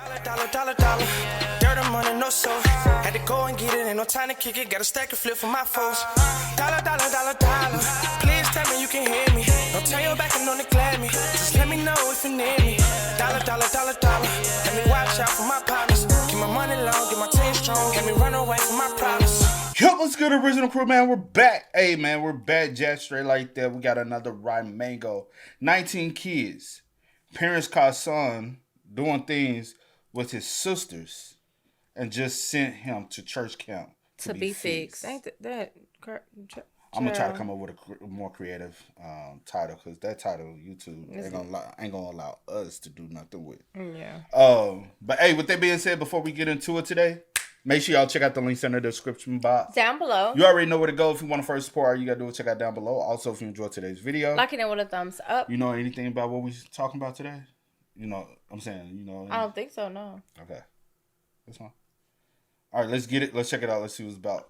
Dollar. Dirt and money, no soul. Had to go and get it, ain't no time to kick it. Got a stack and flip for my foes. Dollar. Please tell me you can hear me. Don't turn your back and don't neglect me. Just let me know if you need me. Dollar. Let me watch out for my partners. Keep my money long, get my team strong. Let me run away from my problems. Yo, what's good, original crew, man? We're back. Hey, man, we're back, Jack, straight like that. We got another Rhyme Mango. 19 kids. Parents caught son doing things with his sisters and just sent him to church camp to be fixed. Ain't that I'm gonna try to come up with a more creative title, because that title YouTube ain't gonna allow us to do nothing with. Yeah. But hey, with that being said, before we get into it today, make sure y'all check out the links in the description box down below. You already know where to go if you want to first support. All you gotta do is check out down below. Also, if you enjoyed today's video, like it with a thumbs up. You know anything about what we talking about today? You know, I'm saying, you know. I don't think so, no. Okay. That's fine. All right, let's get it. Let's check it out. Let's see what it's about.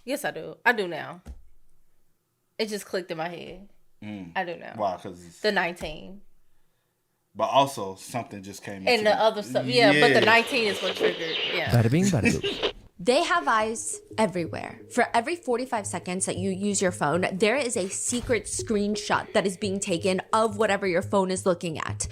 Yes, I do. I do now. It just clicked in my head. I do now. Why? Because the 19. But also, something just came in. And the other stuff. Yeah, but the 19 is what triggered. Yeah. Bada bing, bada boom. They have eyes everywhere. For every 45 seconds that you use your phone, there is a secret screenshot that is being taken of whatever your phone is looking at.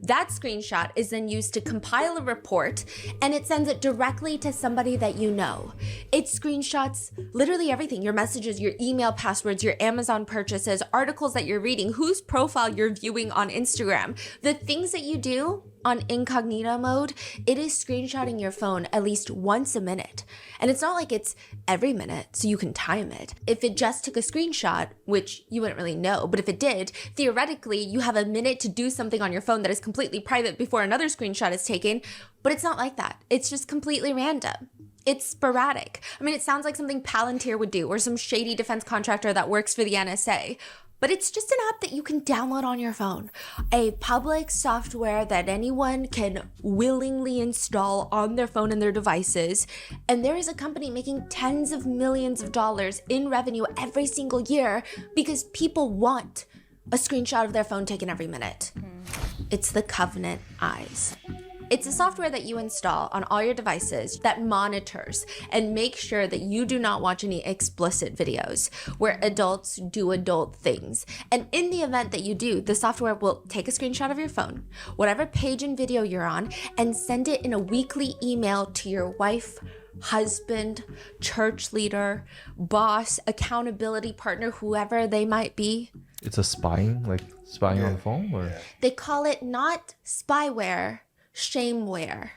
That screenshot is then used to compile a report, and it sends it directly to somebody that you know. It screenshots literally everything: your messages, your email passwords, your Amazon purchases, articles that you're reading, whose profile you're viewing on Instagram. The things that you do on incognito mode, it is screenshotting your phone at least once a minute. And it's not like it's every minute, so you can time it. If it just took a screenshot, which you wouldn't really know, but if it did, theoretically, you have a minute to do something on your phone that is completely private before another screenshot is taken, but it's not like that. It's just completely random. It's sporadic. I mean, it sounds like something Palantir would do, or some shady defense contractor that works for the NSA. But it's just an app that you can download on your phone. A public software that anyone can willingly install on their phone and their devices. And there is a company making tens of millions of dollars in revenue every single year because people want a screenshot of their phone taken every minute. It's the Covenant Eyes. It's a software that you install on all your devices that monitors and makes sure that you do not watch any explicit videos where adults do adult things. And in the event that you do, the software will take a screenshot of your phone, whatever page and video you're on, and send it in a weekly email to your wife, husband, church leader, boss, accountability partner, whoever they might be. It's a spying on the phone? Or? They call it not spyware, shameware.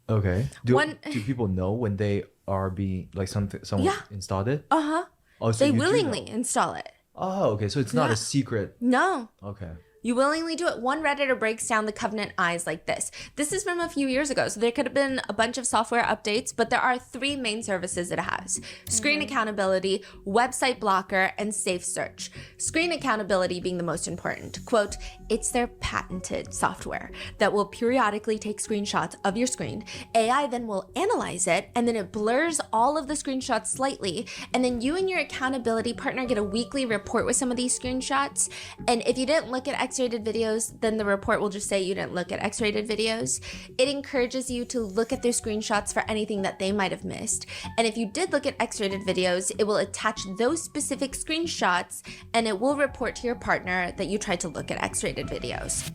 Okay. Do people know when they are being someone installed it? Oh, so they willingly install it. Oh, okay. So it's not a secret. No. Okay. You willingly do it. One Redditor breaks down the Covenant Eyes like this. This is from a few years ago, so there could have been a bunch of software updates, but there are three main services it has: screen accountability, website blocker, and safe search. Screen accountability being the most important. Quote, it's their patented software that will periodically take screenshots of your screen. AI then will analyze it, and then it blurs all of the screenshots slightly, and then you and your accountability partner get a weekly report with some of these screenshots. And if you didn't look at X-rated videos, then the report will just say you didn't look at X-rated videos. It encourages you to look at their screenshots for anything that they might have missed. And if you did look at X-rated videos, it will attach those specific screenshots, and it will report to your partner that you tried to look at X-rated videos.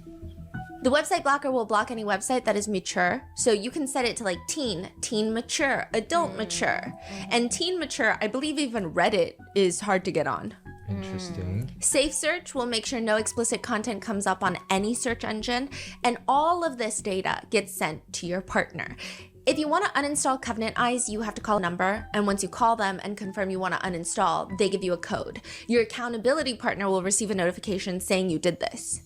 The website blocker will block any website that is mature. So you can set it to like teen mature, adult mature. And teen mature, I believe even Reddit is hard to get on. Interesting. Safe search will make sure no explicit content comes up on any search engine, and all of this data gets sent to your partner. If you want to uninstall Covenant Eyes, you have to call a number, and once you call them and confirm you want to uninstall, they give you a code. Your accountability partner will receive a notification saying you did this.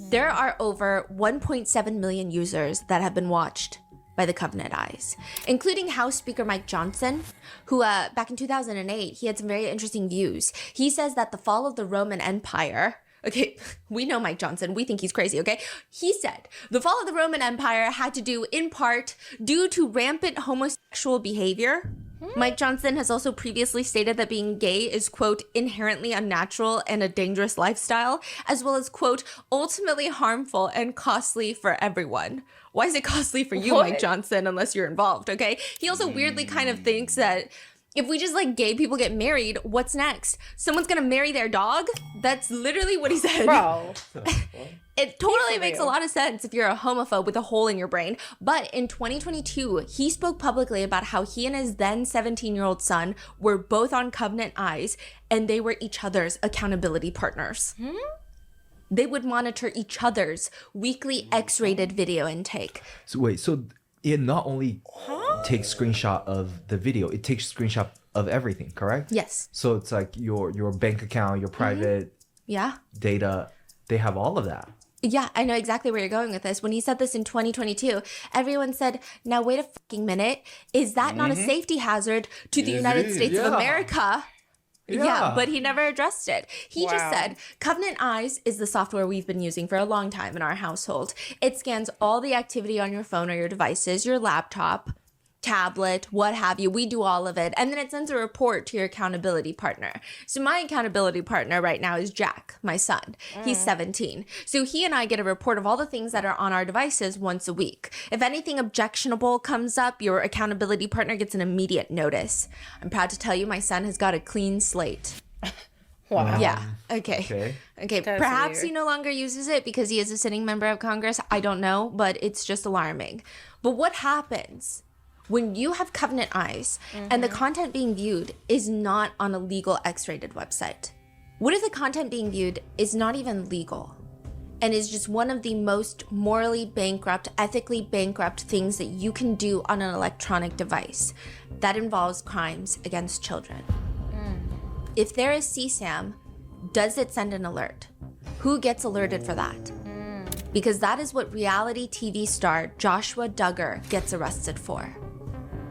There are over 1.7 million users that have been watched by the Covenant Eyes, including House Speaker Mike Johnson, who back in 2008, he had some very interesting views. He says that the fall of the Roman Empire, okay, we know Mike Johnson, we think he's crazy, okay? He said the fall of the Roman Empire had to do in part due to rampant homosexual behavior Mike Johnson has also previously stated that being gay is, quote, inherently unnatural and a dangerous lifestyle, as well as, quote, ultimately harmful and costly for everyone. Why is it costly for you, Mike Johnson, unless you're involved, okay? He also weirdly kind of thinks that if we just let gay people get married, what's next? Someone's gonna marry their dog? That's literally what he said. Bro. It totally makes a lot of sense if you're a homophobe with a hole in your brain. But in 2022, he spoke publicly about how he and his then 17-year-old son were both on Covenant Eyes and they were each other's accountability partners. They would monitor each other's weekly X-rated video intake. So wait, so it not only takes screenshot of the video, it takes screenshot of everything, correct? Yes. So it's like your bank account, your private data, they have all of that. Yeah, I know exactly where you're going with this. When he said this in 2022, everyone said, now wait a fucking minute. Is that not a safety hazard to the United States of America? Yeah, but he never addressed it. He just said, Covenant Eyes is the software we've been using for a long time in our household. It scans all the activity on your phone or your devices, your laptop, tablet, what have you. We do all of it. And then it sends a report to your accountability partner. So my accountability partner right now is Jack, my son. He's 17. So he and I get a report of all the things that are on our devices once a week. If anything objectionable comes up, your accountability partner gets an immediate notice. I'm proud to tell you my son has got a clean slate. Wow. Yeah. Okay. Perhaps weird. he no longer uses it because he is a sitting member of Congress. I don't know, but it's just alarming. But what happens when you have Covenant Eyes and the content being viewed is not on a legal X-rated website? What if the content being viewed is not even legal and is just one of the most morally bankrupt, ethically bankrupt things that you can do on an electronic device that involves crimes against children? If there is CSAM, does it send an alert? Who gets alerted for that? Because that is what reality TV star Joshua Duggar gets arrested for.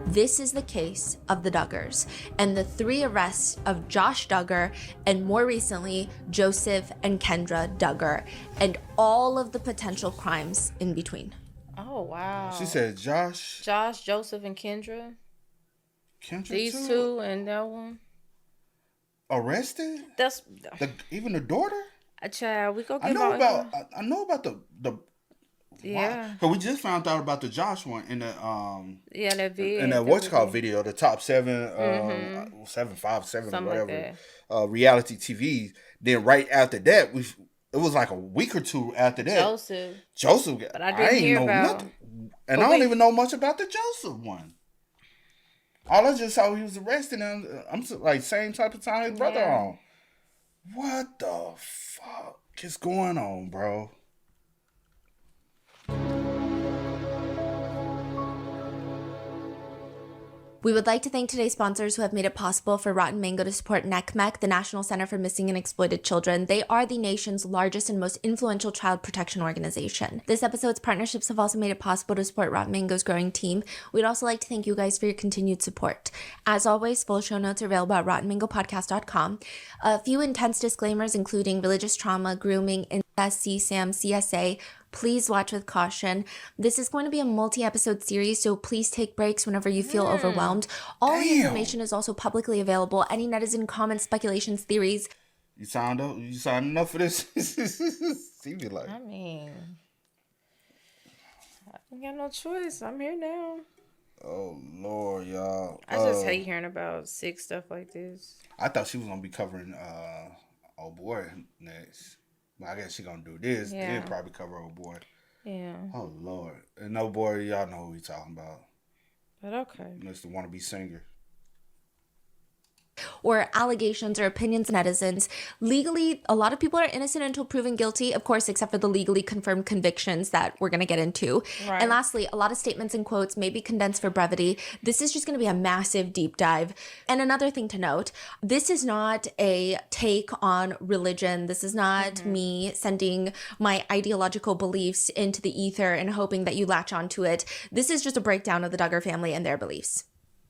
This is the case of the Duggars and the 3 arrests of Josh Duggar and more recently Joseph and Kendra Duggar and all of the potential crimes in between. Oh, wow. She said Josh, Joseph, and Kendra. Kendra These too? two and that one. Arrested? That's Even the daughter? a child. We go get I know about the yeah. Cause we just found out about the Josh one in the that video. in that what's called video, the top 7 7, 5, 7 Something or like whatever reality TV. Then right after that, it was like a week or two after that. Joseph, but I didn't hear about nothing, and I don't even know much about the Joseph one. All I just saw he was arrested, and I'm like same type of time his brother on. What the fuck is going on, bro? We would like to thank today's sponsors who have made it possible for Rotten Mango to support NCMEC, the National Center for Missing and Exploited Children. They are the nation's largest and most influential child protection organization. This episode's partnerships have also made it possible to support Rotten Mango's growing team. We'd also like to thank you guys for your continued support. As always, full show notes are available at rottenmangopodcast.com. A few intense disclaimers, including religious trauma, grooming, incest, CSAM, CSA. Please watch with caution. This is going to be a multi-episode series, so please take breaks whenever you feel overwhelmed. All the information is also publicly available. Any netizen comments, speculations, theories. You signed up? You signed up for this? She be like, I mean, I ain't got no choice. I'm here now. oh Lord, y'all. I just hate hearing about sick stuff like this. I thought she was gonna be covering old boy next. But I guess she gonna do this. Yeah. Then probably cover old boy. Yeah. Oh Lord. And old boy, y'all know who we talking about. But okay. Mr. Wannabe Singer. Or allegations or opinions of netizens. Legally, a lot of people are innocent until proven guilty, of course, except for the legally confirmed convictions that we're going to get into. Right. And lastly, a lot of statements and quotes may be condensed for brevity. This is just going to be a massive deep dive. And another thing to note, this is not a take on religion. This is not me sending my ideological beliefs into the ether and hoping that you latch onto it. This is just a breakdown of the Duggar family and their beliefs.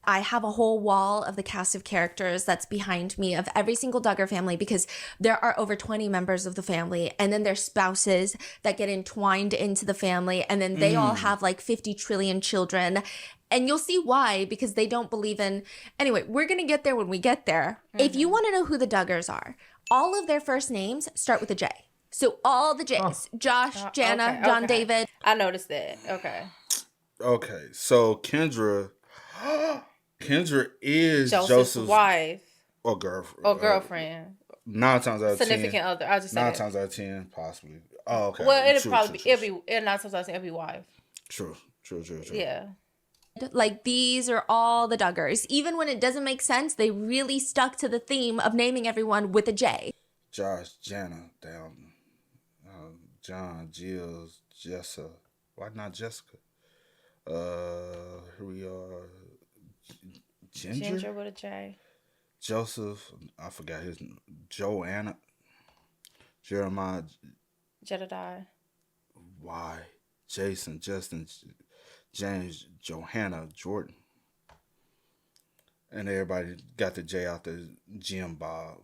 I have a whole wall of the cast of characters that's behind me of every single Duggar family because there are over 20 members of the family, and then their spouses that get entwined into the family, and then they all have like 50 trillion children. And you'll see why, because they don't believe in... Anyway, we're going to get there when we get there. If you want to know who the Duggars are, all of their first names start with a J. So all the J's. Josh, Jana, John David. I noticed that. Okay. Okay, so Kendra is Joseph's wife or girlfriend. 9 times out of 10. Significant other. I just said 9 that. times out of 10, possibly. Oh, okay. Well, it'll True, probably true, be 9 times out of 10, it'll be wife. True. Yeah. Like, these are all the Duggars. Even when it doesn't make sense, they really stuck to the theme of naming everyone with a J. Josh, Jana, down. John, Jill, Jessa. Why not Jessica? Here we are. Ginger with a J. Joseph. I forgot his name. Joanna. Jeremiah. Jedediah. Y. Jason, Justin, James, Johanna, Jordan. And everybody got the J out the Jim Bob.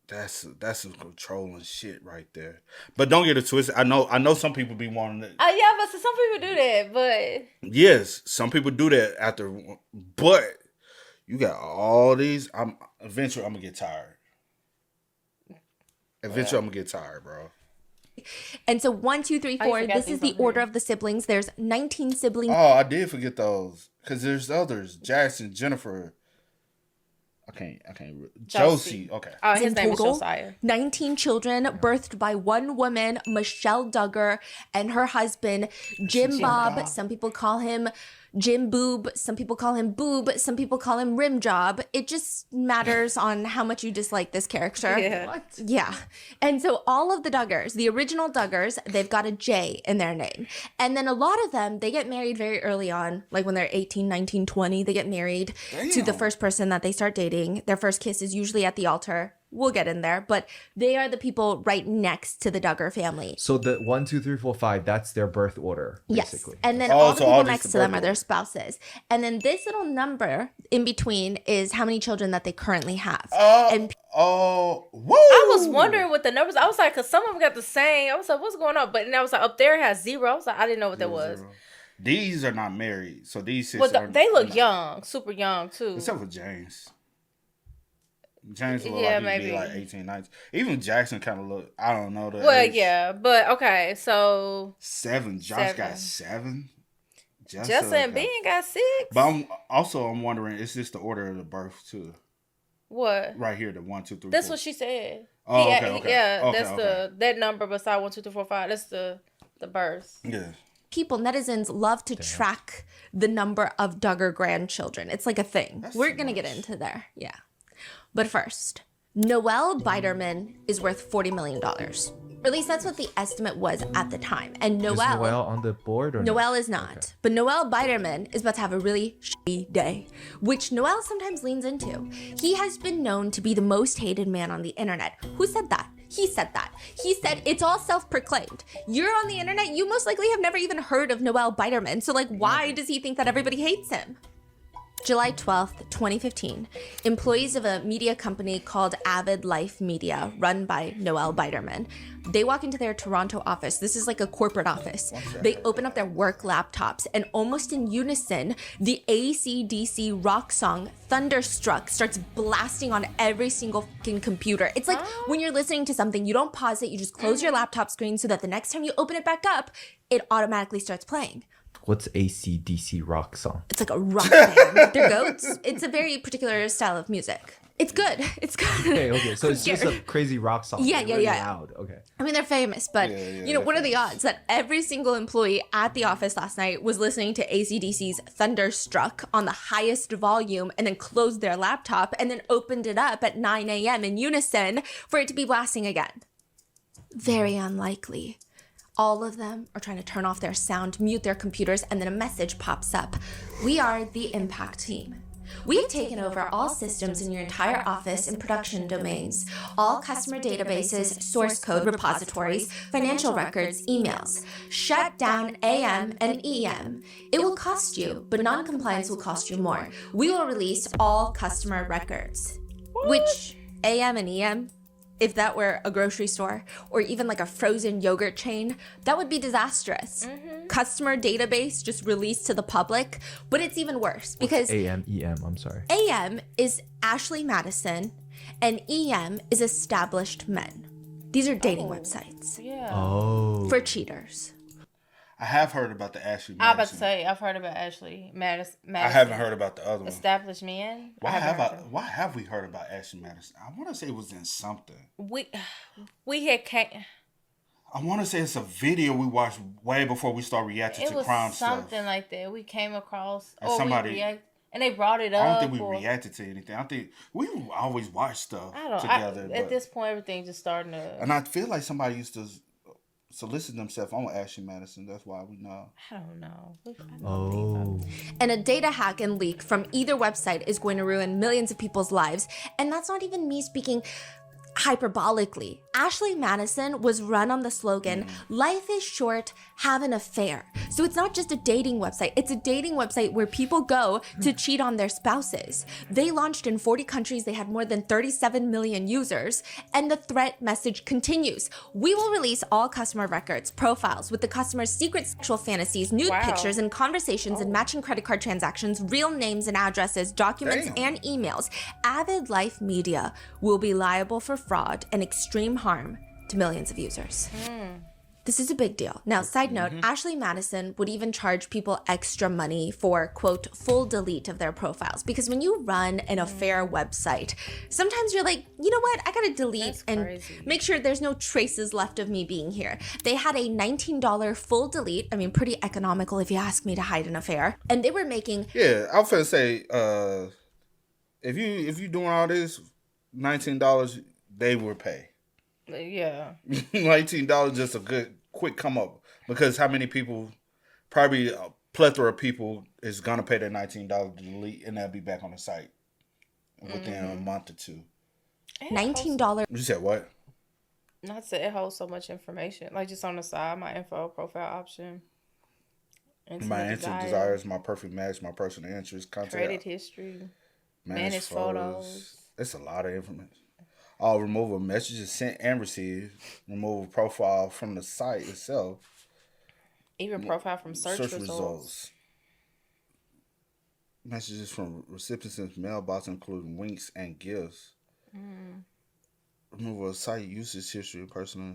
That's some controlling shit right there. But don't get it twisted. I know some people be wanting to. Yeah, but some people do that, but Yes, some people do that after. But you got all these. Eventually I'm gonna get tired. Eventually I'm gonna get tired, bro. And so 1, 2, 3, 4. This is the order of the siblings. There's 19 siblings. Oh, I did forget those because there's others. Jackson, Jennifer. I can't. Josie. Okay. Oh, his name is total, Josiah. 19 children birthed by one woman, Michelle Duggar, and her husband, Jim Bob. Some people call him Jim Boob. Some people call him Boob. Some people call him Rim Job. It just matters on how much you dislike this character. Yeah. What? Yeah. And so all of the Duggars, the original Duggars, they've got a J in their name. And then a lot of them, they get married very early on, like when they're 18, 19, 20, they get married to the first person that they start dating. Their first kiss is usually at the altar. We'll get in there, but they are the people right next to the Duggar family. So the 1, 2, 3, 4, 5, that's their birth order, basically. Yes. And then Oh, all the so people all next these to them birth are their spouses. And then this little number in between is how many children that they currently have. And Woo! I was wondering what the numbers. I was like, because some of them got the same. I was like, what's going on? But then I was like, up there has 0. I was like, I didn't know what that was. 0. These are not married, so these 6 Well, are. they look young, super young too. Except for James. James look Yeah, like he'd be maybe. like 18, 19. Even Jackson kind of look. I don't know. Well, yeah, but okay, so 7. Josh got 7. Jessa and Ben got 6. But I'm wondering, is this the order of the birth too? What? Right here, the 1, 2, 3. That's 4. what she said. Oh, okay. Yeah, Okay, that's okay. that number beside 1, 2, 3, 4, 5. That's the birth. Yeah. people, netizens, love to track the number of Duggar grandchildren. It's like a thing. We're going to get into there. Yeah. But first, Noelle Biderman is worth $40 million. Or at least that's what the estimate was at the time. And Is Noelle Noelle on the board or no? Noelle is not. Okay. But Noelle Biderman is about to have a really shitty day, which Noelle sometimes leans into. He has been known to be the most hated man on the internet. Who said that? He said that. He said it's all self-proclaimed. You're on the internet, you most likely have never even heard of Noelle Biderman. So like, why does he think that everybody hates him? July 12th, 2015, employees of a media company called Avid Life Media, run by Noelle Biderman, they walk into their Toronto office. This is like a corporate office. They open up their work laptops, and almost in unison, the AC/DC rock song Thunderstruck starts blasting on every single fucking computer. It's like when you're listening to something, you don't pause it, you just close your laptop screen so that the next time you open it back up, it automatically starts playing. What's AC/DC rock song? It's like a rock band. They're goats. It's a very particular style of music. It's good. It's good. Okay. So it's just a crazy rock song. Yeah, They're yeah, really yeah. loud. Okay. I mean, they're famous, but what are the odds that every single employee at the office last night was listening to AC/DC's Thunderstruck on the highest volume and then closed their laptop and then opened it up at 9 a.m. in unison for it to be blasting again? Very unlikely. All of them are trying to turn off their sound, mute their computers, and then a message pops up. We are the Impact team. We've taken over all systems in your entire office and production domains, all customer databases, source code repositories, financial records, emails. Shut down AM and EM. It will cost you, but non-compliance will cost you more. We will release all customer records. Which AM and EM, if that were a grocery store or even like a frozen yogurt chain, that would be disastrous. Customer database just released to the public, but it's even worse because AM, EM, I'm sorry. AM is Ashley Madison and EM is established men. These are dating websites for cheaters. I have heard about the Ashley Madison. I was about to say, I've heard about Ashley Madison. I haven't heard about the other one. Established men. Why have we heard about Ashley Madison? I want to say it was in something. We had I want to say it's a video we watched way before we started reacting to crime stuff. It was something like that. We came across, and somebody, and they brought it up. I don't think we reacted to anything. I think we always watch stuff together. At this point, everything just starting to. And I feel like somebody used to solicit themselves on Ashley Madison. That's why we know. I don't know. And a data hack and leak from either website is going to ruin millions of people's lives. And that's not even me speaking hyperbolically. Ashley Madison was run on the slogan, life is short, have an affair. So it's not just a dating website, it's a dating website where people go to cheat on their spouses. They launched in 40 countries, they had more than 37 million users, and the threat message continues. We will release all customer records, profiles with the customer's secret sexual fantasies, nude pictures and conversations and matching credit card transactions, real names and addresses, documents and emails. Avid Life Media will be liable for fraud and extreme harm to millions of users. This is a big deal. Now, side note, Ashley Madison would even charge people extra money for, quote, full delete of their profiles. Because when you run an affair website, sometimes you're like, you know what? I gotta delete and make sure there's no traces left of me being here. They had a $19 full delete. I mean, pretty economical if you ask me to hide an affair. And they were making... Yeah, I was gonna say, if you doing all this, $19, they will pay. Yeah. $19 just a good quick come up, because how many people, probably a plethora of people is gonna pay that $19 to delete, and they'll be back on the site within a month or two. $19. You said what? Not to it holds so much information, like just on the side, my info profile option. My instant desires, my perfect match, my personal interests, contact, credit history, manage photos. It's a lot of information. All removal messages sent and received. Remove profile from the site itself. Even profile from search results. Messages from recipients' mailbox, including winks and gifts. Removal of site usage history, personal.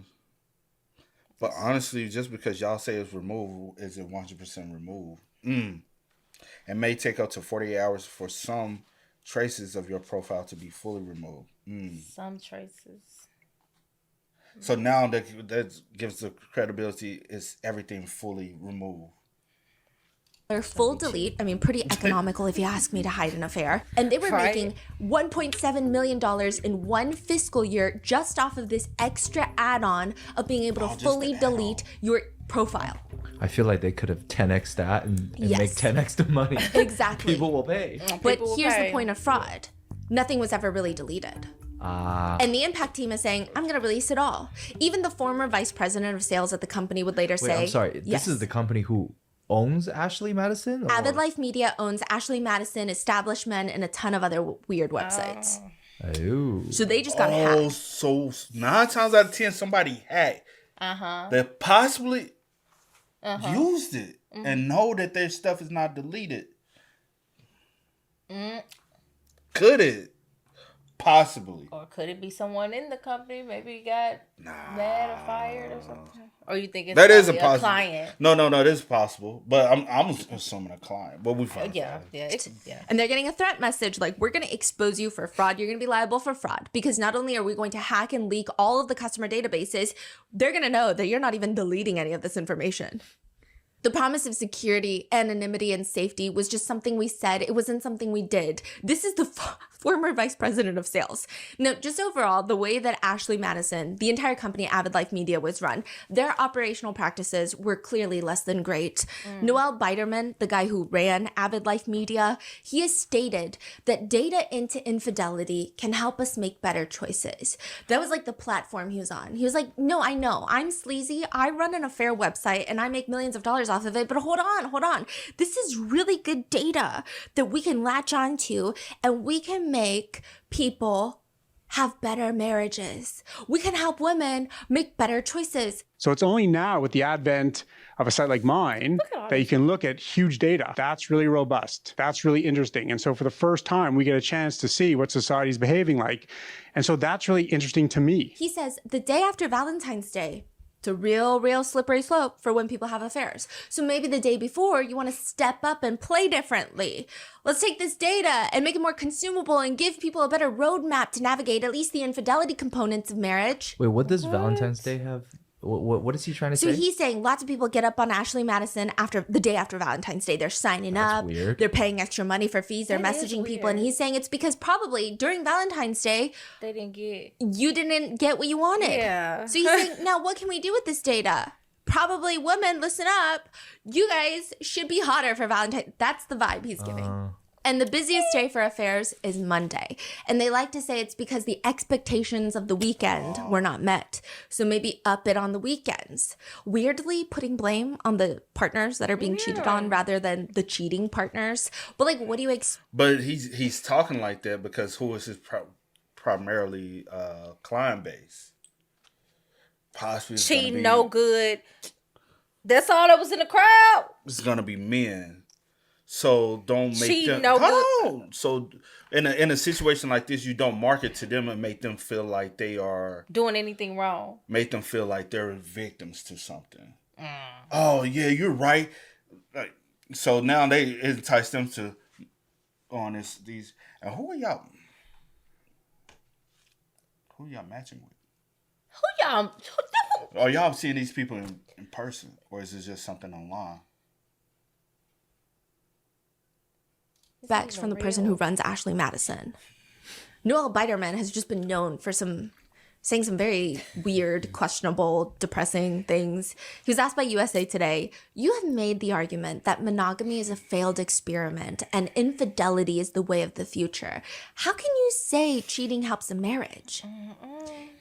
But honestly, just because y'all say it's removed, is it 100% removed? It may take up to 48 hours for some traces of your profile to be fully removed. Some traces. So now that gives the credibility, is everything fully removed. Their full delete, I mean, pretty economical if you ask me to hide an affair. And they were making $1.7 million in one fiscal year just off of this extra add-on of being able to fully delete your profile. I feel like they could have 10x that and make 10x the money. Exactly. People will pay. But here's the point of fraud. Nothing was ever really deleted. And the impact team is saying, I'm going to release it all. Even the former vice president of sales at the company would later say... I'm sorry. This is the company who owns Ashley Madison? Or? Avid Life Media owns Ashley Madison, Established Men, and a ton of other weird websites. Oh. So they just got hacked. Oh, so 9 times out of 10, somebody hacked. They possibly used it and know that their stuff is not deleted. Could it? Possibly. Or could it be someone in the company? Maybe he got mad or fired or something? Or you think it's a client? No, that is possible. But I'm assuming a client. But we find yeah. And they're getting a threat message like, we're going to expose you for fraud. You're going to be liable for fraud. Because not only are we going to hack and leak all of the customer databases, they're going to know that you're not even deleting any of this information. The promise of security, anonymity, and safety was just something we said. It wasn't something we did. This is the former vice president of sales. Now, just overall, the way that Ashley Madison, the entire company Avid Life Media, was run, their operational practices were clearly less than great. Noel Biderman, the guy who ran Avid Life Media, he has stated that data into infidelity can help us make better choices. That was like the platform he was on. He was like, no, I know, I'm sleazy. I run an affair website and I make millions of dollars off of it, but hold on. This is really good data that we can latch onto, and we can make people have better marriages. We can help women make better choices. So it's only now with the advent of a site like mine that you can look at huge data. That's really robust. That's really interesting. And so for the first time, we get a chance to see what society's behaving like. And so that's really interesting to me. He says the day after Valentine's Day, it's a real slippery slope for when people have affairs. So maybe the day before, you want to step up and play differently. Let's take this data and make it more consumable and give people a better roadmap to navigate at least the infidelity components of marriage. Wait, what does Valentine's Day have? What is he trying to say? So he's saying lots of people get up on Ashley Madison after the day after Valentine's Day. They're signing up. Weird. They're paying extra money for fees. They're messaging people. And he's saying it's because probably during Valentine's Day, you didn't get what you wanted. Yeah. So he's saying, now what can we do with this data? Probably women, listen up. You guys should be hotter for Valentine's. That's the vibe he's giving. And the busiest day for affairs is Monday. And they like to say it's because the expectations of the weekend were not met. So maybe up it on the weekends. Weirdly putting blame on the partners that are being cheated on rather than the cheating partners. But like, what do you But he's talking like that because who is his primarily client base? Possibly cheating, no good. That's all that was in the crowd. It's gonna be men. So don't make cheating, them. no good. So in a situation like this, you don't market to them and make them feel like they are doing anything wrong. Make them feel like they're victims to something. Oh yeah, you're right. Like, so now they entice them to go on these. And who are y'all? Who y'all matching with? Who y'all? Are y'all seeing these people in person, or is it just something online? Facts from the person who runs Ashley Madison. Noel Biderman has just been known for saying some very weird, questionable, depressing things. He was asked by USA Today, you have made the argument that monogamy is a failed experiment and infidelity is the way of the future. How can you say cheating helps a marriage?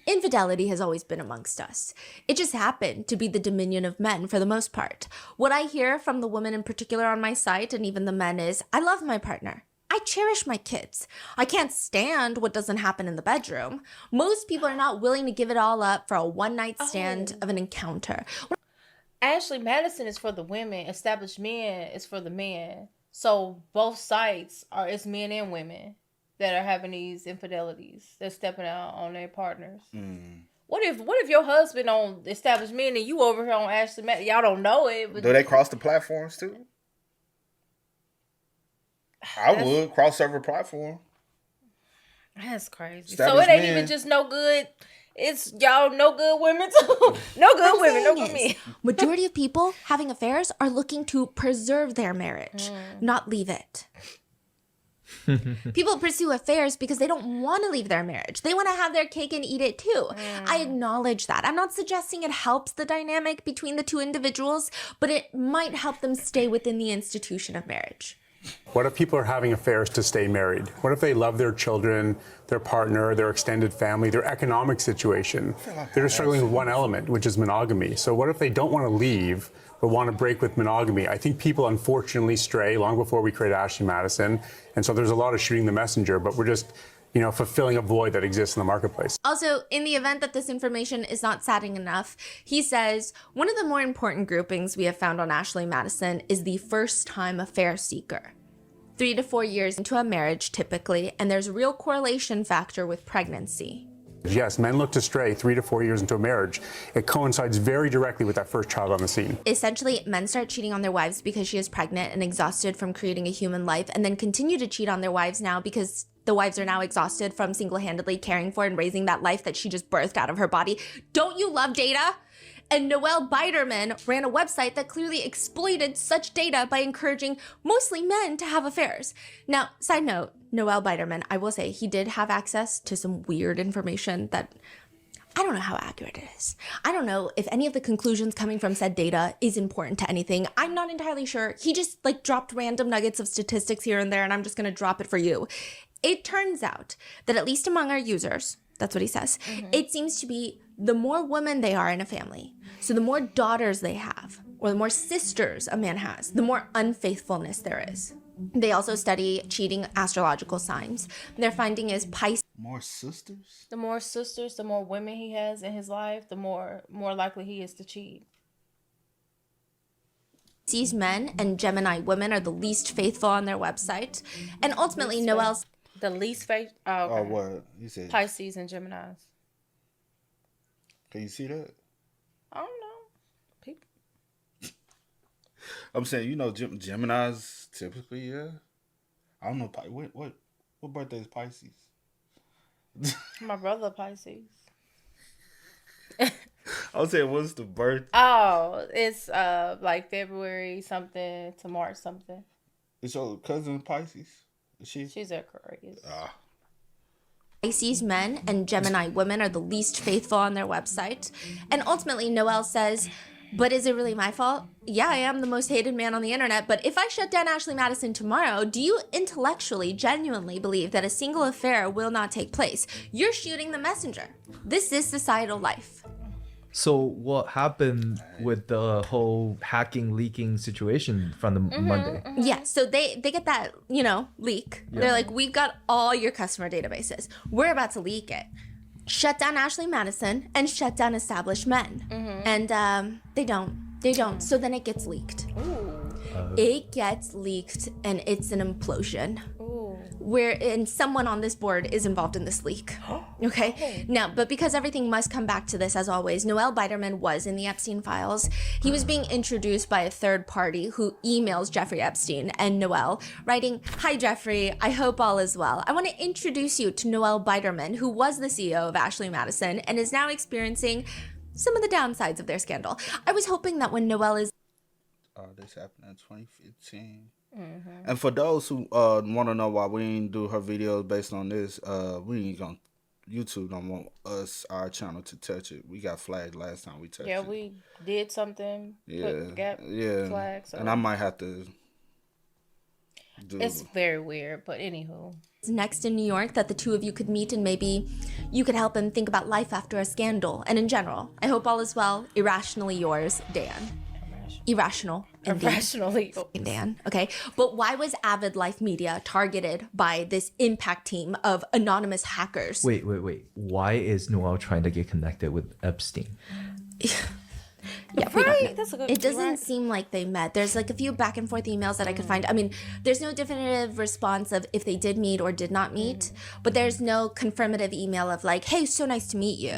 Infidelity has always been amongst us. It just happened to be the dominion of men for the most part. What I hear from the women in particular on my site and even the men is, I love my partner. I cherish my kids. I can't stand what doesn't happen in the bedroom. Most people are not willing to give it all up for a one-night stand of an encounter. Ashley Madison is for the women. Established Men is for the men. So both sites it's men and women that are having these infidelities. They're stepping out on their partners. What if your husband on Established Men and you over here on Ashley Madison? Y'all don't know it. But do they cross the platforms too? I would cross several platform. That's crazy. Established So it ain't Men. even just no good. It's y'all no good women too. No good women, no good men. Majority of people having affairs are looking to preserve their marriage, not leave it. People pursue affairs because they don't want to leave their marriage. They want to have their cake and eat it too. I acknowledge that. I'm not suggesting it helps the dynamic between the two individuals, but it might help them stay within the institution of marriage. What if people are having affairs to stay married? What if they love their children, their partner, their extended family, their economic situation? They're just struggling with one element, which is monogamy. So what if they don't want to leave, but want to break with monogamy? I think people unfortunately stray long before we create Ashley Madison. And so there's a lot of shooting the messenger, but we're just, fulfilling a void that exists in the marketplace. Also, in the event that this information is not saddening enough, he says, one of the more important groupings we have found on Ashley Madison is the first-time affair seeker. 3 to 4 years into a marriage, typically, and there's a real correlation factor with pregnancy. Yes, men look to stray 3 to 4 years into a marriage. It coincides very directly with that first child on the scene. Essentially, men start cheating on their wives because she is pregnant and exhausted from creating a human life, and then continue to cheat on their wives now because the wives are now exhausted from single-handedly caring for and raising that life that she just birthed out of her body. Don't you love data? And Noelle Biderman ran a website that clearly exploited such data by encouraging mostly men to have affairs. Now, side note, Noelle Biderman, I will say he did have access to some weird information that I don't know how accurate it is. I don't know if any of the conclusions coming from said data is important to anything. I'm not entirely sure. He just like dropped random nuggets of statistics here and there, and I'm just gonna drop it for you. It turns out that at least among our users, that's what he says, it seems to be the more women they are in a family, so the more daughters they have, or the more sisters a man has, the more unfaithfulness there is. They also study cheating astrological signs. Their finding is Pisces. More sisters? The more sisters, the more women he has in his life, the more likely he is to cheat. Pisces men and Gemini women are the least faithful on their website. And ultimately, Noelle's... The least faithful? Oh, okay. Oh, what? You said Pisces and Geminis. Can you see that? I don't know. People. I'm saying, you know, Geminis typically, yeah. I don't know. What birthday is Pisces? My brother Pisces. I was saying, what's the birth? Oh, it's like February something to March something. Is your cousin Pisces? Is she? She's Aquarius. Pisces men and Gemini women are the least faithful on their website. And ultimately, Noelle says, but is it really my fault? Yeah, I am the most hated man on the internet, but if I shut down Ashley Madison tomorrow, do you intellectually, genuinely believe that a single affair will not take place? You're shooting the messenger. This is societal life. So what happened with the whole hacking, leaking situation from the Monday? Yeah, so they get that, leak. Yeah. They're like, we've got all your customer databases. We're about to leak it. Shut down Ashley Madison and shut down established men. And they don't. So then it gets leaked. It gets leaked and it's an implosion. And someone on this board is involved in this leak. Okay? Now, but because everything must come back to this, as always, Noelle Biderman was in the Epstein files. He was being introduced by a third party who emails Jeffrey Epstein and Noelle, writing, "Hi, Jeffrey. I hope all is well. I want to introduce you to Noelle Biderman, who was the CEO of Ashley Madison and is now experiencing some of the downsides of their scandal. I was hoping that when Noelle is..." This happened in 2015. And for those who want to know why we didn't do her videos based on this, we ain't gonna. YouTube don't want our channel to touch it. We got flagged last time we touched it. Yeah, we did something. Put gap flags. And I might have to do. It's very weird, but anywho. Next in New York, that the two of you could meet and maybe you could help him think about life after a scandal. And in general, I hope all is well. Irrationally yours, Dan. Irrational. Indeed. Irrationally. Dan. Okay. But why was Avid Life Media targeted by this impact team of anonymous hackers? Wait. Why is Noelle trying to get connected with Epstein? Yeah, we don't know. That's a good. It doesn't seem like they met. There's like a few back and forth emails that I could find. I mean, there's no definitive response of if they did meet or did not meet, but there's no confirmative email of like, hey, so nice to meet you.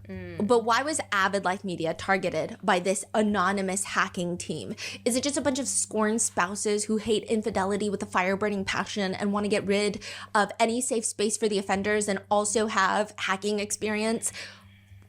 Yeah. But why was Avid Life Media targeted by this anonymous hacking team? Is it just a bunch of scorned spouses who hate infidelity with a fire-burning passion and want to get rid of any safe space for the offenders and also have hacking experience?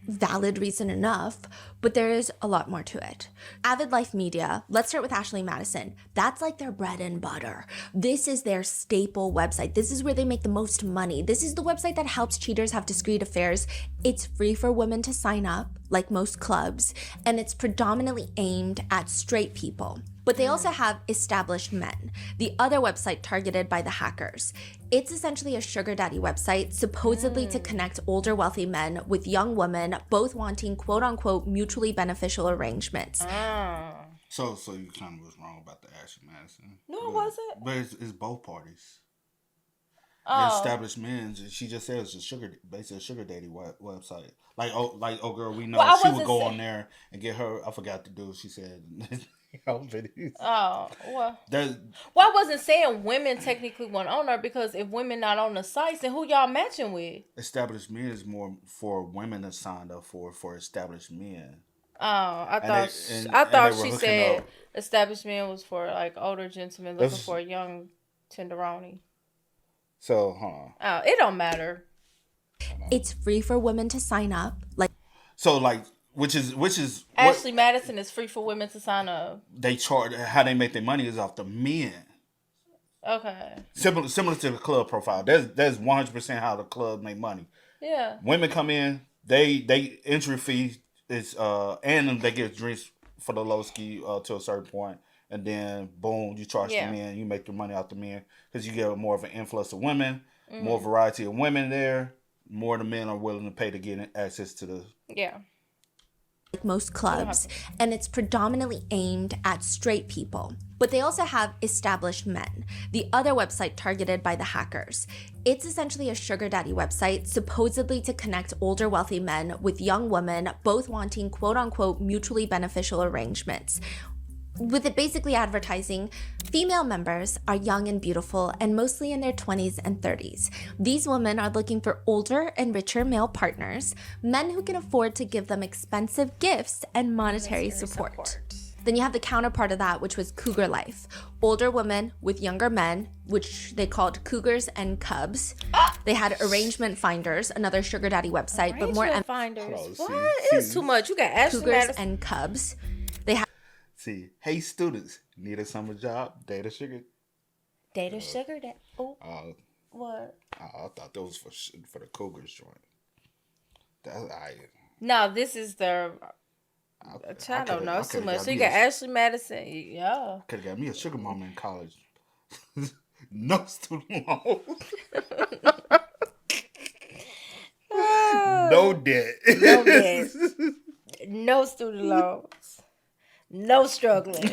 Valid reason enough, but there is a lot more to it. Avid Life Media, let's start with Ashley Madison. That's like their bread and butter. This is their staple website. This is where they make the most money. This is the website that helps cheaters have discreet affairs. It's free for women to sign up, like most clubs, and it's predominantly aimed at straight people. But they also have established men, the other website targeted by the hackers. It's essentially a sugar daddy website, supposedly to connect older wealthy men with young women, both wanting quote unquote mutually beneficial arrangements. So you kind of was wrong about the Ashley Madison. No, it wasn't. But it's both parties. Oh. The established men. She just said it's basically a sugar daddy website. Like girl, we know Well, she would go on there and get her. I forgot to do. She said. Oh, well. Well, I wasn't saying women technically want on her because if women not on the sites, then who y'all matching with? established men is more for women that signed up for established men. Oh, I And thought they were she hooking said up. establishment was for like older gentlemen looking for a young tenderoni. So, huh? Oh, it don't matter. It's free for women to sign up. So, like, which is Ashley Madison is free for women to sign up. They charge. How they make their money is off the men. Okay. Similar to the club profile. That's 100% how the club make money. Yeah. Women come in, they entry fee is and they get drinks for the low ski to a certain point, and then boom, you charge the men. You make your money out the men because you get more of an influx of women, more variety of women there. More the men are willing to pay to get access to the like most clubs, and it's predominantly aimed at straight people. But they also have Established Men, the other website targeted by the hackers. It's essentially a sugar daddy website, supposedly to connect older wealthy men with young women, both wanting quote-unquote mutually beneficial arrangements. With it basically advertising, female members are young and beautiful and mostly in their 20s and 30s. These women are looking for older and richer male partners, men who can afford to give them expensive gifts and monetary support. Then you have the counterpart of that, which was Cougar Life. Older women with younger men, which they called Cougars and Cubs. They had Arrangement Finders, another sugar daddy website, but more Finders. What? It is too much. You got Ashley Cougars Madison and Cubs. They had hey students, need a summer job? Data sugar. Data sugar daddy. Oh. What? I thought that was for the Cougars joint. No, this is the. I don't know. It's too much. So you got Ashley Madison. Yeah. Could have got me a sugar mama in college. No student loans. No debt. No debt. No student loans. No struggling.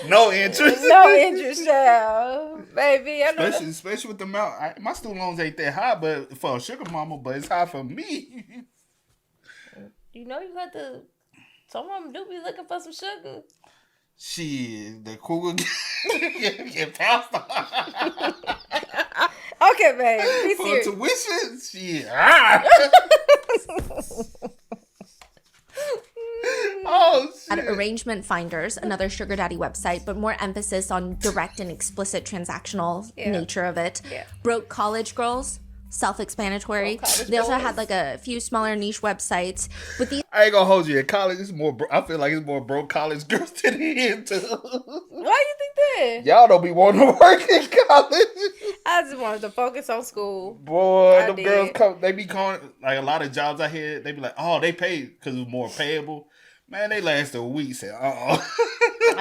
No interest. No interest, child. Baby. Especially with the amount. My student loans ain't that high, but for a sugar mama, but it's high for me. You know you got to. Some of them do be looking for some sugar. Shit, the cougar get passed on. Okay, babe. Be serious. For tuition, shit. Oh, shit. At Arrangement Finders, another sugar daddy website, but more emphasis on direct and explicit transactional nature of it. Yeah. Broke College Girls, self-explanatory. They also had like a few smaller niche websites. But these I ain't gonna hold you. In college, it's more. I feel like it's more broke college girls to the end too. Why you think that? Y'all don't be wanting to work in college. I just wanted to focus on school. Boy, them girls come. They be calling like a lot of jobs I hear. They be like, oh, they paid because it was more payable. Man, they last a week. Say, I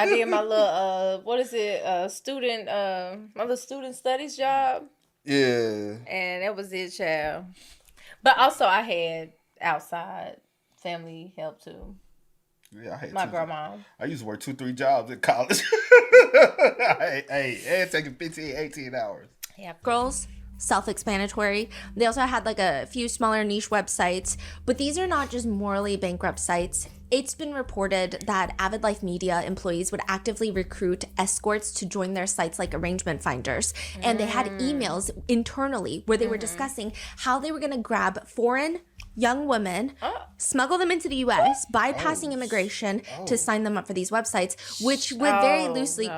did my little what is it? My little student studies job. Yeah. And that was it, child. But also, I had outside family help too. Yeah, I had my grandma. I used to work 2-3 jobs in college. And taking 15, 18 hours. Yeah, girls. Self-explanatory. They also had like a few smaller niche websites, but these are not just morally bankrupt sites. It's been reported that Avid Life Media employees would actively recruit escorts to join their sites like Arrangement Finders. And they had emails internally where they were discussing how they were going to grab foreign young women, smuggle them into the U.S., bypassing immigration to sign them up for these websites, which would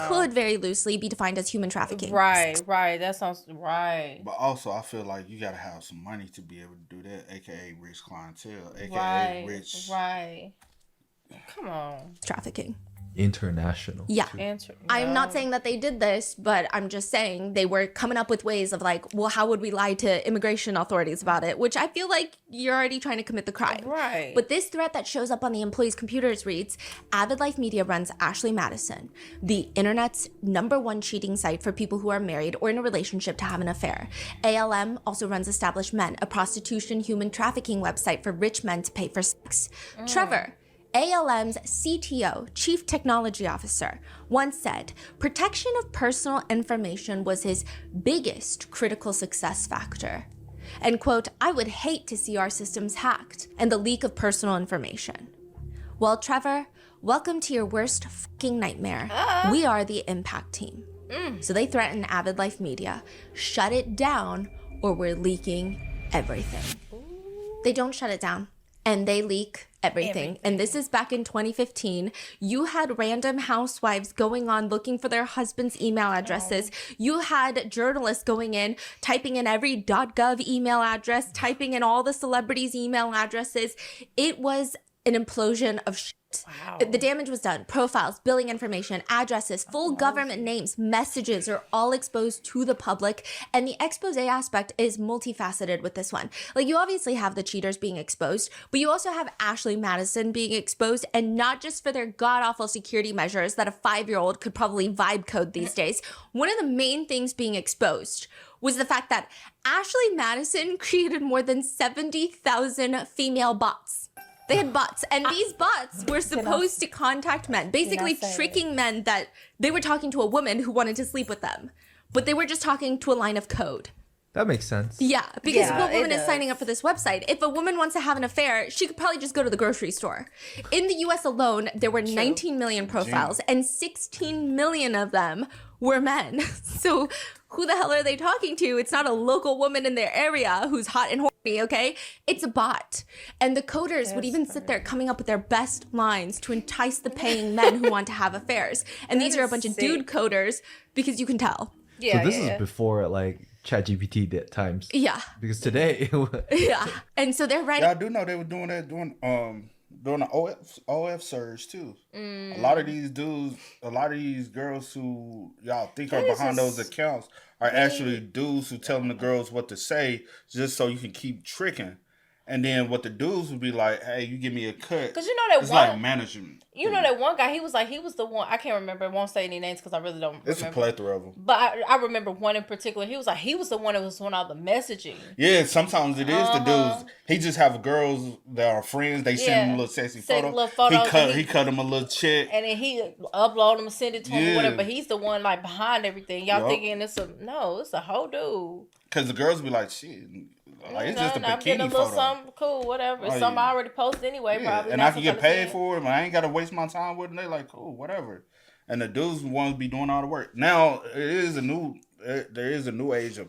could very loosely be defined as human trafficking. Right. That sounds right. But also, I feel like you got to have some money to be able to do that, a.k.a. rich clientele, a.k.a. rich. Right. Come on. Trafficking. International. Yeah. I'm not saying that they did this, but I'm just saying they were coming up with ways of like, well, how would we lie to immigration authorities about it? Which I feel like you're already trying to commit the crime. Right. But this threat that shows up on the employees' computers reads, Avid Life Media runs Ashley Madison, the internet's #1 cheating site for people who are married or in a relationship to have an affair. ALM also runs Established Men, a prostitution human trafficking website for rich men to pay for sex. Trevor, ALM's CTO, Chief Technology Officer, once said, protection of personal information was his biggest critical success factor. And quote, I would hate to see our systems hacked and the leak of personal information. Well, Trevor, welcome to your worst fucking nightmare. We are the Impact Team. So they threaten Avid Life Media, shut it down or we're leaking everything. They don't shut it down. and they leak everything. And this is back in 2015. You had random housewives going on looking for their husband's email addresses. You had journalists going in, typing in every .gov email address, typing in all the celebrities' email addresses. It was an implosion of shit. Wow. The damage was done. Profiles, billing information, addresses, full government names, messages are all exposed to the public. And the expose aspect is multifaceted with this one. Like, you obviously have the cheaters being exposed, but you also have Ashley Madison being exposed, and not just for their god-awful security measures that a 5-year-old could probably vibe code these days. One of the main things being exposed was the fact that Ashley Madison created more than 70,000 female bots. They had bots, and these bots were supposed to contact men, basically tricking men that they were talking to a woman who wanted to sleep with them, but they were just talking to a line of code. That makes sense. Yeah, because what woman is signing up for this website? If a woman wants to have an affair, she could probably just go to the grocery store. In the US alone, there were 19 million profiles, and 16 million of them were men. So who the hell are they talking to? It's not a local woman in their area who's hot and horny, okay? It's a bot. And the coders would even sit there coming up with their best lines to entice the paying men who want to have affairs. And these are a bunch of dude coders, because you can tell. Yeah, so this is before like ChatGPT times. Yeah. Because today. Yeah. And so they're writing. Yeah, I do know they were doing that during the OF surge too. A lot of these dudes, a lot of these girls who y'all think are behind those accounts are actually dudes who telling the girls what to say just so you can keep tricking. And then what the dudes would be like, hey, you give me a cut. Because you know that it's one, like management. You know that one guy, he was the one, I can't remember, I won't say any names because I really don't remember. It's a plethora of them. But I remember one in particular, he was the one that was doing all the messaging. Yeah, sometimes it is the dudes. He just have girls that are friends, they send him a little sexy photo. He cut him a little check. And then he upload them and send it to him or whatever. But he's the one like behind everything. Y'all thinking it's a whole dude. Because the girls be like, shit. Like, it's just a bikini I'm getting a little photo. something cool, whatever. It's something I already posted anyway, probably. And I can get paid for it, but I ain't got to waste my time with them. They like, cool, whatever. And the dudes want to be doing all the work. Now, there is a new age of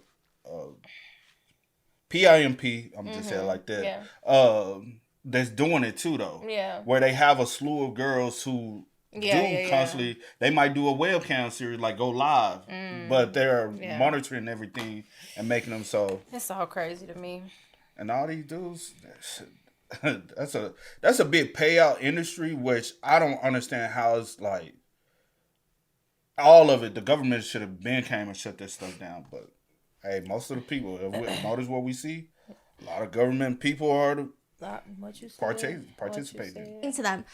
PIMP, I'm just saying it like that. Yeah. That's doing it too, though. Yeah. Where they have a slew of girls who constantly, they might do a webcam series, like go live, but they're monitoring everything and making them so. It's all crazy to me. And all these dudes, that's a big payout industry, which I don't understand how it's like. All of it, the government should have came and shut this stuff down. But hey, most of the people, notice what we see. A lot of government people are participating. To them,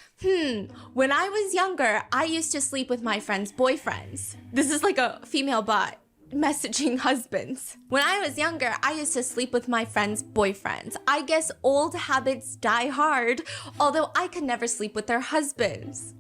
when I was younger, I used to sleep with my friends' boyfriends. This is like a female bot messaging husbands. When I was younger, I used to sleep with my friends' boyfriends. I guess old habits die hard, although I could never sleep with their husbands.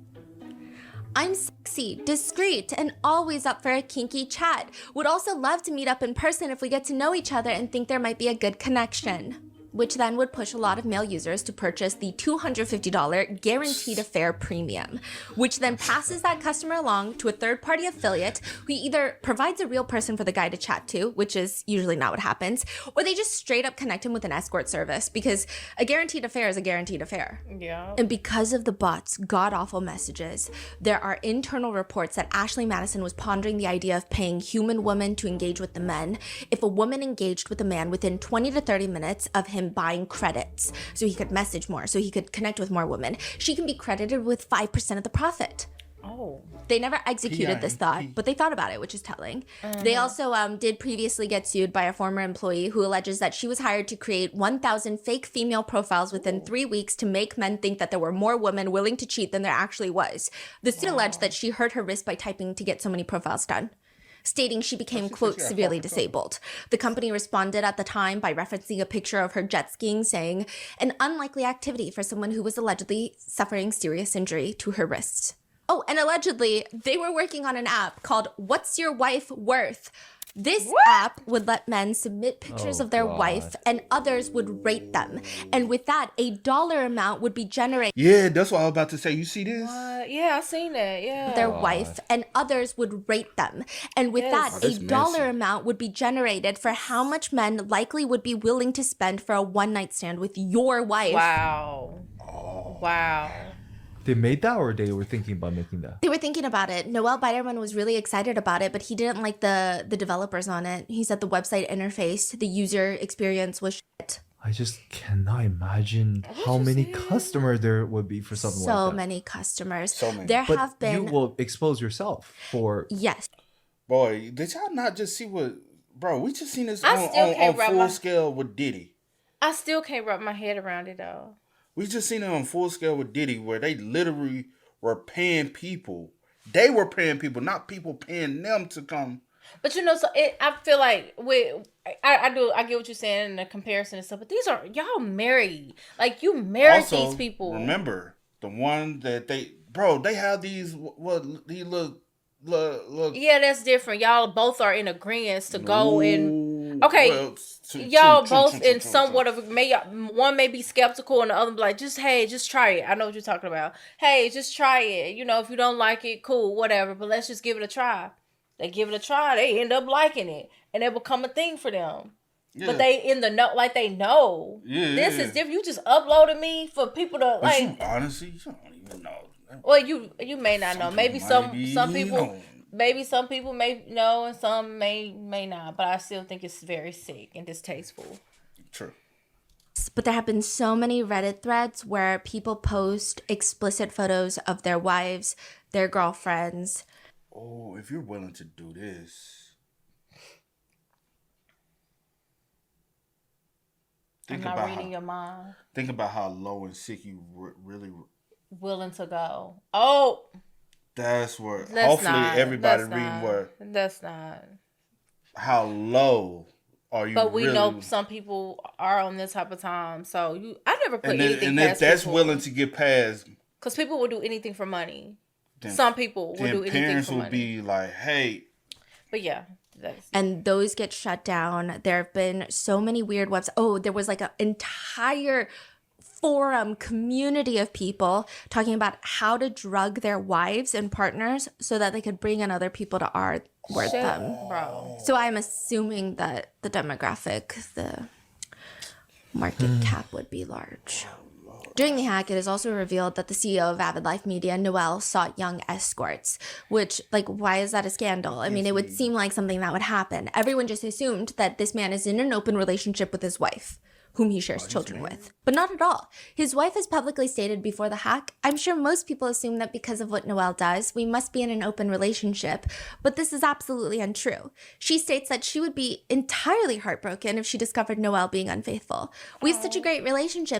I'm sexy, discreet, and always up for a kinky chat. Would also love to meet up in person if we get to know each other and think there might be a good connection. Which then would push a lot of male users to purchase the $250 Guaranteed Affair Premium, which then passes that customer along to a third-party affiliate who either provides a real person for the guy to chat to, which is usually not what happens, or they just straight up connect him with an escort service, because a guaranteed affair is a guaranteed affair. Yeah. And because of the bots' god-awful messages, there are internal reports that Ashley Madison was pondering the idea of paying human women to engage with the men if a woman engaged with a man within 20 to 30 minutes of him buying credits so he could message more, so he could connect with more women. She can be credited with 5% of the profit. Oh. They never executed this thought, but they thought about it, which is telling. They also did previously get sued by a former employee who alleges that she was hired to create 1,000 fake female profiles within 3 weeks to make men think that there were more women willing to cheat than there actually was. The suit alleged that she hurt her wrist by typing to get so many profiles done, stating she became, quote, severely disabled. The company responded at the time by referencing a picture of her jet skiing, saying, an unlikely activity for someone who was allegedly suffering serious injury to her wrist. Oh, and allegedly, they were working on an app called What's Your Wife Worth? This app would let men submit pictures of their wife, and others would rate them. And with that, a dollar amount would be generated. Yeah, that's what I was about to say. You see this? Yeah, I seen that. Yeah. Their wife, and others would rate them. And with that, a dollar amount would be generated for how much men likely would be willing to spend for a one-night stand with your wife. Wow. Wow. They made that, or they were thinking about making that? They were thinking about it. Noel Biderman was really excited about it, but he didn't like the developers on it. He said the website interface, the user experience was shit. I just cannot imagine how many customers there would be for something like that. So many customers. So many. There But have been... you will expose yourself for... Yes. Boy, did y'all not just see what... Bro, we just seen this I on still can't wrap full my- scale with Diddy. I still can't wrap my head around it though. We just seen it on full scale with Diddy, where they literally were paying people. They were paying people, not people paying them to come. But you know, so I feel like I get what you're saying in the comparison and stuff. But these are y'all married, like you married Also, these people. Remember the one that they have these these look. Yeah, that's different. Y'all both are in agreement to go and okay. Well, y'all both in somewhat of one may be skeptical and the other be like, just try it. I know what you're talking about. Hey, just try it. You know, if you don't like it, cool, whatever. But let's just give it a try. They give it a try. They end up liking it, and it become a thing for them. Yeah. But they in the know, like they know. Yeah, this is different. You just uploaded me for people to like. You, honestly, you don't even know. Well, you may not know. Maybe some people. Maybe some people may know and some may not, but I still think it's very sick and distasteful. True. But there have been so many Reddit threads where people post explicit photos of their wives, their girlfriends. Oh, if you're willing to do this. I'm not reading your mind. Think about how low and sick you really willing to go. Oh. That's where hopefully everybody reading where. That's not. How low are you? But we really, know some people are on this type of time, so I never put anything and past if that's people. willing to get past, because people will do anything for money. Some people will do anything for money. Parents will be like, "Hey." But yeah. And those get shut down. There have been so many weird websites. Oh, there was like an entire forum community of people talking about how to drug their wives and partners so that they could bring in other people to artwork them. Bro. So I'm assuming that the demographic, the market cap would be large. During the hack, it is also revealed that the CEO of Avid Life Media, Noel, sought young escorts, which, like, why is that a scandal? I mean, it would seem like something that would happen. Everyone just assumed that this man is in an open relationship with his wife, whom he shares children with. But not at all. His wife has publicly stated before the hack, I'm sure most people assume that because of what Noel does, we must be in an open relationship. But this is absolutely untrue. She states that she would be entirely heartbroken if she discovered Noel being unfaithful. We have such a great relationship.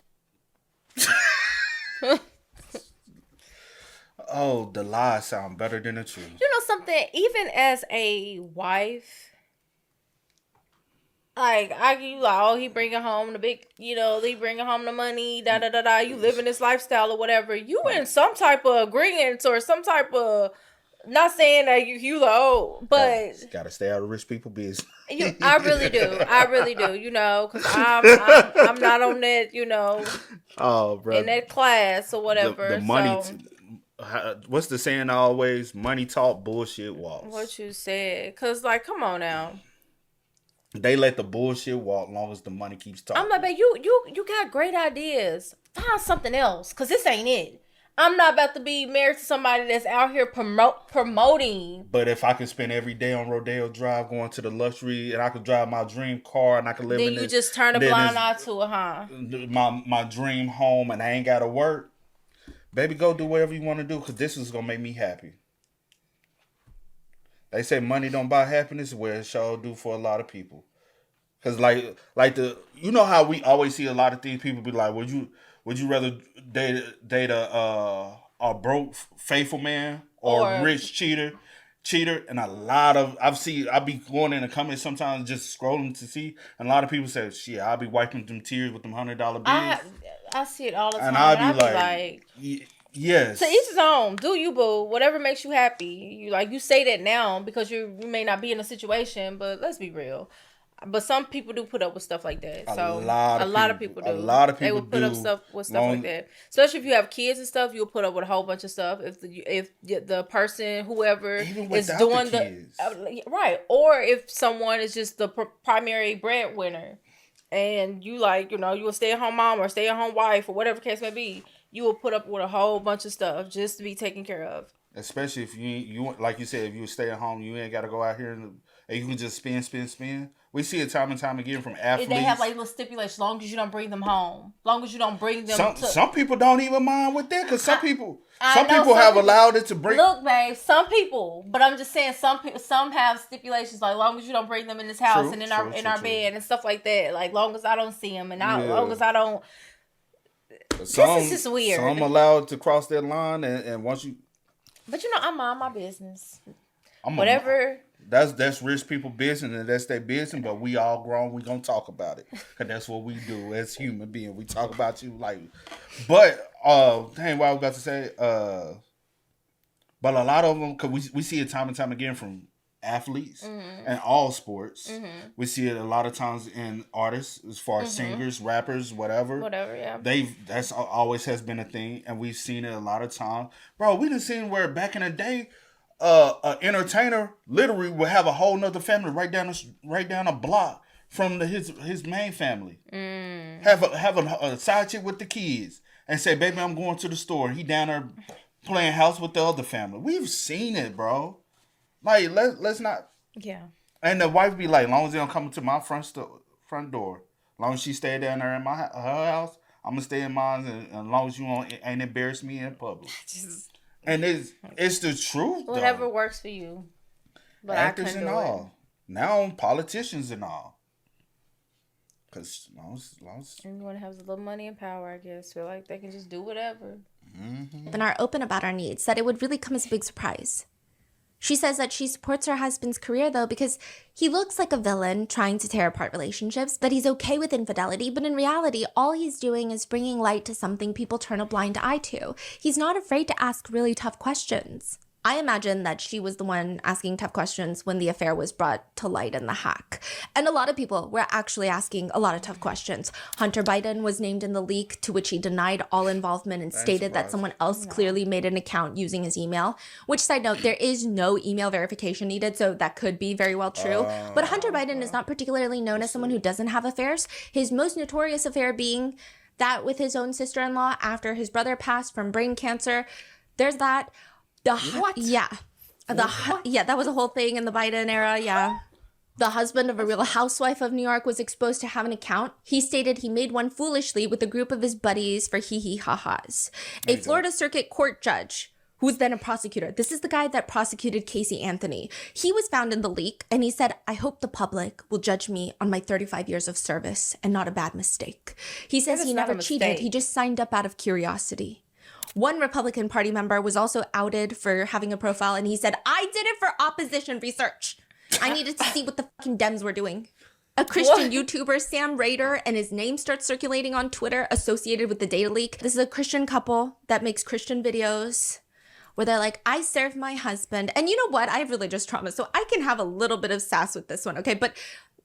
Oh, the lies sound better than the truth. You know something? Even as a wife, like he bringing home the big, he bringing home the money, You living this lifestyle or whatever. You in some type of agreement or some type of. Not saying that you but gotta stay out of rich people business. I really do, because I'm not on that, Oh, bro, in that class or whatever. The money. What's the saying always? Money talk, bullshit walks. What you said, because come on now. They let the bullshit walk long as the money keeps talking. I'm like, babe, you got great ideas. Find something else, because this ain't it. I'm not about to be married to somebody that's out here promoting. But if I could spend every day on Rodeo Drive going to the luxury, and I could drive my dream car, and I could live then in you this, just turn a blind eye to it, huh? My dream home, and I ain't got to work. Baby, go do whatever you want to do, because this is going to make me happy. They say money don't buy happiness, well, it sure do for a lot of people. Because how we always see a lot of things, people be like, would you rather date a broke faithful man or a rich cheater? And a lot of I be going in the comments sometimes just scrolling to see, and a lot of people say, shit, I'll be wiping them tears with them $100 bills. I see it all the time. And I'll be like, Yes. To each his own. Do you, boo? Whatever makes you happy. You say that now because you may not be in a situation, but let's be real. But some people do put up with stuff like that. A lot of people do. A lot of people They will put up stuff with stuff like that. Especially if you have kids and stuff, you'll put up with a whole bunch of stuff. If the person, whoever is doing right, or if someone is just the primary breadwinner, and you you a stay-at-home mom or stay-at-home wife or whatever case may be, you will put up with a whole bunch of stuff just to be taken care of. Especially if you like you said, if you stay at home, you ain't got to go out here and you can just spin. We see it time and time again from athletes. They have little stipulations, as long as you don't bring them home. As long as you don't bring them Some people don't even mind with that because some people have allowed it to bring. Look, babe, some people, but I'm just saying some have stipulations as long as you don't bring them in this house and in our bed and stuff like that. Like long as I don't see them and as long as I don't. This is just weird. Some allowed to cross that line and once you. But I mind my business. Whatever. That's rich people business and that's their business, but we all grown. We gonna talk about it because that's what we do as human beings. We talk about you but dang, what I was about to say. But a lot of them, because we see it time and time again from athletes and all sports. We see it a lot of times in artists, as far as singers, rappers, whatever. Yeah. That's always has been a thing, and we've seen it a lot of times. Bro, we done seen where back in the day, an entertainer literally would have a whole nother family right down a block from his main family. Have a side chick with the kids and say, "Baby, I'm going to the store." He down there playing house with the other family. We've seen it, bro. Like let's not. Yeah. And the wife be like, "Long as they don't come to my front door, long as she stay down there in her house, I'm gonna stay in mine, and as long as you ain't embarrass me in public." And it's the truth. Whatever works for you. But actors and all. Now politicians and all. Because everyone has a little money and power, I guess. Feel like they can just do whatever. And are open about our needs, that it would really come as a big surprise. She says that she supports her husband's career, though, because he looks like a villain trying to tear apart relationships, that he's okay with infidelity, but in reality, all he's doing is bringing light to something people turn a blind eye to. He's not afraid to ask really tough questions. I imagine that she was the one asking tough questions when the affair was brought to light in the hack. And a lot of people were actually asking a lot of tough questions. Hunter Biden was named in the leak, to which he denied all involvement and stated that someone else clearly made an account using his email. Which, side note, there is no email verification needed, so that could be very well true. But Hunter Biden is not particularly known as someone who doesn't have affairs. His most notorious affair being that with his own sister-in-law after his brother passed from brain cancer. There's that. What? Yeah. That was a whole thing in the Biden era, yeah. The husband of a Real Housewife of New York was exposed to have an account. He stated he made one foolishly with a group of his buddies for hee-hee-ha-has. A Florida Circuit Court judge, who was then a prosecutor. This is the guy that prosecuted Casey Anthony. He was found in the leak, and he said, "I hope the public will judge me on my 35 years of service and not a bad mistake." He says he never cheated. He just signed up out of curiosity. One Republican Party member was also outed for having a profile, and he said, "I did it for opposition research. I needed to see what the fucking Dems were doing." A Christian YouTuber, Sam Rader, and his name starts circulating on Twitter associated with the data leak. This is a Christian couple that makes Christian videos where they're like, "I serve my husband." And you know what? I have religious trauma, so I can have a little bit of sass with this one, okay? But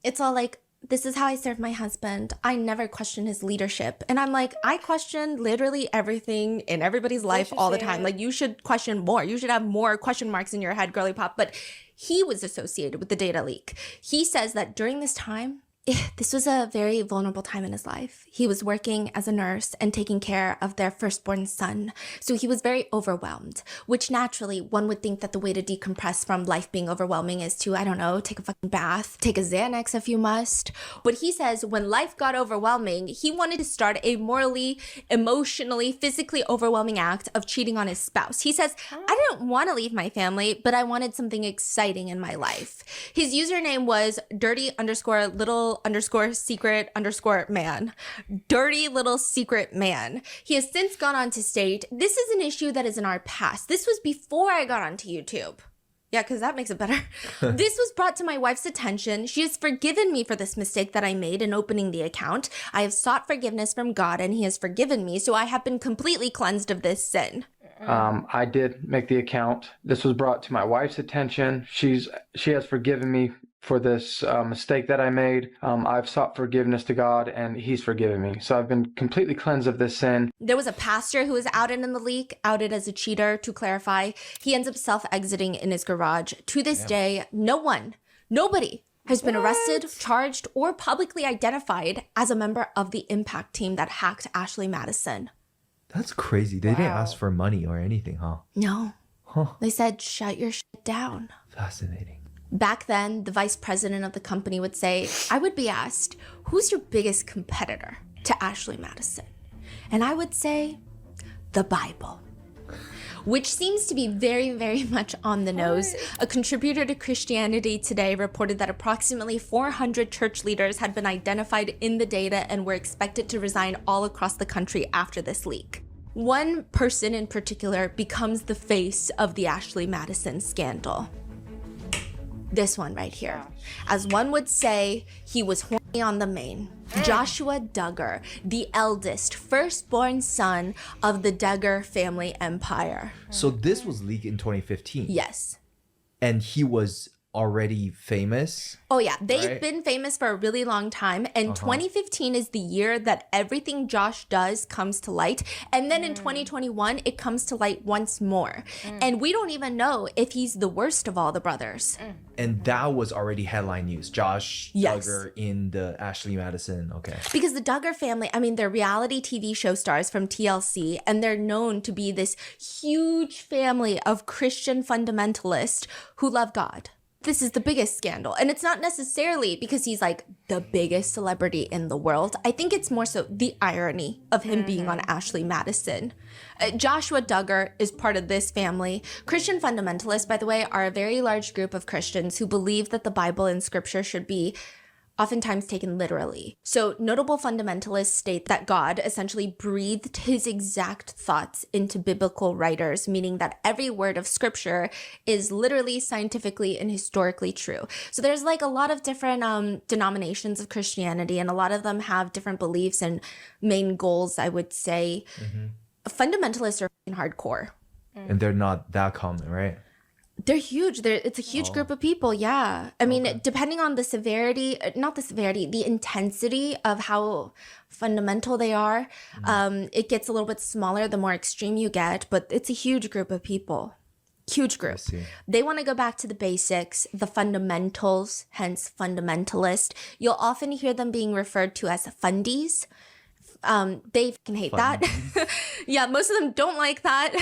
it's all like, "This is how I serve my husband. I never question his leadership." And I'm like, I question literally everything in everybody's life all the time. Like, you should question more. You should have more question marks in your head, girly pop. But he was associated with the data leak. He says that during this time, this was a very vulnerable time in his life. He was working as a nurse and taking care of their firstborn son. So he was very overwhelmed, which naturally one would think that the way to decompress from life being overwhelming is to, I don't know, take a fucking bath, take a Xanax if you must. But he says when life got overwhelming, he wanted to start a morally, emotionally, physically overwhelming act of cheating on his spouse. He says, "I didn't want to leave my family, but I wanted something exciting in my life." His username was dirty_little_secret_man. Dirty little secret man. He has since gone on to state, "This is an issue that is in our past. This was before I got onto YouTube." Yeah, because that makes it better. "This was brought to my wife's attention. She has forgiven me for this mistake that I made in opening the account. I have sought forgiveness from God and he has forgiven me, so I have been completely cleansed of this sin." I did make the account. This was brought to my wife's attention. She has forgiven me for this mistake that I made. I've sought forgiveness to God, and He's forgiven me. So I've been completely cleansed of this sin. There was a pastor who was outed in the leak, outed as a cheater, to clarify. He ends up self-exiting in his garage. To this day, nobody has been arrested, charged, or publicly identified as a member of the impact team that hacked Ashley Madison. That's crazy. They didn't ask for money or anything, huh? No. Huh. They said, shut your shit down. Fascinating. Back then, the vice president of the company would say, I would be asked, who's your biggest competitor to Ashley Madison? And I would say, the Bible. Which seems to be very, very much on the nose. A contributor to Christianity Today reported that approximately 400 church leaders had been identified in the data and were expected to resign all across the country after this leak. One person in particular becomes the face of the Ashley Madison scandal. This one right here. As one would say, he was horny on the main. Joshua Duggar, the eldest, firstborn son of the Duggar family empire. So this was leaked in 2015. Yes. And he was already famous. Oh yeah, they've been famous for a really long time, and 2015 is the year that everything Josh does comes to light, and then in 2021 it comes to light once more, and we don't even know if he's the worst of all the brothers. And that was already headline news. Josh Duggar in the Ashley Madison. Okay. Because the Duggar family, I mean, they're reality TV show stars from TLC, and they're known to be this huge family of Christian fundamentalists who love God. This is the biggest scandal. And it's not necessarily because he's like the biggest celebrity in the world. I think it's more so the irony of him being on Ashley Madison. Joshua Duggar is part of this family. Christian fundamentalists, by the way, are a very large group of Christians who believe that the Bible and scripture should be oftentimes taken literally. So notable fundamentalists state that God essentially breathed his exact thoughts into biblical writers, meaning that every word of scripture is literally scientifically and historically true. So there's like a lot of different denominations of Christianity, and a lot of them have different beliefs and main goals, I would say. Fundamentalists are hardcore. And they're not that common, right? They're huge. It's a huge group of people. Yeah. I mean, depending on the severity, not the severity, the intensity of how fundamental they are, it gets a little bit smaller the more extreme you get, but it's a huge group of people. Huge group. They want to go back to the basics, the fundamentals, hence fundamentalist. You'll often hear them being referred to as fundies. They fucking hate that. Yeah, most of them don't like that.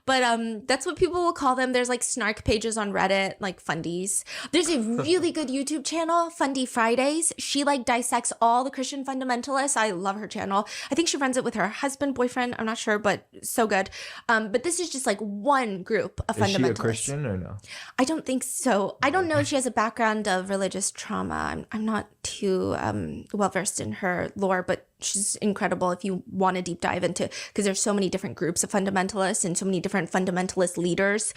But that's what people will call them. There's like snark pages on Reddit, like fundies. There's a really good YouTube channel, Fundy Fridays. She like dissects all the Christian fundamentalists. I love her channel. I think she runs it with her husband, boyfriend. I'm not sure, but so good. But this is just like one group of fundamentalists. Is she a Christian or no? I don't think so. I don't know if she has a background of religious trauma. I'm not too well versed in her lore, but she's incredible if you want to deep dive into, because there's so many different groups of fundamentalists and so many different fundamentalist leaders.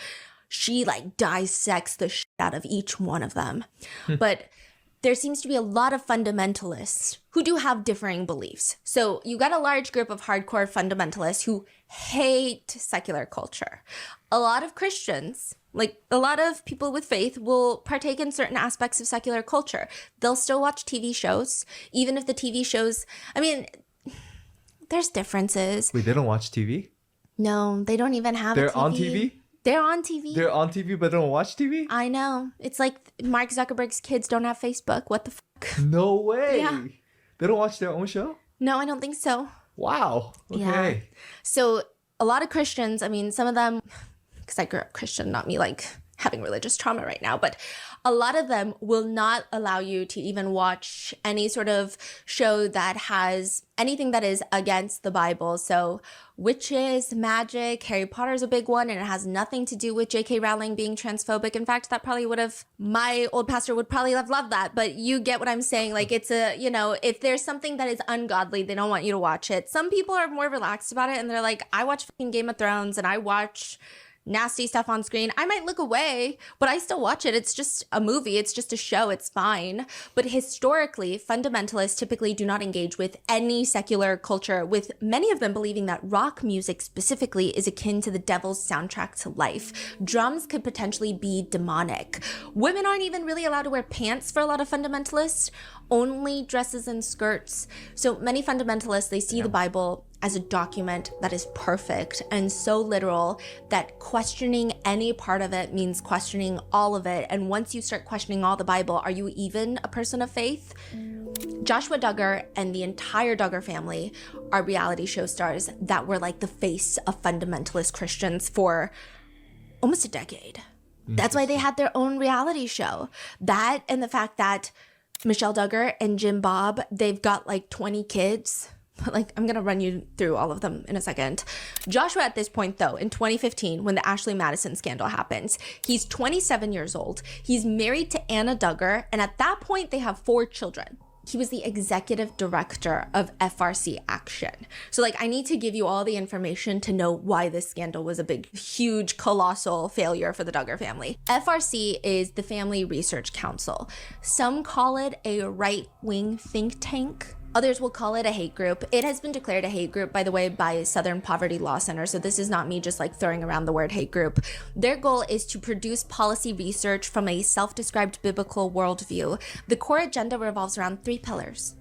She like dissects the shit out of each one of them. But there seems to be a lot of fundamentalists who do have differing beliefs. So you got a large group of hardcore fundamentalists who hate secular culture. A lot of Christians, like a lot of people with faith, will partake in certain aspects of secular culture. They'll still watch TV shows, even if the TV shows, I mean, there's differences. Wait, they don't watch TV? No, they don't even have They're a TV. on TV? They're on TV. They're on TV but don't watch TV? I know. It's like Mark Zuckerberg's kids don't have Facebook. What the fuck? No way. Yeah. They don't watch their own show? No, I don't think so. Wow. Okay. Yeah. So a lot of Christians, I mean, some of them, because I grew up Christian, not me like having religious trauma right now, but a lot of them will not allow you to even watch any sort of show that has anything that is against the Bible. So witches, magic, Harry Potter's a big one, and it has nothing to do with J.K. Rowling being transphobic. In fact, that probably would have, my old pastor would probably have loved that, but you get what I'm saying. Like it's a, you know, if there's something that is ungodly, they don't want you to watch it. Some people are more relaxed about it and they're like, I watch fucking Game of Thrones and I watch nasty stuff on screen, I might look away, but I still watch it. It's just a movie. It's just a show. It's fine. But historically, fundamentalists typically do not engage with any secular culture, with many of them believing that rock music specifically is akin to the devil's soundtrack to life. Drums could potentially be demonic. Women aren't even really allowed to wear pants for a lot of fundamentalists, only dresses and skirts. So many fundamentalists, they see the Bible as a document that is perfect and so literal that questioning any part of it means questioning all of it. And once you start questioning all the Bible, are you even a person of faith? Joshua Duggar and the entire Duggar family are reality show stars that were like the face of fundamentalist Christians for almost a decade. That's why they had their own reality show. That and the fact that Michelle Duggar and Jim Bob, they've got like 20 kids. Like, I'm going to run you through all of them in a second. Joshua, at this point, though, in 2015, when the Ashley Madison scandal happens, he's 27 years old. He's married to Anna Duggar, and at that point, they have 4 children. He was the executive director of FRC Action. So, like, I need to give you all the information to know why this scandal was a big, huge, colossal failure for the Duggar family. FRC is the Family Research Council. Some call it a right-wing think tank. Others will call it a hate group. It has been declared a hate group, by the way, by Southern Poverty Law Center. So this is not me just like throwing around the word hate group. Their goal is to produce policy research from a self-described biblical worldview. The core agenda revolves around 3 pillars: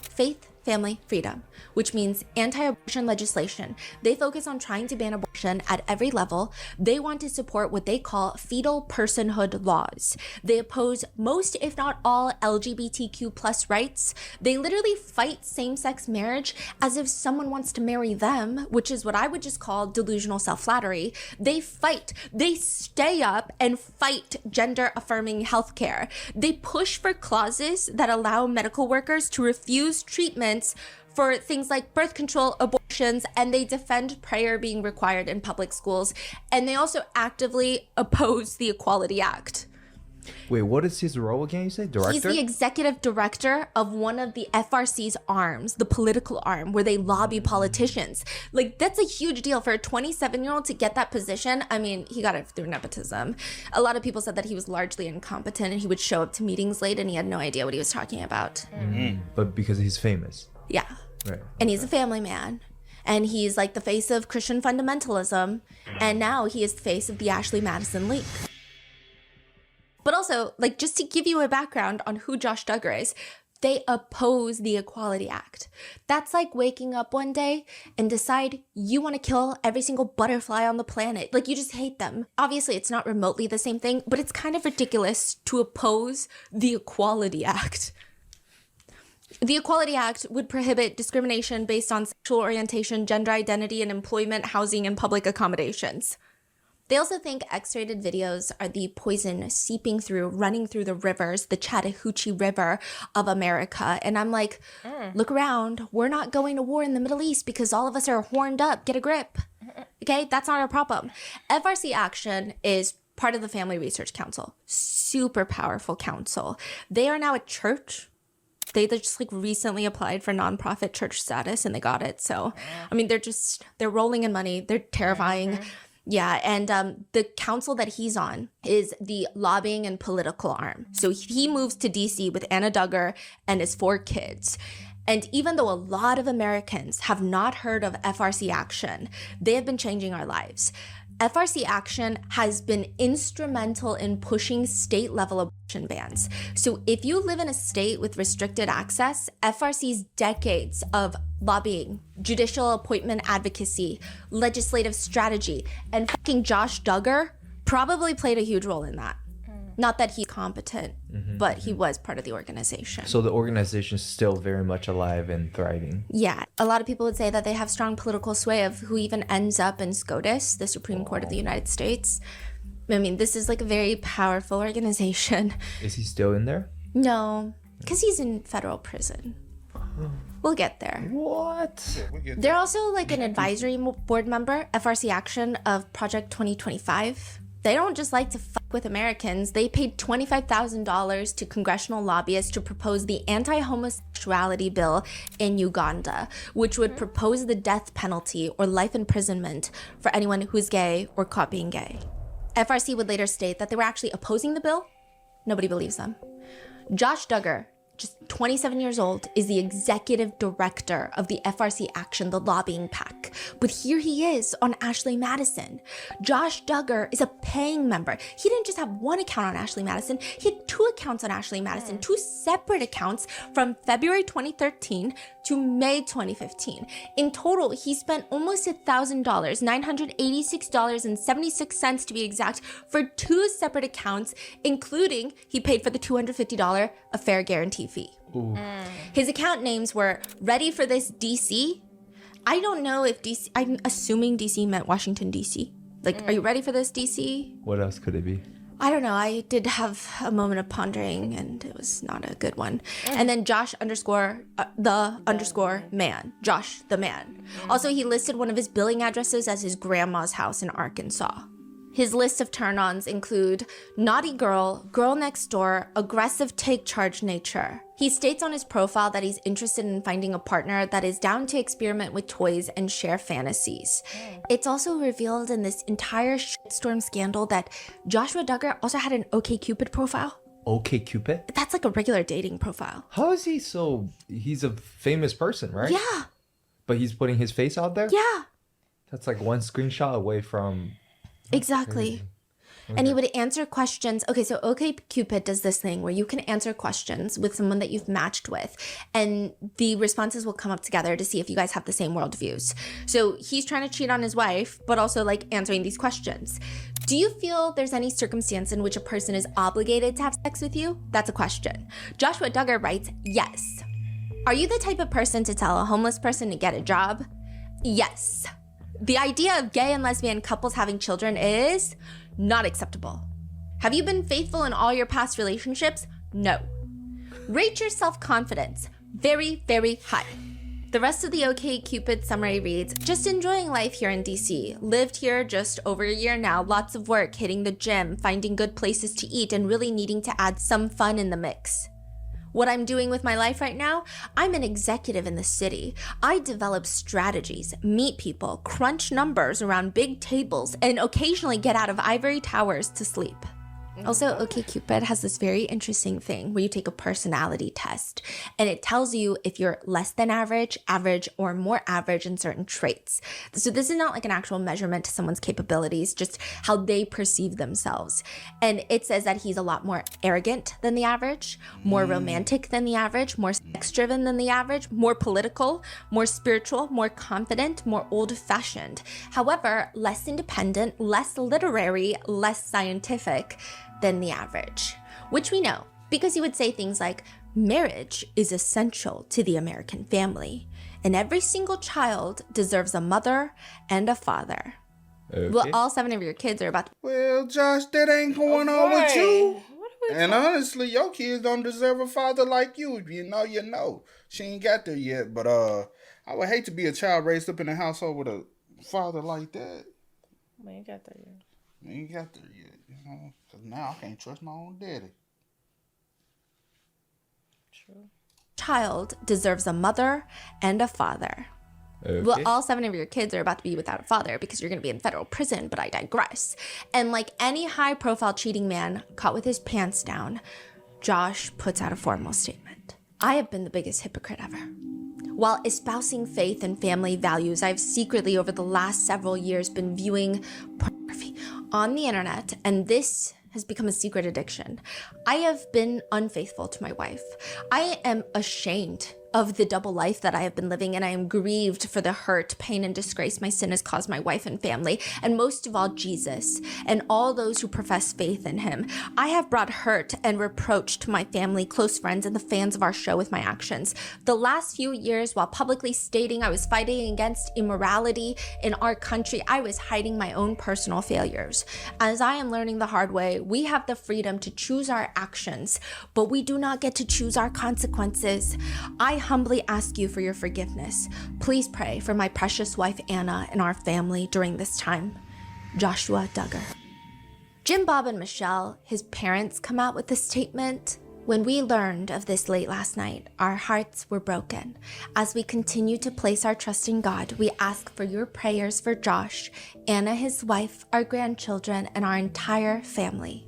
faith, family, freedom, which means anti-abortion legislation. They focus on trying to ban abortion at every level. They want to support what they call fetal personhood laws. They oppose most, if not all, LGBTQ plus rights. They literally fight same-sex marriage as if someone wants to marry them, which is what I would just call delusional self-flattery. They fight. They stay up and fight gender-affirming healthcare. They push for clauses that allow medical workers to refuse treatment for things like birth control, abortions, and they defend prayer being required in public schools. And they also actively oppose the Equality Act. Wait, what is his role again, you say? Director? He's the executive director of one of the FRC's arms, the political arm, where they lobby politicians. Like, that's a huge deal for a 27-year-old to get that position. I mean, he got it through nepotism. A lot of people said that he was largely incompetent and he would show up to meetings late and he had no idea what he was talking about. But because he's famous. Yeah. Right. And he's a family man. And he's like the face of Christian fundamentalism. And now he is the face of the Ashley Madison leak. But also, like, just to give you a background on who Josh Duggar is, they oppose the Equality Act. That's like waking up one day and decide you want to kill every single butterfly on the planet. Like, you just hate them. Obviously, it's not remotely the same thing, but it's kind of ridiculous to oppose the Equality Act. The Equality Act would prohibit discrimination based on sexual orientation, gender identity, and employment, housing, and public accommodations. They also think X-rated videos are the poison seeping through, running through the rivers, the Chattahoochee River of America. And I'm like, look around. We're not going to war in the Middle East because all of us are horned up. Get a grip. Okay, that's not our problem. FRC Action is part of the Family Research Council. Super powerful council. They are now a church. They just like recently applied for nonprofit church status and they got it. So, I mean, they're rolling in money. They're terrifying. Yeah, and the council that he's on is the lobbying and political arm. So he moves to DC with Anna Duggar and his 4 kids. And even though a lot of Americans have not heard of FRC Action, they have been changing our lives. FRC Action has been instrumental in pushing state-level abortion bans. So if you live in a state with restricted access, FRC's decades of lobbying, judicial appointment advocacy, legislative strategy, and fucking Josh Duggar probably played a huge role in that. Not that he's competent, but he was part of the organization. So the organization is still very much alive and thriving. Yeah. A lot of people would say that they have strong political sway of who even ends up in SCOTUS, the Supreme Court of the United States. I mean, this is like a very powerful organization. Is he still in there? No, because he's in federal prison. We'll get there. What? They're also like an advisory board member, FRC Action, of Project 2025. They don't just like to fuck with Americans. They paid $25,000 to congressional lobbyists to propose the anti-homosexuality bill in Uganda, which would propose the death penalty or life imprisonment for anyone who's gay or caught being gay. FRC would later state that they were actually opposing the bill. Nobody believes them. Josh Duggar, just 27 years old, is the executive director of the FRC Action, the lobbying PAC. But here he is on Ashley Madison. Josh Duggar is a paying member. He didn't just have one account on Ashley Madison, he had 2 accounts on Ashley Madison, 2 separate accounts from February 2013 to May 2015. In total, he spent almost $1,000, $986.76 to be exact, for 2 separate accounts, including he paid for the $250 affair guarantee fee. His account names were Ready for This DC. I don't know if DC, I'm assuming DC meant Washington DC. Like, are you ready for this DC? What else could it be? I don't know. I did have a moment of pondering and it was not a good one. And then Josh _ man. Josh the man. Also, he listed one of his billing addresses as his grandma's house in Arkansas. His list of turn-ons include naughty girl, girl next door, aggressive take charge nature. He states on his profile that he's interested in finding a partner that is down to experiment with toys and share fantasies. It's also revealed in this entire shitstorm scandal that Joshua Duggar also had an OkCupid profile. OkCupid? That's like a regular dating profile. How is he so... He's a famous person, right? Yeah. But he's putting his face out there? Yeah. That's like one screenshot away from... Exactly. And he would answer questions. Okay, so OkCupid does this thing where you can answer questions with someone that you've matched with, and the responses will come up together to see if you guys have the same worldviews. So he's trying to cheat on his wife, but also like answering these questions. Do you feel there's any circumstance in which a person is obligated to have sex with you? That's a question. Joshua Duggar writes, yes. Are you the type of person to tell a homeless person to get a job? Yes. The idea of gay and lesbian couples having children is not acceptable. Have you been faithful in all your past relationships? No. Rate your self-confidence. Very, very high. The rest of the OkCupid summary reads, just enjoying life here in DC. Lived here just over a year now. Lots of work, hitting the gym, finding good places to eat, and really needing to add some fun in the mix. What I'm doing with my life right now, I'm an executive in the city. I develop strategies, meet people, crunch numbers around big tables, and occasionally get out of ivory towers to sleep. Also, OkCupid has this very interesting thing where you take a personality test and it tells you if you're less than average, average, or more average in certain traits. So this is not like an actual measurement to someone's capabilities, just how they perceive themselves. And it says that he's a lot more arrogant than the average, more romantic than the average, more sex-driven than the average, more political, more spiritual, more confident, more old-fashioned. However, less independent, less literary, less scientific than the average, which we know because he would say things like, marriage is essential to the American family, and every single child deserves a mother and a father. Okay. Well, all 7 of your kids are about to... Well, Josh, that ain't going on with you. And honestly, your kids don't deserve a father like you. If you know, you know. She ain't got there yet, but I would hate to be a child raised up in a household with a father like that. We ain't got there yet. We ain't got there yet, you know. Because now I can't trust my own daddy. True. Child deserves a mother and a father. Okay. Well, all 7 of your kids are about to be without a father because you're going to be in federal prison, but I digress. And like any high-profile cheating man caught with his pants down, Josh puts out a formal statement. I have been the biggest hypocrite ever. While espousing faith and family values, I've secretly over the last several years been viewing pornography on the internet, and this has become a secret addiction. I have been unfaithful to my wife. I am ashamed of the double life that I have been living, and I am grieved for the hurt, pain, and disgrace my sin has caused my wife and family, and most of all, Jesus, and all those who profess faith in him. I have brought hurt and reproach to my family, close friends, and the fans of our show with my actions. The last few years, while publicly stating I was fighting against immorality in our country, I was hiding my own personal failures. As I am learning the hard way, we have the freedom to choose our actions, but we do not get to choose our consequences. I humbly ask you for your forgiveness. Please pray for my precious wife Anna and our family during this time. Joshua Duggar. Jim, Bob, and Michelle, his parents, come out with a statement. When we learned of this late last night, our hearts were broken. As we continue to place our trust in God, we ask for your prayers for Josh, Anna, his wife, our grandchildren, and our entire family.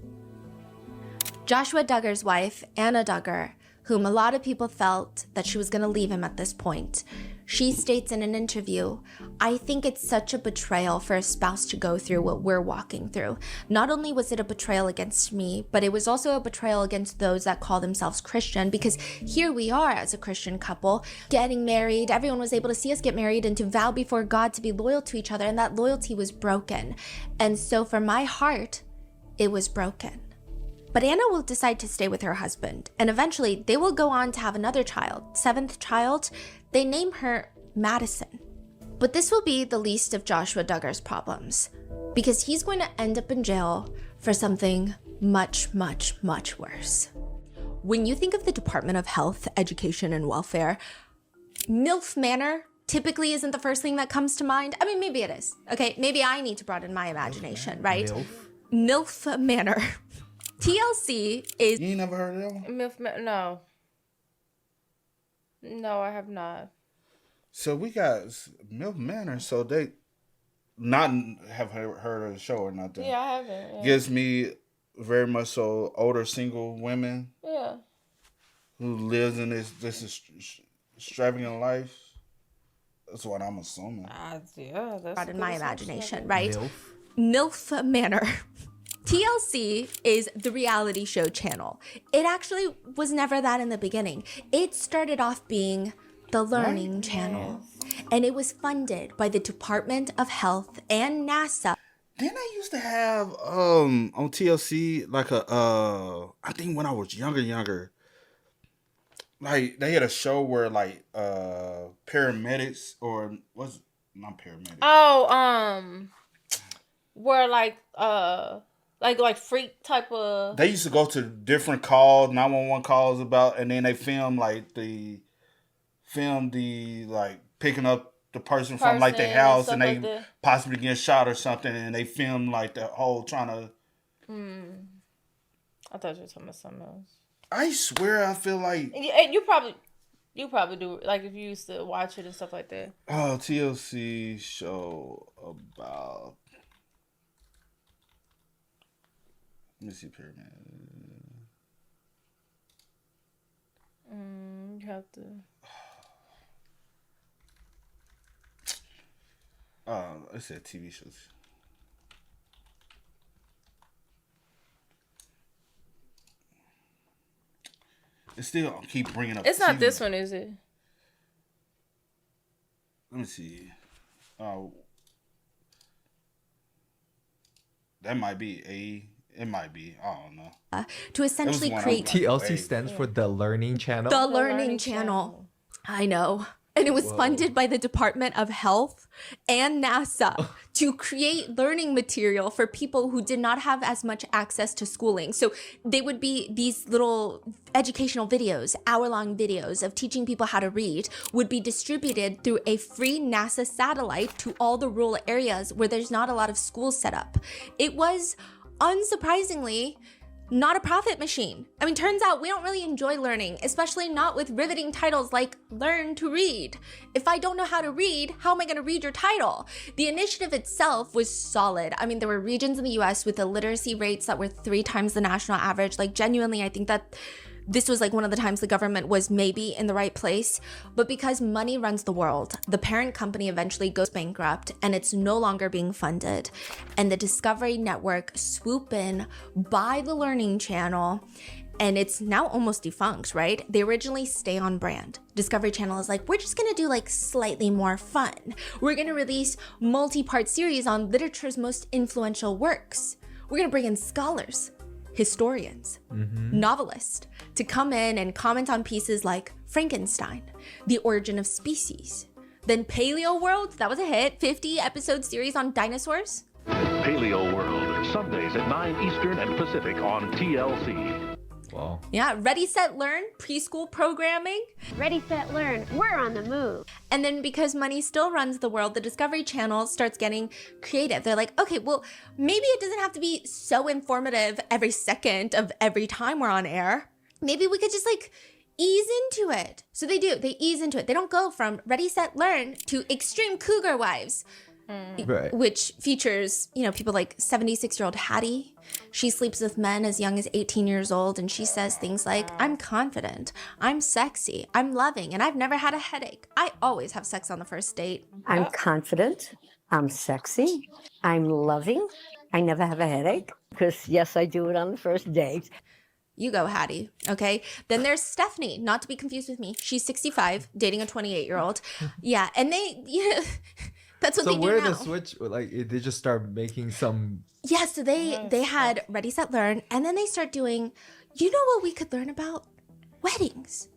Joshua Duggar's wife, Anna Duggar, whom a lot of people felt that she was going to leave him at this point, she states in an interview, "I think it's such a betrayal for a spouse to go through what we're walking through. Not only was it a betrayal against me, but it was also a betrayal against those that call themselves Christian, because here we are as a Christian couple, getting married. Everyone was able to see us get married and to vow before God to be loyal to each other, and that loyalty was broken. And so for my heart, it was broken." But Anna will decide to stay with her husband, and eventually they will go on to have another child, 7th child. They name her Madison. But this will be the least of Joshua Duggar's problems, because he's going to end up in jail for something much, much, much worse. When you think of the Department of Health, Education, and Welfare, MILF Manor typically isn't the first thing that comes to mind. I mean, maybe it is. Okay, maybe I need to broaden my imagination, right? MILF Manor. TLC is... You ain't never heard of that one? No. No, I have not. So we got MILF Manor, so they not have heard of the show or nothing. Yeah, I haven't. Yeah. Gives me very much so older single women. Yeah. Who lives in this extravagant life. That's what I'm assuming. Yeah, that's in my imagination, right? MILF Manor. TLC is the reality show channel. It actually was never that in the beginning. It started off being the Learning Channel, and it was funded by the Department of Health and NASA. Didn't they used to have on TLC like I think when I was younger, like they had a show where like paramedics or was not paramedics. Oh, where like freak type of. They used to go to different calls, 911 calls about, and then they film the like picking up the person from like the house and they like possibly get shot or something, and they film like the whole trying to. I thought you were talking about something else. I swear, I feel like you probably do, like if you used to watch it and stuff like that. Oh, TLC show about. Let me see, pyramid. You have to. I said TV shows. It still keep bringing up. It's not TV. this one, is it? Let me see. That might be It might be. I don't know. To essentially create... TLC stands for the Learning Channel. The Learning Channel. I know. And it was funded by the Department of Health and NASA to create learning material for people who did not have as much access to schooling. So they would be these little educational videos, hour-long videos of teaching people how to read, would be distributed through a free NASA satellite to all the rural areas where there's not a lot of schools set up. It was, unsurprisingly, not a profit machine. I mean, turns out we don't really enjoy learning, especially not with riveting titles like Learn to Read. If I don't know how to read, how am I gonna read your title? The initiative itself was solid. I mean, there were regions in the US with illiteracy rates that were 3 times the national average. Like, genuinely, I think that this was like one of the times the government was maybe in the right place. But because money runs the world, the parent company eventually goes bankrupt and it's no longer being funded. And the Discovery Network swoop in, buy the Learning Channel, and it's now almost defunct, right? They originally stay on brand. Discovery Channel is like, we're just gonna do like slightly more fun. We're gonna release multi-part series on literature's most influential works. We're gonna bring in scholars, historians, novelists to come in and comment on pieces like Frankenstein, The Origin of Species. Then Paleo World, that was a hit, 50-episode series on dinosaurs. Paleo World, Sundays at 9 Eastern and Pacific on TLC. Wow. Yeah, Ready, Set, Learn, preschool programming. Ready, set, learn. We're on the move. And then because money still runs the world, the Discovery Channel starts getting creative. They're like, okay, well, maybe it doesn't have to be so informative every second of every time we're on air. Maybe we could just like ease into it. So they do. They ease into it. They don't go from Ready, Set, Learn to Extreme Cougar Wives. Right. Which features, people like 76-year-old Hattie. She sleeps with men as young as 18 years old, and she says things like, I'm confident, I'm sexy, I'm loving, and I've never had a headache. I always have sex on the first date. I'm confident, I'm sexy, I'm loving, I never have a headache, because yes, I do it on the first date. You go, Hattie. Okay. Then there's Stephanie, not to be confused with me. She's 65, dating a 28-year-old. Yeah. And that's what they do now. So where the switch, like, they just start making some... Yeah, so they had Ready, Set, Learn, and then they start doing, you know what we could learn about? Weddings.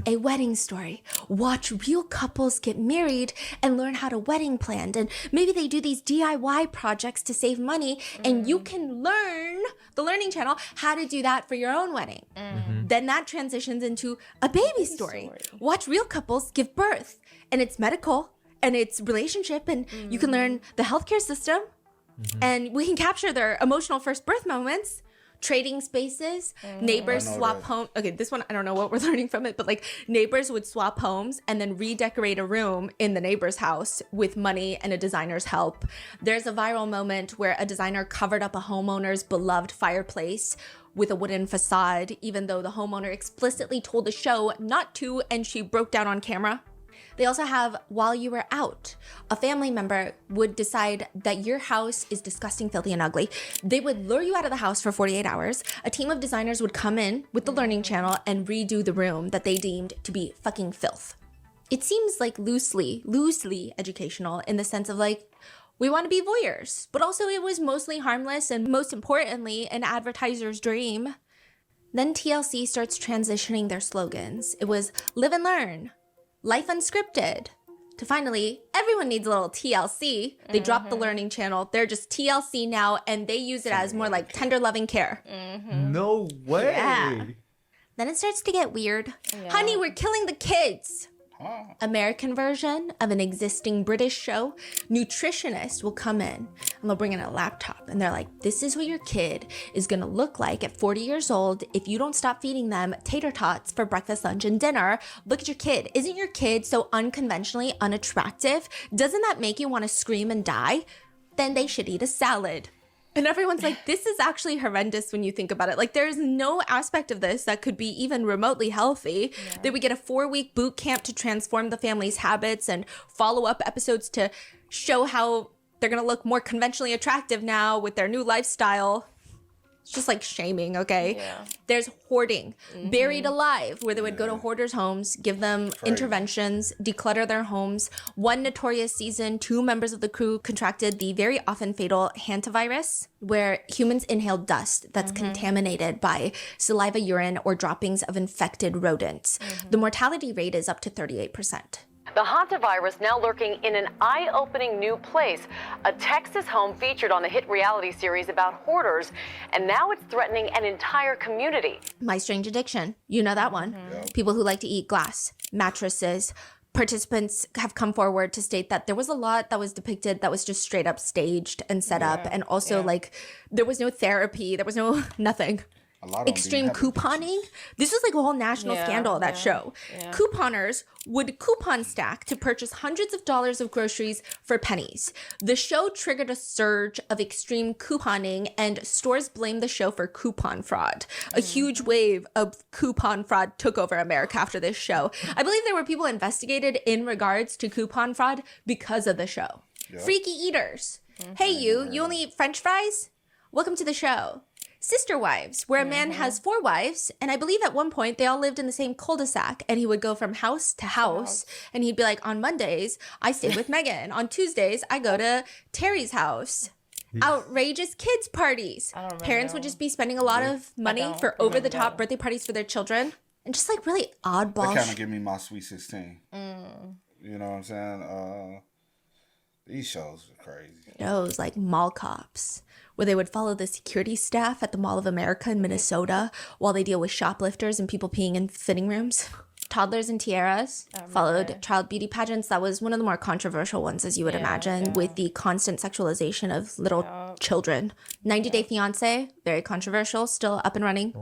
A wedding story. Watch real couples get married and learn how to wedding plan. And maybe they do these DIY projects to save money, and you can learn, the Learning Channel, how to do that for your own wedding. Then that transitions into a baby story. Watch real couples give birth, and it's medical, and it's relationship, and you can learn the healthcare system, and we can capture their emotional first birth moments. Trading spaces, neighbors swap home. Okay, this one, I don't know what we're learning from it, but like neighbors would swap homes and then redecorate a room in the neighbor's house with money and a designer's help. There's a viral moment where a designer covered up a homeowner's beloved fireplace with a wooden facade, even though the homeowner explicitly told the show not to, and she broke down on camera. They also have While You Were Out. A family member would decide that your house is disgusting, filthy, and ugly. They would lure you out of the house for 48 hours. A team of designers would come in with the Learning Channel and redo the room that they deemed to be fucking filth. It seems like loosely educational in the sense of like, we want to be voyeurs, but also it was mostly harmless and most importantly, an advertiser's dream. Then TLC starts transitioning their slogans. It was Live and Learn, Life Unscripted, to finally, everyone needs a little TLC. They dropped the Learning Channel. They're just TLC now, and they use it as more like tender loving care. No way. Yeah. Then it starts to get weird. Honey, we're killing the kids. American version of an existing British show, nutritionists will come in and they'll bring in a laptop and they're like, this is what your kid is going to look like at 40 years old if you don't stop feeding them tater tots for breakfast, lunch, and dinner. Look at your kid. Isn't your kid so unconventionally unattractive? Doesn't that make you want to scream and die? Then they should eat a salad. And everyone's like, this is actually horrendous when you think about it. Like, there's no aspect of this that could be even remotely healthy. Yeah. They would get a 4-week boot camp to transform the family's habits and follow-up episodes to show how they're going to look more conventionally attractive now with their new lifestyle. It's just like shaming, okay? Yeah. There's hoarding, buried alive, where they would go to hoarders' homes, give them interventions, declutter their homes. One notorious season, 2 members of the crew contracted the very often fatal hantavirus, where humans inhale dust that's contaminated by saliva, urine, or droppings of infected rodents. The mortality rate is up to 38%. The hantavirus now lurking in an eye-opening new place, a Texas home featured on the hit reality series about hoarders, and now it's threatening an entire community. My Strange Addiction, you know that one. People who like to eat glass, mattresses. Participants have come forward to state that there was a lot that was depicted that was just straight up staged and set up, and also like there was no therapy, there was no nothing. Extreme couponing. This is like a whole national scandal, that show. Couponers would coupon stack to purchase hundreds of dollars of groceries for pennies. The show triggered a surge of extreme couponing, and stores blamed the show for coupon fraud. A huge wave of coupon fraud took over America after this show. I believe there were people investigated in regards to coupon fraud because of the show. Freaky eaters. Hey, you only eat French fries? Welcome to the show. Sister Wives, where a man has 4 wives, and I believe at one point they all lived in the same cul-de-sac, and he would go from house to house, and he'd be like, on Mondays, I stay with Megan. On Tuesdays, I go to Terry's house. Outrageous kids parties. Parents would just be spending a lot of money for over-the-top birthday parties for their children, and just like really oddball. That kind of give me my Sweet 16. You know what I'm saying? These shows are crazy. Shows like Mall Cops, where they would follow the security staff at the Mall of America in Minnesota while they deal with shoplifters and people peeing in fitting rooms. Toddlers and Tiaras followed child beauty pageants. That was one of the more controversial ones, as you would imagine, with the constant sexualization of little children. 90 Day Fiancé, very controversial, still up and running.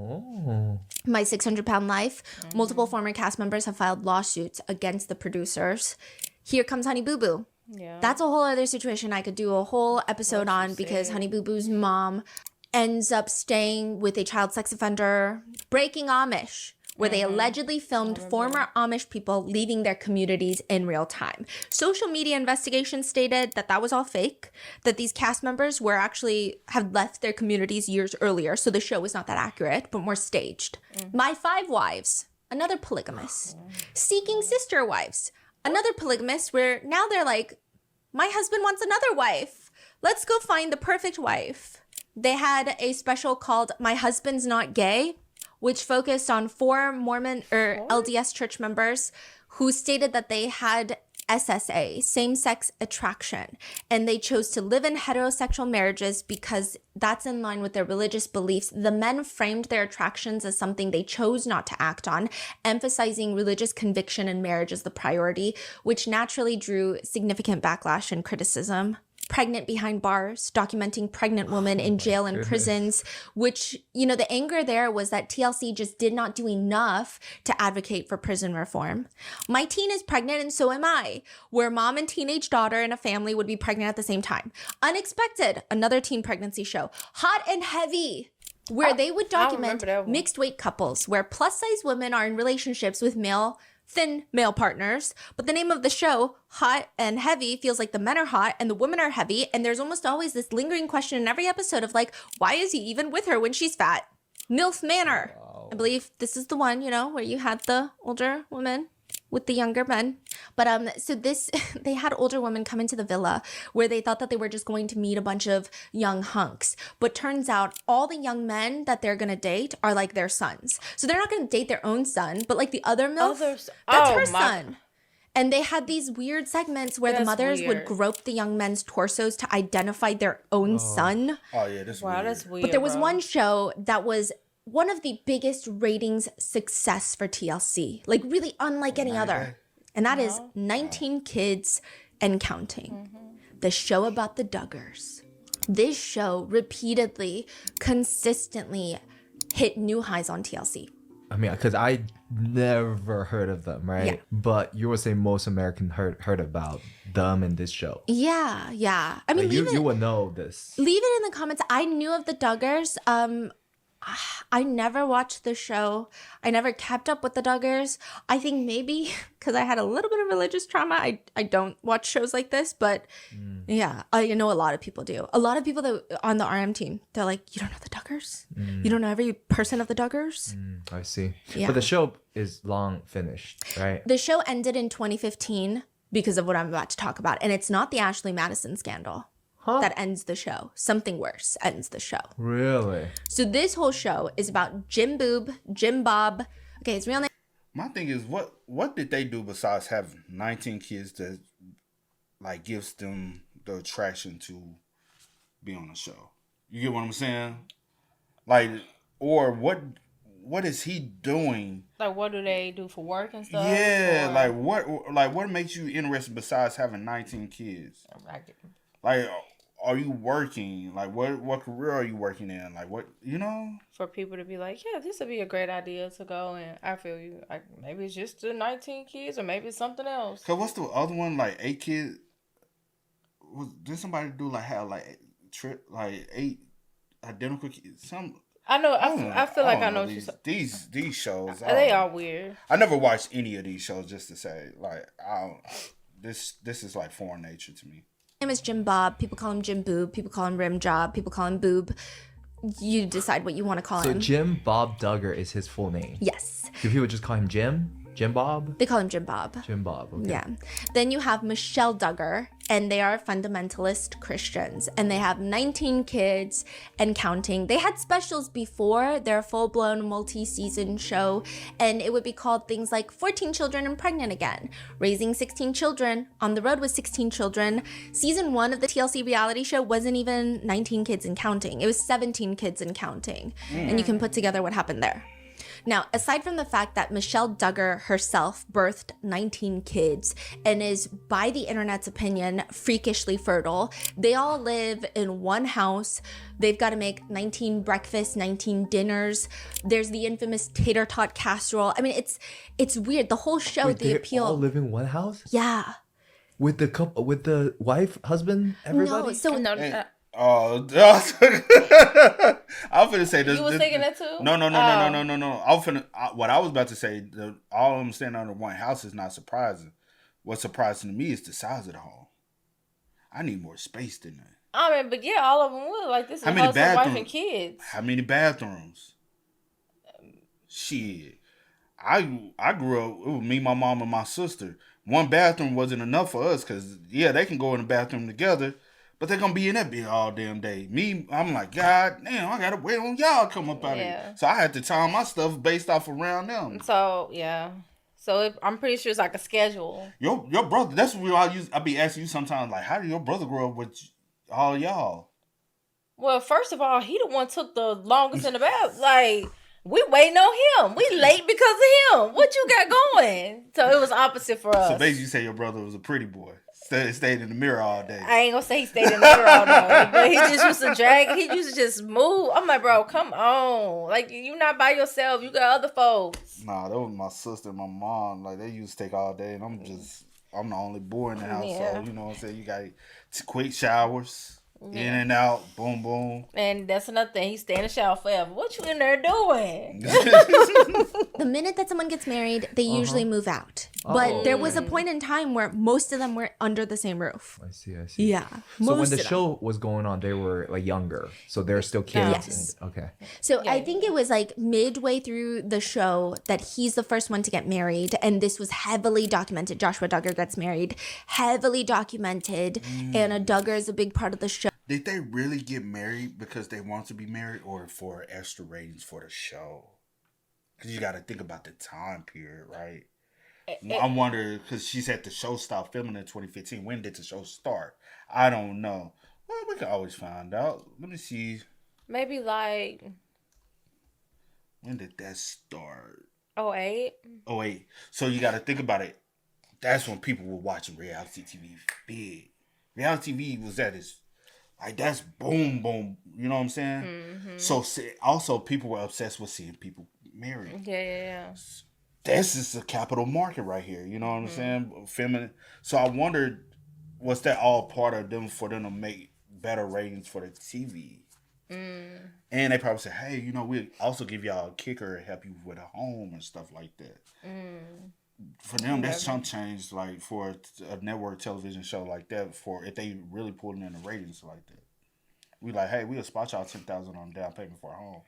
My 600-Pound Life. Multiple former cast members have filed lawsuits against the producers. Here Comes Honey Boo Boo. Yeah. That's a whole other situation I could do a whole episode on because Honey Boo Boo's mom ends up staying with a child sex offender. Breaking Amish, where they allegedly filmed former Amish people leaving their communities in real time. Social media investigations stated that that was all fake, that these cast members were actually had left their communities years earlier, so the show was not that accurate, but more staged. My 5 Wives, another polygamist. Seeking Sister Wives, another polygamist, where now they're like, my husband wants another wife. Let's go find the perfect wife. They had a special called My Husband's Not Gay, which focused on 4 Mormon or LDS church members who stated that they had SSA, same-sex attraction, and they chose to live in heterosexual marriages because that's in line with their religious beliefs. The men framed their attractions as something they chose not to act on, emphasizing religious conviction and marriage as the priority, which naturally drew significant backlash and criticism. Pregnant Behind Bars, documenting pregnant women in jail and prisons, which, you know, the anger there was that TLC just did not do enough to advocate for prison reform. My Teen is Pregnant and So Am I, where mom and teenage daughter in a family would be pregnant at the same time. Unexpected, another teen pregnancy show. Hot and Heavy, where they would document mixed weight couples, where plus size women are in relationships with thin male partners, but the name of the show, Hot and Heavy, feels like the men are hot and the women are heavy, and there's almost always this lingering question in every episode of like, why is he even with her when she's fat? MILF Manor. Wow. I believe this is the one, you know, where you had the older woman with the younger men. But so this, they had older women come into the villa where they thought that they were just going to meet a bunch of young hunks. But turns out all the young men that they're going to date are like their sons. So they're not going to date their own son, but like the other MILF, that's her son. And they had these weird segments where the mothers would grope the young men's torsos to identify their own son. Oh, yeah, that's weird. That's weird. But there was one show that was one of the biggest ratings success for TLC, like really unlike any other. And that is 19 Kids and Counting, the show about the Duggars. This show repeatedly, consistently hit new highs on TLC. I mean, because I never heard of them, right? Yeah. But you would say most Americans heard about them in this show. Yeah. I mean, like you would know this. Leave it in the comments. I knew of the Duggars. I never watched the show. I never kept up with the Duggars. I think maybe because I had a little bit of religious trauma, I don't watch shows like this. But yeah, I know a lot of people do. A lot of people that on the RM team, they're like, you don't know the Duggars? You don't know every person of the Duggars? I see. Yeah. But the show is long finished, right? The show ended in 2015 because of what I'm about to talk about. And it's not the Ashley Madison scandal. That ends the show. Something worse ends the show. Really? So this whole show is about Jim Bob. Okay, his real name. My thing is, what did they do besides having 19 kids that like gives them the attraction to be on the show? You get what I'm saying? Like, or what is he doing? Like, what do they do for work and stuff? Yeah, what makes you interested besides having 19 kids? Like, are you working? Like, what career are you working in? Like, what, you know? For people to be like, yeah, this would be a great idea to go, and I feel you. Like, maybe it's just the 19 kids, or maybe it's something else. Cause what's the other one? Like 8 kids. Did somebody do like have like 8 identical kids? I know. I feel like I know these shows. They are weird. I never watched any of these shows just to say like this is like foreign nature to me. His name is Jim Bob. People call him Jim Boob. People call him Rim Job. People call him Boob. You decide what you want to call him. So Jim Bob Duggar is his full name. Yes. Do people just call him Jim? Jim Bob? They call him Jim Bob. Jim Bob, okay. Yeah. Then you have Michelle Duggar, and they are fundamentalist Christians, and they have 19 kids and counting. They had specials before their full-blown multi-season show, and it would be called things like 14 Children and Pregnant Again, Raising 16 Children, On the Road with 16 Children. Season 1 of the TLC reality show wasn't even 19 kids and counting. It was 17 kids and counting, and you can put together what happened there. Now, aside from the fact that Michelle Duggar herself birthed 19 kids and is, by the internet's opinion, freakishly fertile, they all live in one house. They've got to make 19 breakfasts, 19 dinners. There's the infamous tater tot casserole. I mean, it's weird. The whole show, Wait, the appeal. They all live in one house? Yeah. With the couple, with the wife, husband, everybody? No, so I was finna say this. You was thinking that too? No. What I was about to say, all of them staying under one house is not surprising. What's surprising to me is the size of the home. I need more space than that. I mean, but yeah, all of them would. Like, this is How many husband, wife, bathrooms? and kids. How many bathrooms? Shit. I grew up, it was me, my mom, and my sister. One bathroom wasn't enough for us because, yeah, they can go in the bathroom together, but they're going to be in that bitch all damn day. Me, I'm like, God damn, I got to wait on y'all to come up out of here. So I had to time my stuff based off around them. So, yeah. So I'm pretty sure it's like a schedule. Your brother, that's what I be asking you sometimes, like, how did your brother grow up with all y'all? Well, first of all, he the one took the longest in the bath. Like, we waiting on him. We late because of him. What you got going? So it was opposite for us. So basically you say your brother was a pretty boy. Stayed in the mirror all day. I ain't gonna say he stayed in the mirror all day, but he just used to drag. He used to just move. I'm like, bro, come on. Like, you not by yourself. You got other folks. Nah, that was my sister and my mom. Like, they used to take all day, and I'm the only boy in the house. Yeah. So, you know what I'm saying? You got quick showers. In and out, boom, boom. And that's another thing. He stay in the shower forever. What you in there doing? The minute that someone gets married, they usually move out. But there was a point in time where most of them were under the same roof. I see. Yeah. So when the show was going on, they were like younger. So they're still kids. Yes. Okay. So I think it was like midway through the show that he's the first one to get married. And this was heavily documented. Joshua Duggar gets married. Heavily documented. Anna Duggar is a big part of the show. Did they really get married because they want to be married or for extra ratings for the show? Because you got to think about the time period, right? I wonder, because she said the show stopped filming in 2015. When did the show start? I don't know. Well, we can always find out. Let me see. Maybe like... When did that start? 08? 08. So you got to think about it. That's when people were watching reality TV big. Reality TV was at its... Like, that's boom, boom. You know what I'm saying? Mm-hmm. So, also, people were obsessed with seeing people married. Yeah. This is the capital market right here. You know what I'm saying? Feminine. So, I wondered, was that all part of them for them to make better ratings for the TV? And they probably said, hey, you know, we also give y'all a kicker, help you with a home and stuff like that. For them, that's some change, like, for a network television show like that, for if they really pulling in the ratings like that. We like, hey, we'll spot y'all $10,000 on down payment for a home.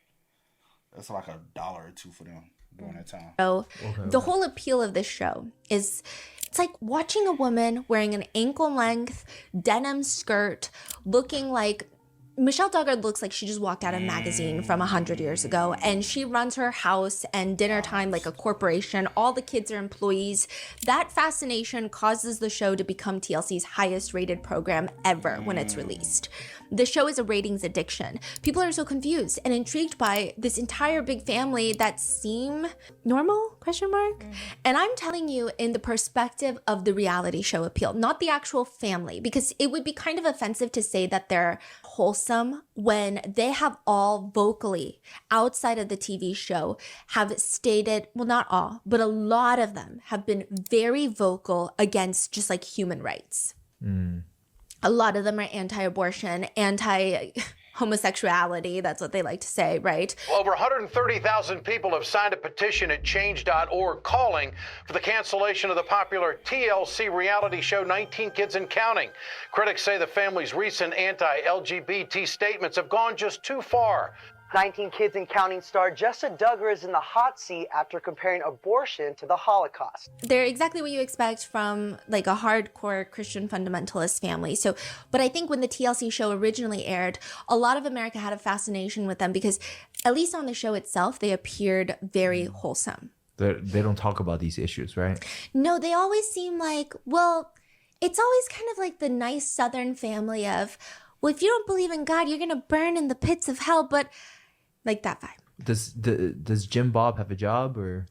That's like $1 or $2 for them during that time. So the whole appeal of this show is, it's like watching a woman wearing an ankle-length denim skirt, looking like Michelle Duggar looks like she just walked out of a magazine from 100 years ago, and she runs her house and dinner time like a corporation. All the kids are employees. That fascination causes the show to become TLC's highest rated program ever when it's released. The show is a ratings addiction. People are so confused and intrigued by this entire big family that seem normal, ? And I'm telling you in the perspective of the reality show appeal, not the actual family, because it would be kind of offensive to say that they're wholesome when they have all vocally, outside of the TV show, have stated, well, not all, but a lot of them have been very vocal against just like human rights. A lot of them are anti-abortion, anti-homosexuality. That's what they like to say, right? Over 130,000 people have signed a petition at change.org calling for the cancellation of the popular TLC reality show 19 Kids and Counting. Critics say the family's recent anti-LGBT statements have gone just too far. 19 Kids and Counting star Jessa Duggar is in the hot seat after comparing abortion to the Holocaust. They're exactly what you expect from like a hardcore Christian fundamentalist family. So, but I think when the TLC show originally aired, a lot of America had a fascination with them because at least on the show itself, they appeared very wholesome. They don't talk about these issues, right? No, they always seem like, well, it's always kind of like the nice Southern family of, well, if you don't believe in God, you're going to burn in the pits of hell, but like that vibe. Does Jim Bob have a job or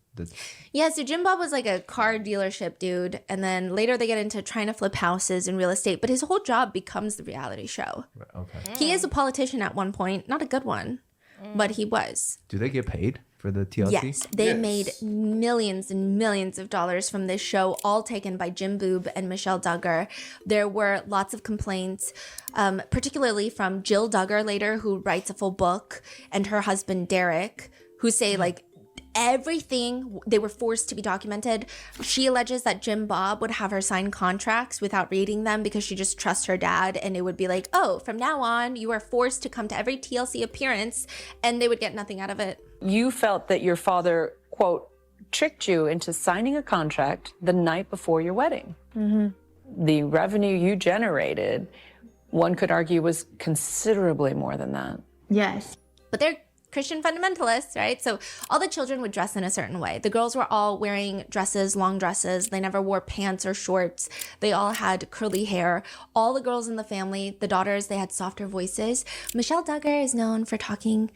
Yeah, so Jim Bob was like a car dealership dude, and then later they get into trying to flip houses and real estate, but his whole job becomes the reality show. Okay. He is a politician at one point, not a good one, but he was. Do they get paid for the TLC? Yes, they made millions and millions of dollars from this show, all taken by Jim Boob and Michelle Duggar. There were lots of complaints, particularly from Jill Duggar later, who writes a full book, and her husband Derek, who say like everything they were forced to be documented. She alleges that Jim Bob would have her sign contracts without reading them because she just trusts her dad, and it would be like, oh, from now on you are forced to come to every TLC appearance, and they would get nothing out of it. You felt that your father, quote, tricked you into signing a contract the night before your wedding. Mm-hmm. The revenue you generated, one could argue, was considerably more than that. Yes. But they're Christian fundamentalists, right? So all the children would dress in a certain way. The girls were all wearing dresses, long dresses. They never wore pants or shorts. They all had curly hair. All the girls in the family, the daughters, they had softer voices. Michelle Duggar is known for talking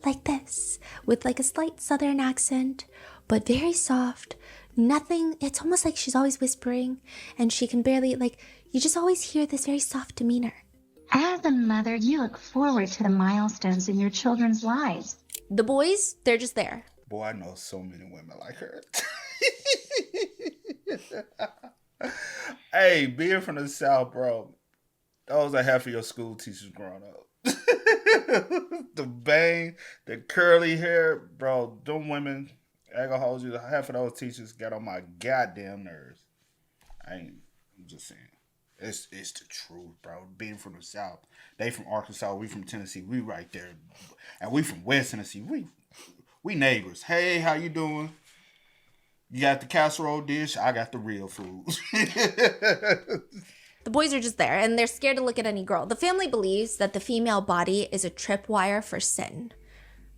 like this, with like a slight Southern accent, but very soft. Nothing, it's almost like she's always whispering, and she can barely, like, you just always hear this very soft demeanor. As a mother, you look forward to the milestones in your children's lives. The boys, they're just there. Boy, I know so many women like her. Hey, being from the South, bro, those are half of your school teachers growing up. The bang, the curly hair, bro, them women, I ain't gonna hold you, half of those teachers got on my goddamn nerves. I'm just saying. It's the truth, bro. Being from the South. They from Arkansas, we from Tennessee, we right there. And we from West Tennessee. We neighbors. Hey, how you doing? You got the casserole dish, I got the real food. The boys are just there, and they're scared to look at any girl. The family believes that the female body is a tripwire for sin.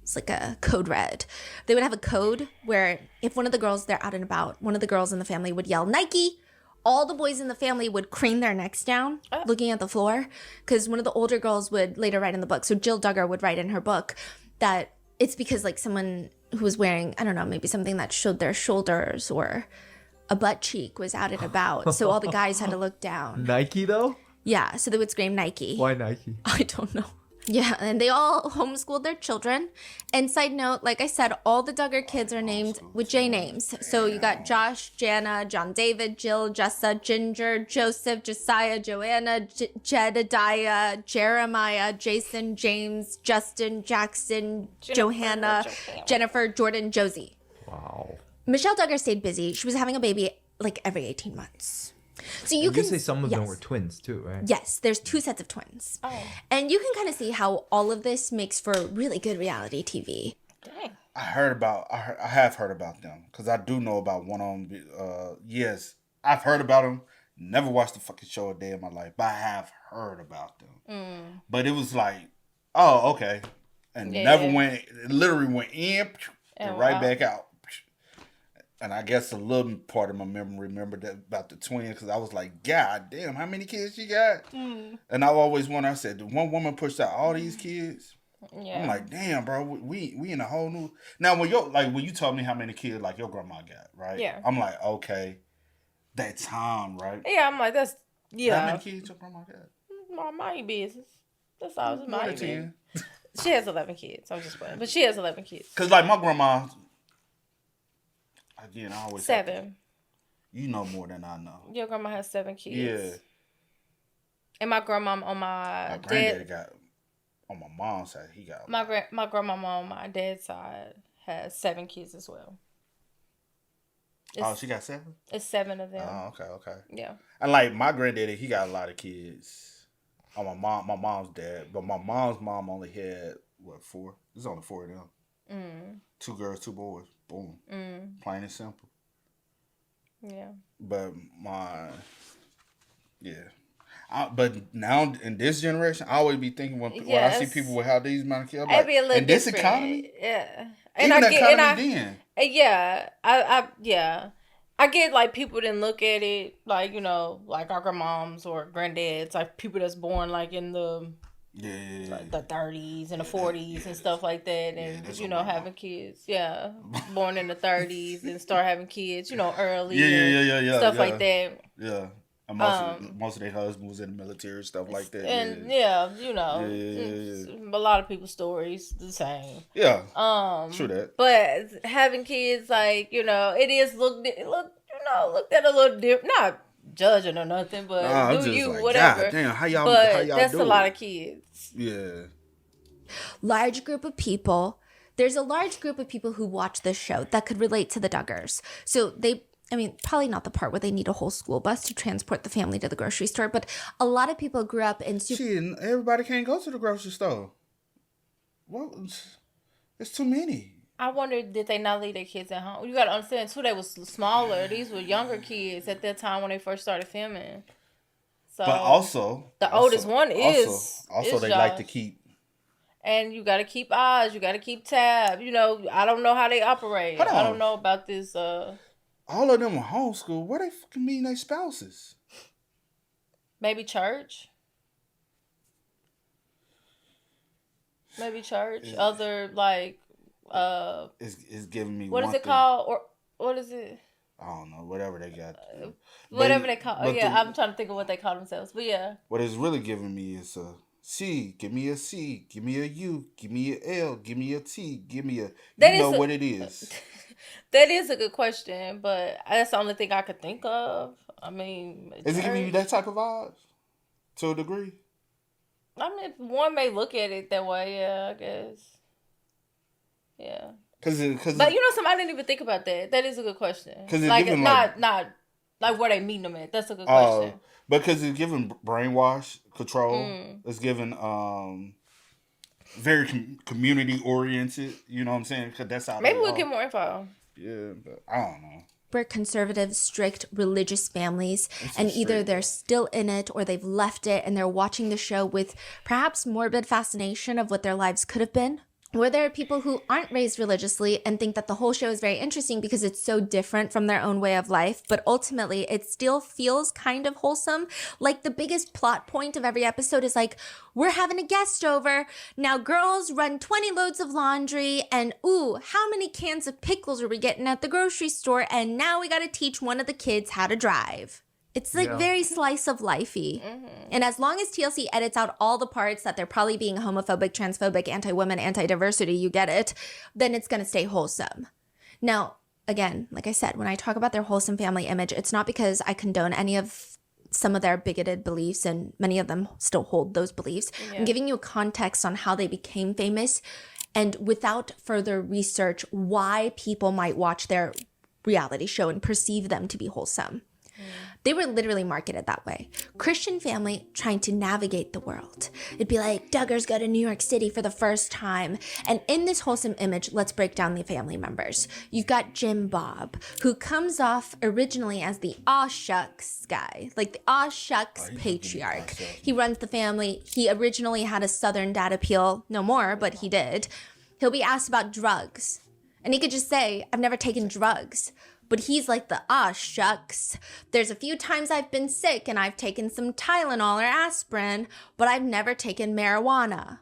It's like a code red. They would have a code where if one of the girls, they're out and about, one of the girls in the family would yell, Nike! All the boys in the family would crane their necks down, looking at the floor, because one of the older girls would later write in the book. So Jill Duggar would write in her book that it's because like someone who was wearing, I don't know, maybe something that showed their shoulders or a butt cheek was out and about. So all the guys had to look down. Nike though? Yeah, so they would scream Nike. Why Nike? I don't know. Yeah, and they all homeschooled their children. And side note, like I said, all the Duggar kids are named with J names. So you got Josh, Jana, John David, Jill, Jessa, Ginger, Joseph, Josiah, Joanna, Jedediah, Jeremiah, Jason, James, Justin, Jackson, Johanna, Jennifer, Jordan, Josie. Wow. Michelle Duggar stayed busy. She was having a baby like every 18 months. So you can say some of them were twins too, right? Yes, there's 2 sets of twins. Oh. And you can kind of see how all of this makes for really good reality TV. Dang. I have heard about them because I do know about one of them. Yes, I've heard about them. Never watched the fucking show a day in my life, but I have heard about them. But it was like, oh, okay, and literally went in and right back out. And I guess a little part of my memory remembered that about the twins because I was like, God damn, how many kids she got? And I always wondered, I said, did one woman push out all these kids? Yeah. I'm like, damn, bro, we in a whole new. Now when you told me how many kids like your grandma got, right? Yeah. I'm like, okay, that time, right? Yeah, I'm like, that's How many kids your grandma got? My business. That's all. It's my business. She has 11 kids. I'm just playing, but she has 11 kids. Cause like my grandma. Again, I always 7. You know more than I know. Your grandma has 7 kids. Yeah. And my grandma on my granddaddy got on my mom's side. He got my grandmama on my dad's side has 7 kids as well. She got 7? It's 7 of them. Oh, okay. Yeah. And like my granddaddy, he got a lot of kids. On my mom's dad, but my mom's mom only had what, 4? There's only 4 of them. 2 girls, 2 boys. Boom. Plain and simple. Yeah. But but now in this generation, I always be thinking when I see people with how these amount of kids, I'm like, be a little in this different. economy, yeah, and even the economy then, I get like people didn't look at it like, you know, like our grandmoms or granddads, like people that's born like in the like the 30s and the 40s and stuff like that, and you know, having kids, born in the 30s and start having kids, you know, early, stuff like that. Yeah. And most of their husbands was in the military, stuff like that. And you know, a lot of people's stories the same. Yeah. True that. But having kids, like, you know, it is looked at a little different. Not judging or nothing, but do you, like, whatever. God damn, how y'all that's do a lot it? of kids. Yeah. Large group of people. There's a large group of people who watch this show that could relate to the Duggars. So probably not the part where they need a whole school bus to transport the family to the grocery store, but a lot of people grew up in everybody can't go to the grocery store. What? It's too many. I wonder, did they not leave their kids at home? You got to understand, too, they was smaller. These were younger kids at that time when they first started filming. So, but also, the oldest one is they Josh. like to keep. And you got to keep eyes. You got to keep tabs. You know, I don't know how they operate. I don't know about this. All of them were homeschooled. Where they fucking meeting their spouses? Maybe church. Other, like, it's giving me what is it called? Or what is it? I don't know. Whatever they got. Whatever they call. I'm trying to think of what they call themselves. But yeah. What it's really giving me is a C. Give me a C. Give me a U. Give me a L. Give me a T. Give me a. You know what it is. That is a good question, but that's the only thing I could think of. I mean, is it giving you that type of vibes to a degree? I mean, one may look at it that way. Yeah, I guess. Yeah. But you know something, I didn't even think about that. That is a good question. Like, not like where they meeting them at. That's a good question. Because it's giving brainwash control. It's giving very community oriented. You know what I'm saying? Because that's how. Maybe we'll get more info. Yeah, but I don't know. We're conservative, strict, religious families, and either they're still in it or they've left it and they're watching the show with perhaps morbid fascination of what their lives could have been. Or there are people who aren't raised religiously and think that the whole show is very interesting because it's so different from their own way of life, but ultimately it still feels kind of wholesome. Like the biggest plot point of every episode is like, we're having a guest over. Now girls run 20 loads of laundry and ooh, how many cans of pickles are we getting at the grocery store? And now we got to teach one of the kids how to drive. It's like very slice of lifey. And as long as TLC edits out all the parts that they're probably being homophobic, transphobic, anti-women, anti-diversity, you get it, then it's going to stay wholesome. Now, again, like I said, when I talk about their wholesome family image, it's not because I condone any of some of their bigoted beliefs, and many of them still hold those beliefs. Yeah. I'm giving you a context on how they became famous and without further research, why people might watch their reality show and perceive them to be wholesome. They were literally marketed that way. Christian family trying to navigate the world. It'd be like, Duggars go to New York City for the first time. And in this wholesome image, let's break down the family members. You've got Jim Bob, who comes off originally as the aw shucks guy, like the aw shucks patriarch. He runs the family. He originally had a Southern dad appeal, no more, but he did. He'll be asked about drugs. And he could just say, I've never taken drugs. But he's like the, shucks. There's a few times I've been sick and I've taken some Tylenol or aspirin, but I've never taken marijuana.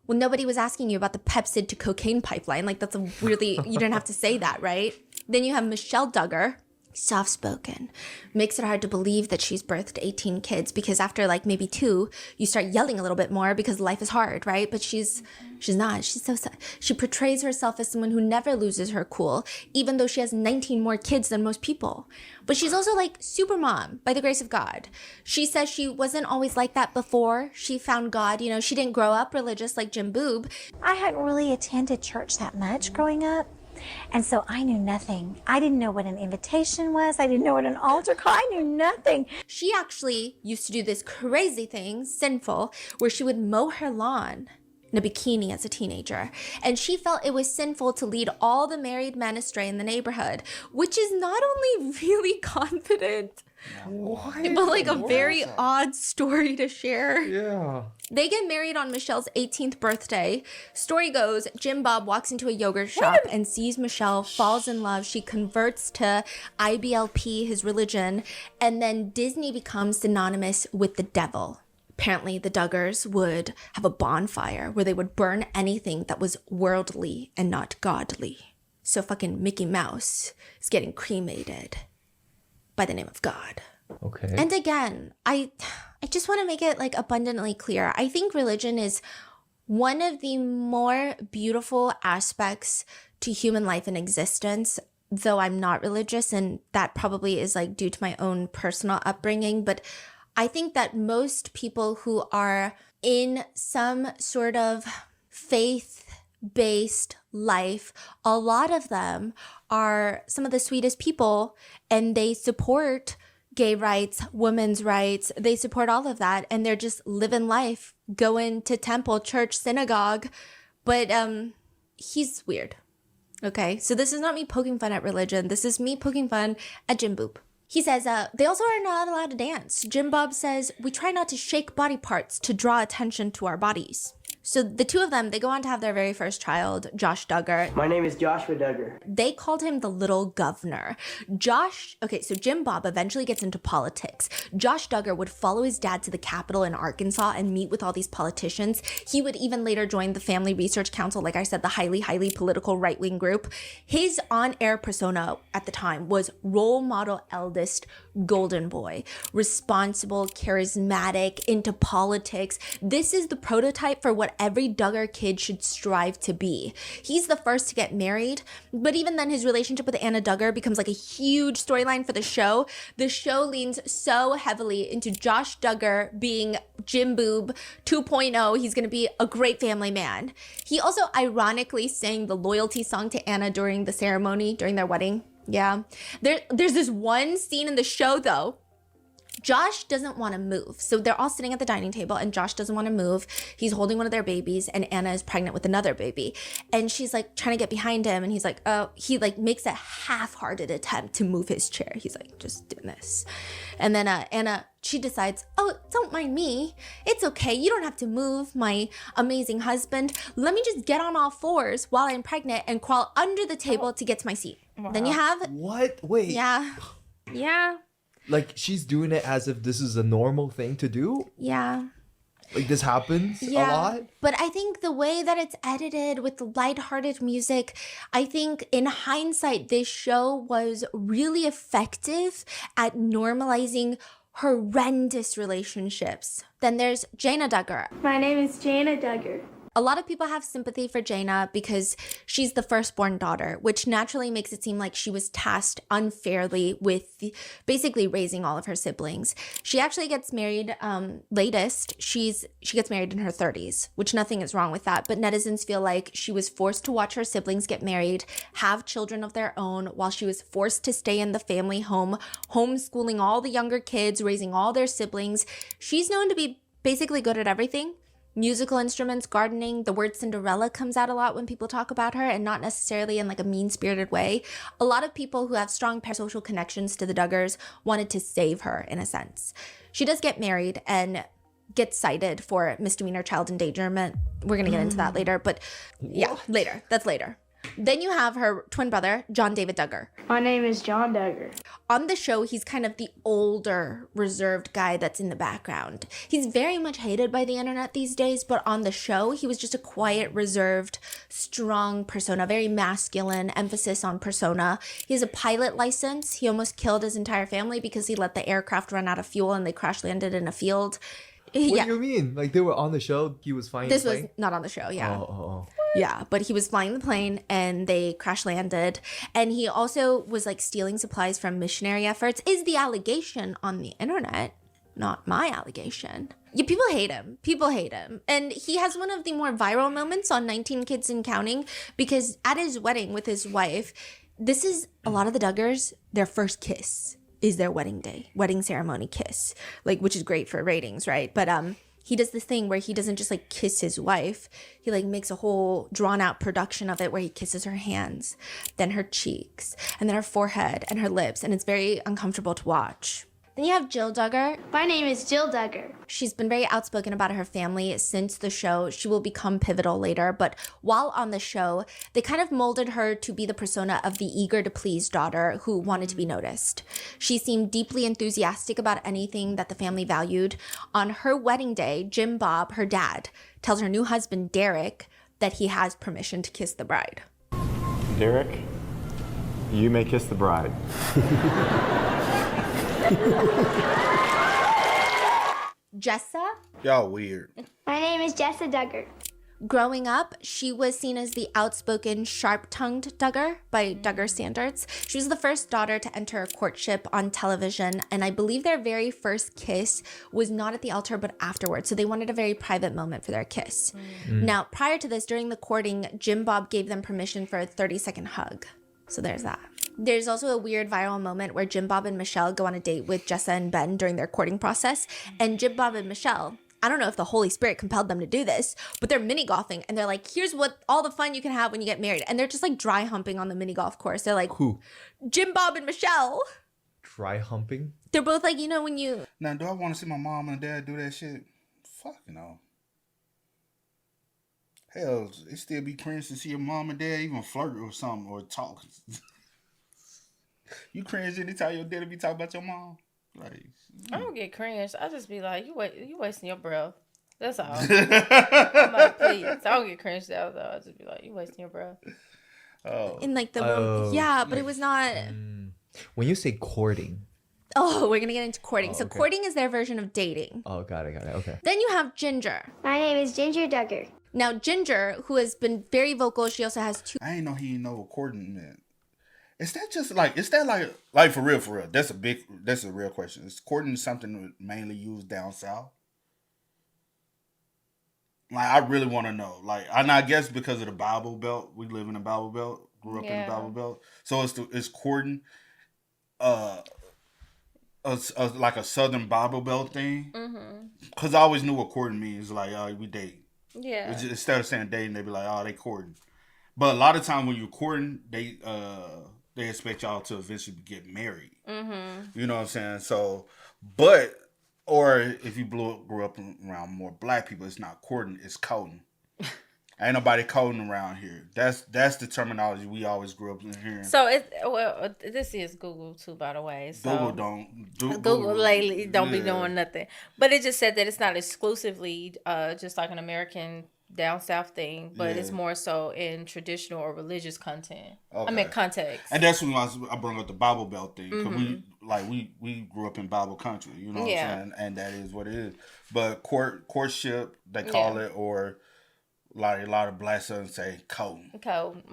Well, nobody was asking you about the Pepsid to cocaine pipeline. Like, that's a really, you didn't have to say that, right? Then you have Michelle Duggar, soft-spoken. Makes it hard to believe that she's birthed 18 kids because after like maybe 2, you start yelling a little bit more because life is hard, right? But she's not. She portrays herself as someone who never loses her cool, even though she has 19 more kids than most people. But she's also like super mom by the grace of God. She says she wasn't always like that before she found God. You know, she didn't grow up religious like Jim Boob. I hadn't really attended church that much growing up. And so I knew nothing. I didn't know what an invitation was. I didn't know what an altar call. I knew nothing. She actually used to do this crazy thing, sinful, where she would mow her lawn. in a bikini as a teenager. And she felt it was sinful to lead all the married men astray in the neighborhood, which is not only really confident, but like a very odd story to share. Yeah. They get married on Michelle's 18th birthday. Story goes, Jim Bob walks into a yogurt shop and sees Michelle, falls in love. She converts to IBLP, his religion, and then Disney becomes synonymous with the devil. Apparently, the Duggars would have a bonfire where they would burn anything that was worldly and not godly. So fucking Mickey Mouse is getting cremated by the name of God. Okay. And again, I just want to make it like abundantly clear. I think religion is one of the more beautiful aspects to human life and existence, though I'm not religious, and that probably is like due to my own personal upbringing. But I think that most people who are in some sort of faith-based life, a lot of them are some of the sweetest people, and they support gay rights, women's rights. They support all of that, and they're just living life, going to temple, church, synagogue. But he's weird. Okay, so this is not me poking fun at religion. This is me poking fun at Jim Boop. He says, they also are not allowed to dance. Jim Bob says, we try not to shake body parts to draw attention to our bodies. So the two of them, they go on to have their very first child, Josh Duggar. My name is Joshua Duggar. They called him the little governor. So Jim Bob eventually gets into politics. Josh Duggar would follow his dad to the Capitol in Arkansas and meet with all these politicians. He would even later join the Family Research Council, like I said, the highly, highly political right-wing group. His on-air persona at the time was role model eldest golden boy, responsible, charismatic, into politics. This is the prototype for what every Duggar kid should strive to be. He's the first to get married, but even then his relationship with Anna Duggar becomes like a huge storyline for the show. The show leans so heavily into Josh Duggar being Jim Boob 2.0. He's going to be a great family man. He also ironically sang the loyalty song to Anna during the ceremony, during their wedding. Yeah. There's this one scene in the show though. Josh doesn't want to move. So they're all sitting at the dining table and Josh doesn't want to move. He's holding one of their babies and Anna is pregnant with another baby. And she's like trying to get behind him and he's like, oh, he like makes a half-hearted attempt to move his chair. He's like, just doing this. And then Anna, she decides, oh, don't mind me. It's okay. You don't have to move, my amazing husband. Let me just get on all fours while I'm pregnant and crawl under the table to get to my seat. Wow. Then you have... What? Wait. Yeah. Yeah. Like, she's doing it as if this is a normal thing to do? Yeah. Like, this happens a lot? But I think the way that it's edited with the lighthearted music, I think in hindsight, this show was really effective at normalizing horrendous relationships. Then there's Jana Duggar. My name is Jana Duggar. A lot of people have sympathy for Jana because she's the firstborn daughter, which naturally makes it seem like she was tasked unfairly with basically raising all of her siblings. She actually gets married latest. She gets married in her 30s, which nothing is wrong with that. But netizens feel like she was forced to watch her siblings get married, have children of their own, while she was forced to stay in the family home, homeschooling all the younger kids, raising all their siblings. She's known to be basically good at everything. Musical instruments, gardening. The word Cinderella comes out a lot when people talk about her, and not necessarily in like a mean-spirited way. A lot of people who have strong parasocial connections to the Duggars wanted to save her in a sense. She does get married and gets cited for misdemeanor child endangerment. We're going to get into that later, but yeah, later. That's later. Then you have her twin brother, John David Duggar. My name is John Duggar. On the show, he's kind of the older, reserved guy that's in the background. He's very much hated by the internet these days, but on the show, he was just a quiet, reserved, strong persona, very masculine, emphasis on persona. He has a pilot license. He almost killed his entire family because he let the aircraft run out of fuel and they crash landed in a field. What do you mean? Like, they were on the show, he was flying the plane? This was not on the show, yeah. Oh. Yeah, but he was flying the plane and they crash landed. And he also was like stealing supplies from missionary efforts, is the allegation on the internet, not my allegation. Yeah, people hate him. People hate him. And he has one of the more viral moments on 19 Kids and Counting because at his wedding with his wife, this is a lot of the Duggars, their first kiss is their wedding day, wedding ceremony kiss, like, which is great for ratings, right? But he does this thing where he doesn't just like kiss his wife. He like makes a whole drawn out production of it where he kisses her hands, then her cheeks, and then her forehead and her lips. And it's very uncomfortable to watch. Then you have Jill Duggar. My name is Jill Duggar. She's been very outspoken about her family since the show. She will become pivotal later, but while on the show, they kind of molded her to be the persona of the eager to please daughter who wanted to be noticed. She seemed deeply enthusiastic about anything that the family valued. On her wedding day, Jim Bob, her dad, tells her new husband, Derek, that he has permission to kiss the bride. Derek, you may kiss the bride. Jessa? Y'all weird. My name is Jessa Duggar. Growing up, she was seen as the outspoken, sharp-tongued Duggar by Duggar standards. She was the first daughter to enter Courtship on television, and I believe their very first kiss was not at the altar but afterwards, so they wanted a very private moment for their kiss. Now, prior to this, during the courting, Jim Bob gave them permission for a 30-second hug. So there's that. There's also a weird viral moment where Jim Bob and Michelle go on a date with Jessa and Ben during their courting process. And Jim Bob and Michelle, I don't know if the Holy Spirit compelled them to do this, but they're mini golfing and they're like, here's what all the fun you can have when you get married. And they're just like dry humping on the mini golf course. They're like, who? Jim Bob and Michelle. Dry humping? They're both like, you know, when you... Now, do I want to see my mom and dad do that shit? Fuck no. Hell, it still be cringe to see your mom and dad even flirt or something or talk. You cringe anytime your daddy be talking about your mom? Like, I don't get cringe. I just be like, you wasting your breath. That's all. I'm like, please. I don't get cringed out though. I just be like, you wasting your breath. Oh. In like the yeah, but it was not. When you say courting. Oh, we're gonna get into courting. So okay. courting is their version of dating. Oh, got it. Okay. Then you have Ginger. My name is Ginger Duggar. Now Ginger, who has been very vocal, she also has two. I ain't know he didn't know what courting meant. Is that just like, is that like for real? That's a real question. Is courting something mainly used down south? Like, I really want to know. Like, and I guess because of the Bible Belt, we live in the Bible Belt, grew up in the Bible Belt. So it's courting, like a Southern Bible Belt thing. Because I always knew what courting means. Like, we date. Yeah. Just, instead of saying dating, they be like, they courting. But a lot of time when you're courting, they expect y'all to eventually get married. You know what I'm saying? So, or if you grew up around more black people, it's not courting, it's courting. Ain't nobody courting around here. That's the terminology we always grew up in hearing. So this is Google too, by the way. So Google lately don't be doing nothing. But it just said that it's not exclusively just like an American down south thing, but it's more so in traditional or religious content. Okay. I mean context. And that's when I brought up the Bible Belt thing, because we grew up in Bible country, you know what I'm saying? And that is what it is. But courtship, they call it, or like a lot of black Southerners say code. Code.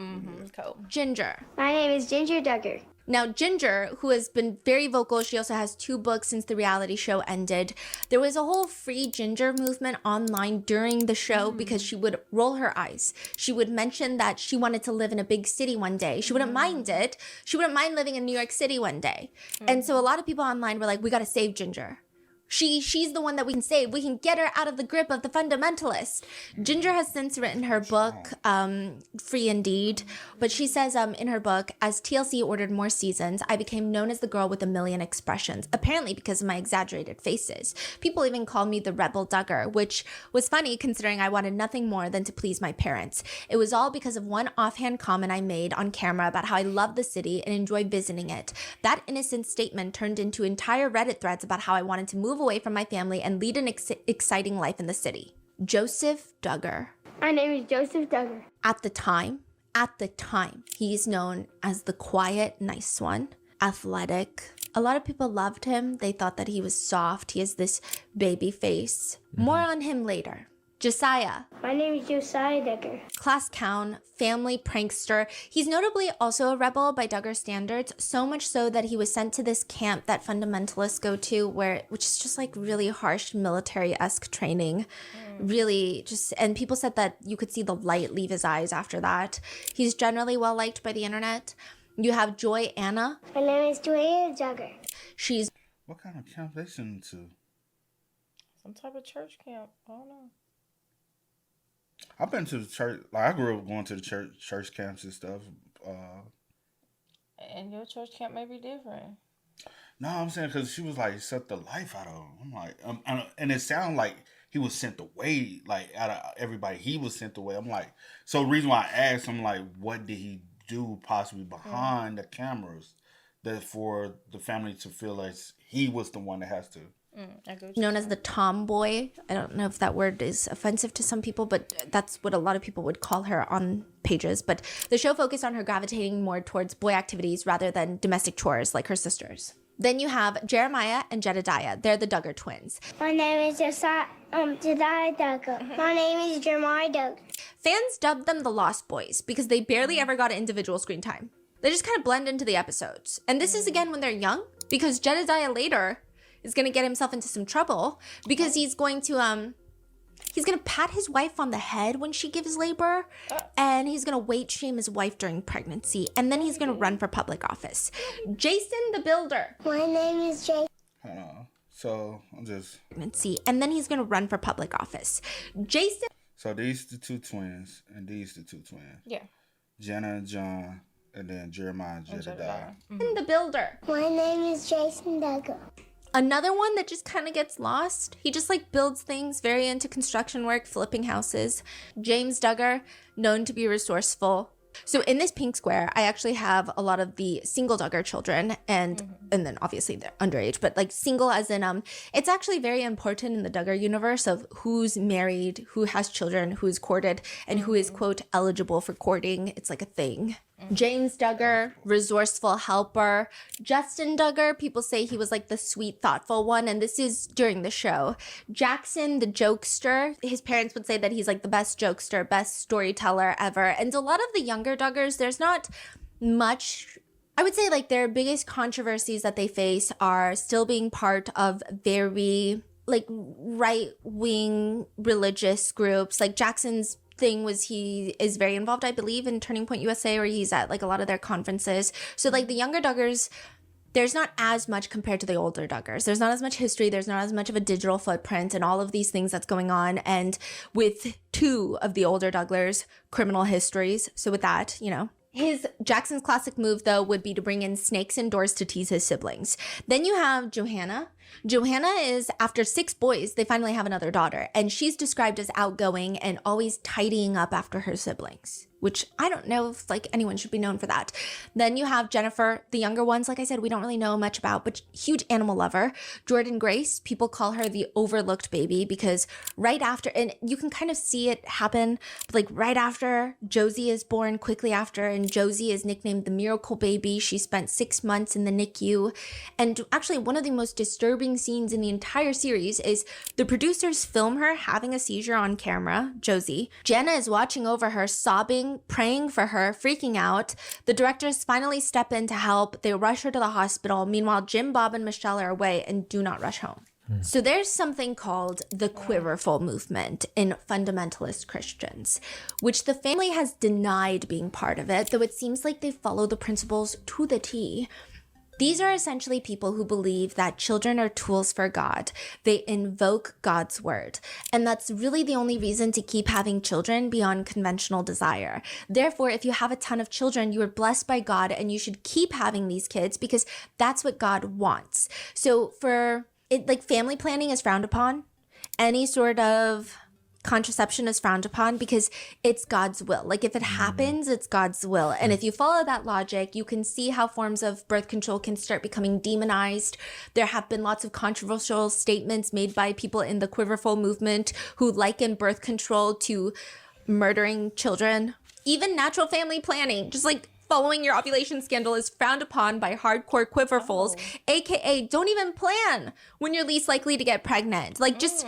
Ginger. My name is Ginger Duggar. Now, Ginger, who has been very vocal, she also has 2 books since the reality show ended. There was a whole free Ginger movement online during the show because she would roll her eyes. She would mention that she wanted to live in a big city one day. She wouldn't mind it. She wouldn't mind living in New York City one day. And so a lot of people online were like, we got to save Ginger. She's the one that we can save. We can get her out of the grip of the fundamentalists. Ginger has since written her book, Free Indeed. But she says in her book, as TLC ordered more seasons, I became known as the girl with a million expressions, apparently because of my exaggerated faces. People even called me the rebel Duggar, which was funny considering I wanted nothing more than to please my parents. It was all because of one offhand comment I made on camera about how I love the city and enjoy visiting it. That innocent statement turned into entire Reddit threads about how I wanted to move away from my family and lead an exciting life in the city. Joseph Duggar. My name is Joseph Duggar. At the time, he's known as the quiet, nice one, athletic. A lot of people loved him. They thought that he was soft. He has this baby face. More on him later. Josiah. My name is Josiah Duggar. Class clown, family prankster. He's notably also a rebel by Duggar standards, so much so that he was sent to this camp that fundamentalists go to, which is just like really harsh military-esque training. Really just, and people said that you could see the light leave his eyes after that. He's generally well liked by the internet. You have Joy Anna. My name is Joy Anna Duggar. She's... What kind of camp they send to? Some type of church camp. I don't know. I've been to the church. Like I grew up going to the church camps and stuff. And your church camp may be different. No, I'm saying because she was like sucked the life out of him. I'm like, and it sounded like he was sent away. Like out of everybody, he was sent away. I'm like, so the reason why I asked, I'm like, what did he do possibly behind the cameras that for the family to feel like he was the one that has to. Known as the tomboy. I don't know if that word is offensive to some people, but that's what a lot of people would call her on pages. But the show focused on her gravitating more towards boy activities rather than domestic chores like her sisters. Then you have Jeremiah and Jedediah. They're the Duggar twins. My name is Jedediah Duggar. My name is Jeremiah Duggar. Fans dubbed them the Lost Boys because they barely ever got individual screen time. They just kind of blend into the episodes. And this is again when they're young, because Jedediah later is going to get himself into some trouble because he's going to pat his wife on the head when she gives labor, and he's going to weight shame his wife during pregnancy, and then he's going to run for public office. Jason the Builder. My name is Jason. So I'm just pregnancy, and then he's going to run for public office. Jason. So these the two twins, and these the two twins. Yeah. Jenna and John, and then Jeremiah and Jedediah. The Builder. My name is Jason Duggar. Another one that just kind of gets lost. He just like builds things, very into construction work, flipping houses. James Duggar, known to be resourceful. So in this pink square, I actually have a lot of the single Duggar children, and then obviously they're underage, but like single as in it's actually very important in the Duggar universe of who's married, who has children, who's courted, and who is quote eligible for courting. It's like a thing. James Duggar, resourceful helper. Justin Duggar, people say he was like the sweet, thoughtful one, and this is during the show. Jackson, the jokester. His parents would say that he's like the best jokester, best storyteller ever. And a lot of the younger Duggars, there's not much. I would say like their biggest controversies that they face are still being part of very like right-wing religious groups. Like Jackson's thing was he is very involved, I believe, in Turning Point USA, or he's at like a lot of their conferences. So like the younger Duggars, there's not as much compared to the older Duggars. There's not as much history. There's not as much of a digital footprint and all of these things that's going on. And with two of the older Duggars, criminal histories. So with that, you know. Jackson's classic move, though, would be to bring in snakes indoors to tease his siblings. Then you have Johanna. Johanna is, after 6 boys, they finally have another daughter. And she's described as outgoing and always tidying up after her siblings, which I don't know if like anyone should be known for that. Then you have Jennifer, the younger ones, like I said, we don't really know much about, but huge animal lover. Jordan Grace, people call her the overlooked baby because right after, and you can kind of see it happen, but like right after Josie is born, quickly after, and Josie is nicknamed the miracle baby. She spent 6 months in the NICU. And actually one of the most disturbing scenes in the entire series is the producers film her having a seizure on camera, Josie. Jenna is watching over her, sobbing, praying for her, freaking out. The directors finally step in to help. They rush her to the hospital. Meanwhile, Jim, Bob, and Michelle are away and do not rush home. So there's something called the quiverful movement in fundamentalist Christians, which the family has denied being part of it, though it seems like they follow the principles to the T. These are essentially people who believe that children are tools for God. They invoke God's word. And that's really the only reason to keep having children beyond conventional desire. Therefore, if you have a ton of children, you are blessed by God and you should keep having these kids because that's what God wants. So for it, like family planning is frowned upon. Any sort of contraception is frowned upon because it's God's will. Like if it happens, it's God's will. And if you follow that logic, you can see how forms of birth control can start becoming demonized. There have been lots of controversial statements made by people in the quiverful movement who liken birth control to murdering children. Even natural family planning, just like following your ovulation scandal, is frowned upon by hardcore quiverfuls, aka don't even plan when you're least likely to get pregnant. Like just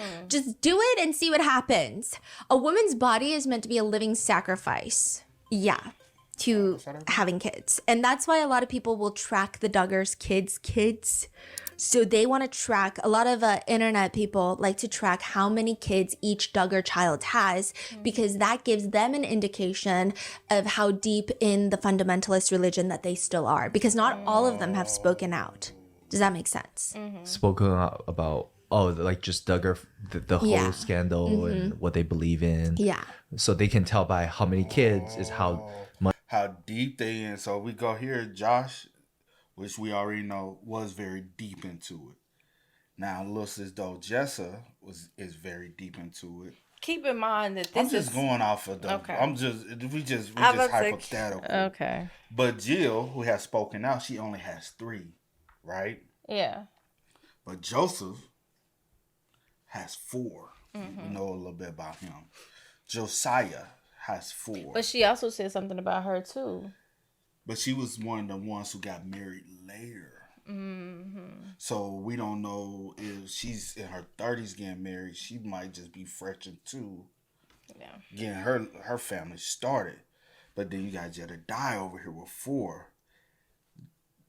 do it and see what happens. A woman's body is meant to be a living sacrifice. Yeah. To having kids. And that's why a lot of people will track the Duggars' kids. So they want to track, a lot of internet people like to track how many kids each Duggar child has because that gives them an indication of how deep in the fundamentalist religion that they still are, because not all of them have spoken out. Does that make sense? Spoken out about Oh, like just Duggar, the whole scandal and what they believe in. Yeah. So they can tell by how many kids is how much. How deep they in. So we go here, Josh, which we already know was very deep into it. Now it looks as though Jessa is very deep into it. Keep in mind that I'm just going off of the. Okay. We just hypothetical. Okay. But Jill, who has spoken out, she only has 3, right? Yeah. But Joseph has 4. We know a little bit about him. Josiah has 4. But she also said something about her too. But she was one of the ones who got married later. So we don't know if she's in her 30s getting married. She might just be fresh into getting her family started. But then you got Jedediah over here with 4.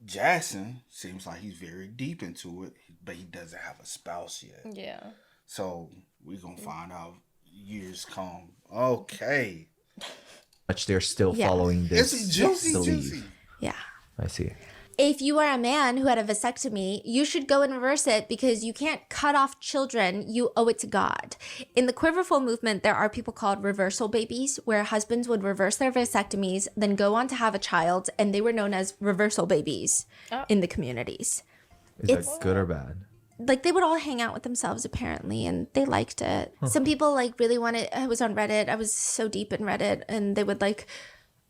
Jackson seems like he's very deep into it, but he doesn't have a spouse yet. Yeah. So we're going to find out years come. Okay. Much they're still following this. It's juicy. Yeah. I see. If you are a man who had a vasectomy, you should go and reverse it because you can't cut off children. You owe it to God. In the quiverful movement, there are people called reversal babies, where husbands would reverse their vasectomies, then go on to have a child, and they were known as reversal babies in the communities. Is that good or bad? Like, they would all hang out with themselves, apparently, and they liked it. Some people, like, really wanted... I was on Reddit. I was so deep in Reddit, and they would, like...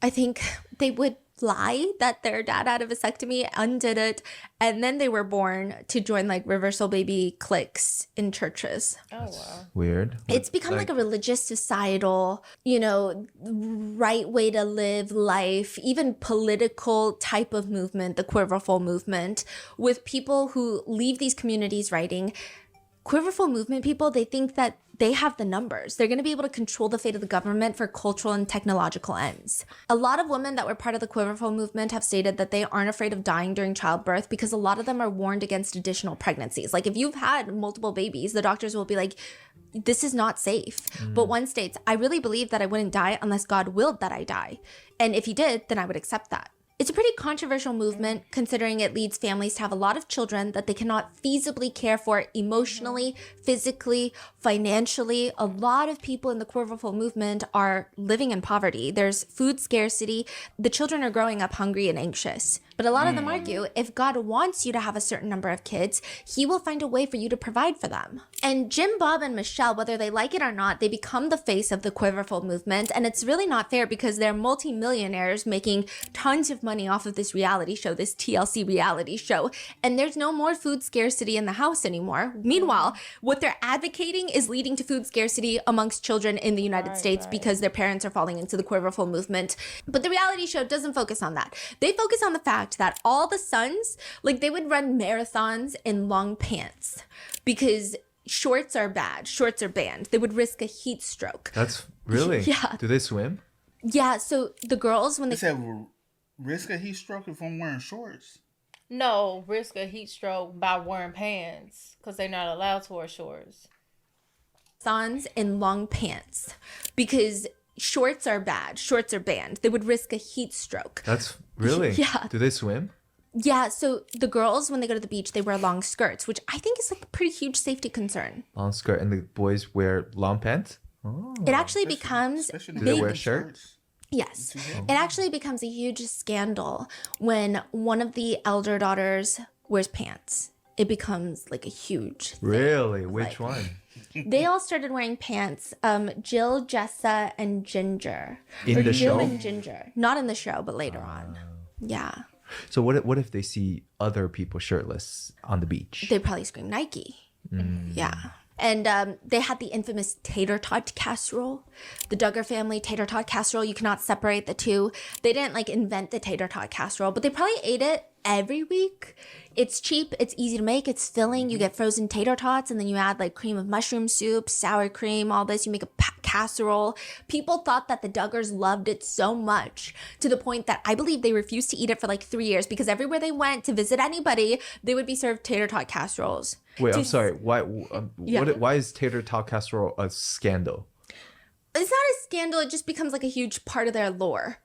I think they would lie that their dad had a vasectomy, undid it, and then they were born to join, like, reversal baby cliques in churches. Oh, wow. Weird. It's become like a religious, societal, right way to live life, even political type of movement, the quiverful movement, with people who leave these communities writing. Quiverful movement people, they think that they have the numbers. They're going to be able to control the fate of the government for cultural and technological ends. A lot of women that were part of the Quiverful movement have stated that they aren't afraid of dying during childbirth because a lot of them are warned against additional pregnancies. Like, if you've had multiple babies, the doctors will be like, this is not safe. But one states, I really believe that I wouldn't die unless God willed that I die. And if he did, then I would accept that. It's a pretty controversial movement, considering it leads families to have a lot of children that they cannot feasibly care for emotionally, physically, financially. A lot of people in the quiverful movement are living in poverty. There's food scarcity. The children are growing up hungry and anxious. But a lot of them argue, if God wants you to have a certain number of kids, he will find a way for you to provide for them. And Jim, Bob, and Michelle, whether they like it or not, they become the face of the quiverful movement. And it's really not fair because they're multimillionaires making tons of money off of this reality show, this TLC reality show. And there's no more food scarcity in the house anymore. Meanwhile, what they're advocating is leading to food scarcity amongst children in the United States because their parents are falling into the quiverful movement. But the reality show doesn't focus on that. They focus on the fact that all the sons, like, they would run marathons in long pants because shorts are bad, shorts are banned. They would risk a heat stroke. That's really? Yeah. Do they swim? Yeah, so the girls, when they said risk a heat stroke if I'm wearing shorts. No, risk a heat stroke by wearing pants because they're not allowed to wear shorts. Sons in long pants because shorts are bad, shorts are banned. They would risk a heat stroke. That's really? Yeah. Do they swim? Yeah, so the girls, when they go to the beach, they wear long skirts, which I think is like a pretty huge safety concern. Long skirt, and the boys wear long pants? Oh. It actually becomes Do they wear shirts? Yes. It actually becomes a huge scandal when one of the elder daughters wears pants. It becomes like a huge thing. Really? Which one? They all started wearing pants. Jill, Jessa, and Ginger. In the Jill show? and Ginger. Not in the show, but later on. Yeah. So what if they see other people shirtless on the beach? They probably scream Nike. Yeah. And they had the infamous tater tot casserole, the Duggar family tater tot casserole. You cannot separate the two. They didn't like invent the tater tot casserole, but they probably ate it every week. It's cheap, it's easy to make, it's filling. You get frozen tater tots and then you add like cream of mushroom soup, sour cream, all this. You make a casserole. People thought that the Duggars loved it so much to the point that I believe they refused to eat it for like 3 years because everywhere they went to visit anybody, they would be served tater tot casseroles. Wait, I'm sorry. Why is tater tot casserole a scandal? It's not a scandal. It just becomes like a huge part of their lore.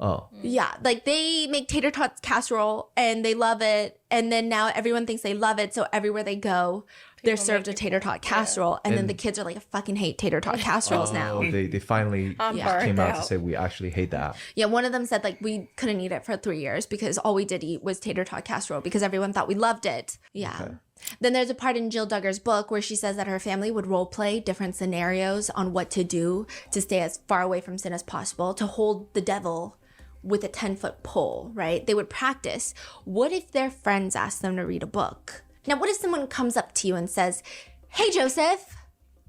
Oh. Yeah, like they make tater tot casserole and they love it, and then now everyone thinks they love it, so everywhere they go, they're served a tater tot casserole, and then the kids are like, I fucking hate tater tot casseroles now. They finally came out to say we actually hate that. Yeah, one of them said like we couldn't eat it for 3 years because all we did eat was tater tot casserole because everyone thought we loved it. Yeah. Okay. Then there's a part in Jill Duggar's book where she says that her family would role play different scenarios on what to do to stay as far away from sin as possible, to hold the devil with a 10-foot pole, right? They would practice. What if their friends asked them to read a book? Now, what if someone comes up to you and says, hey, Joseph,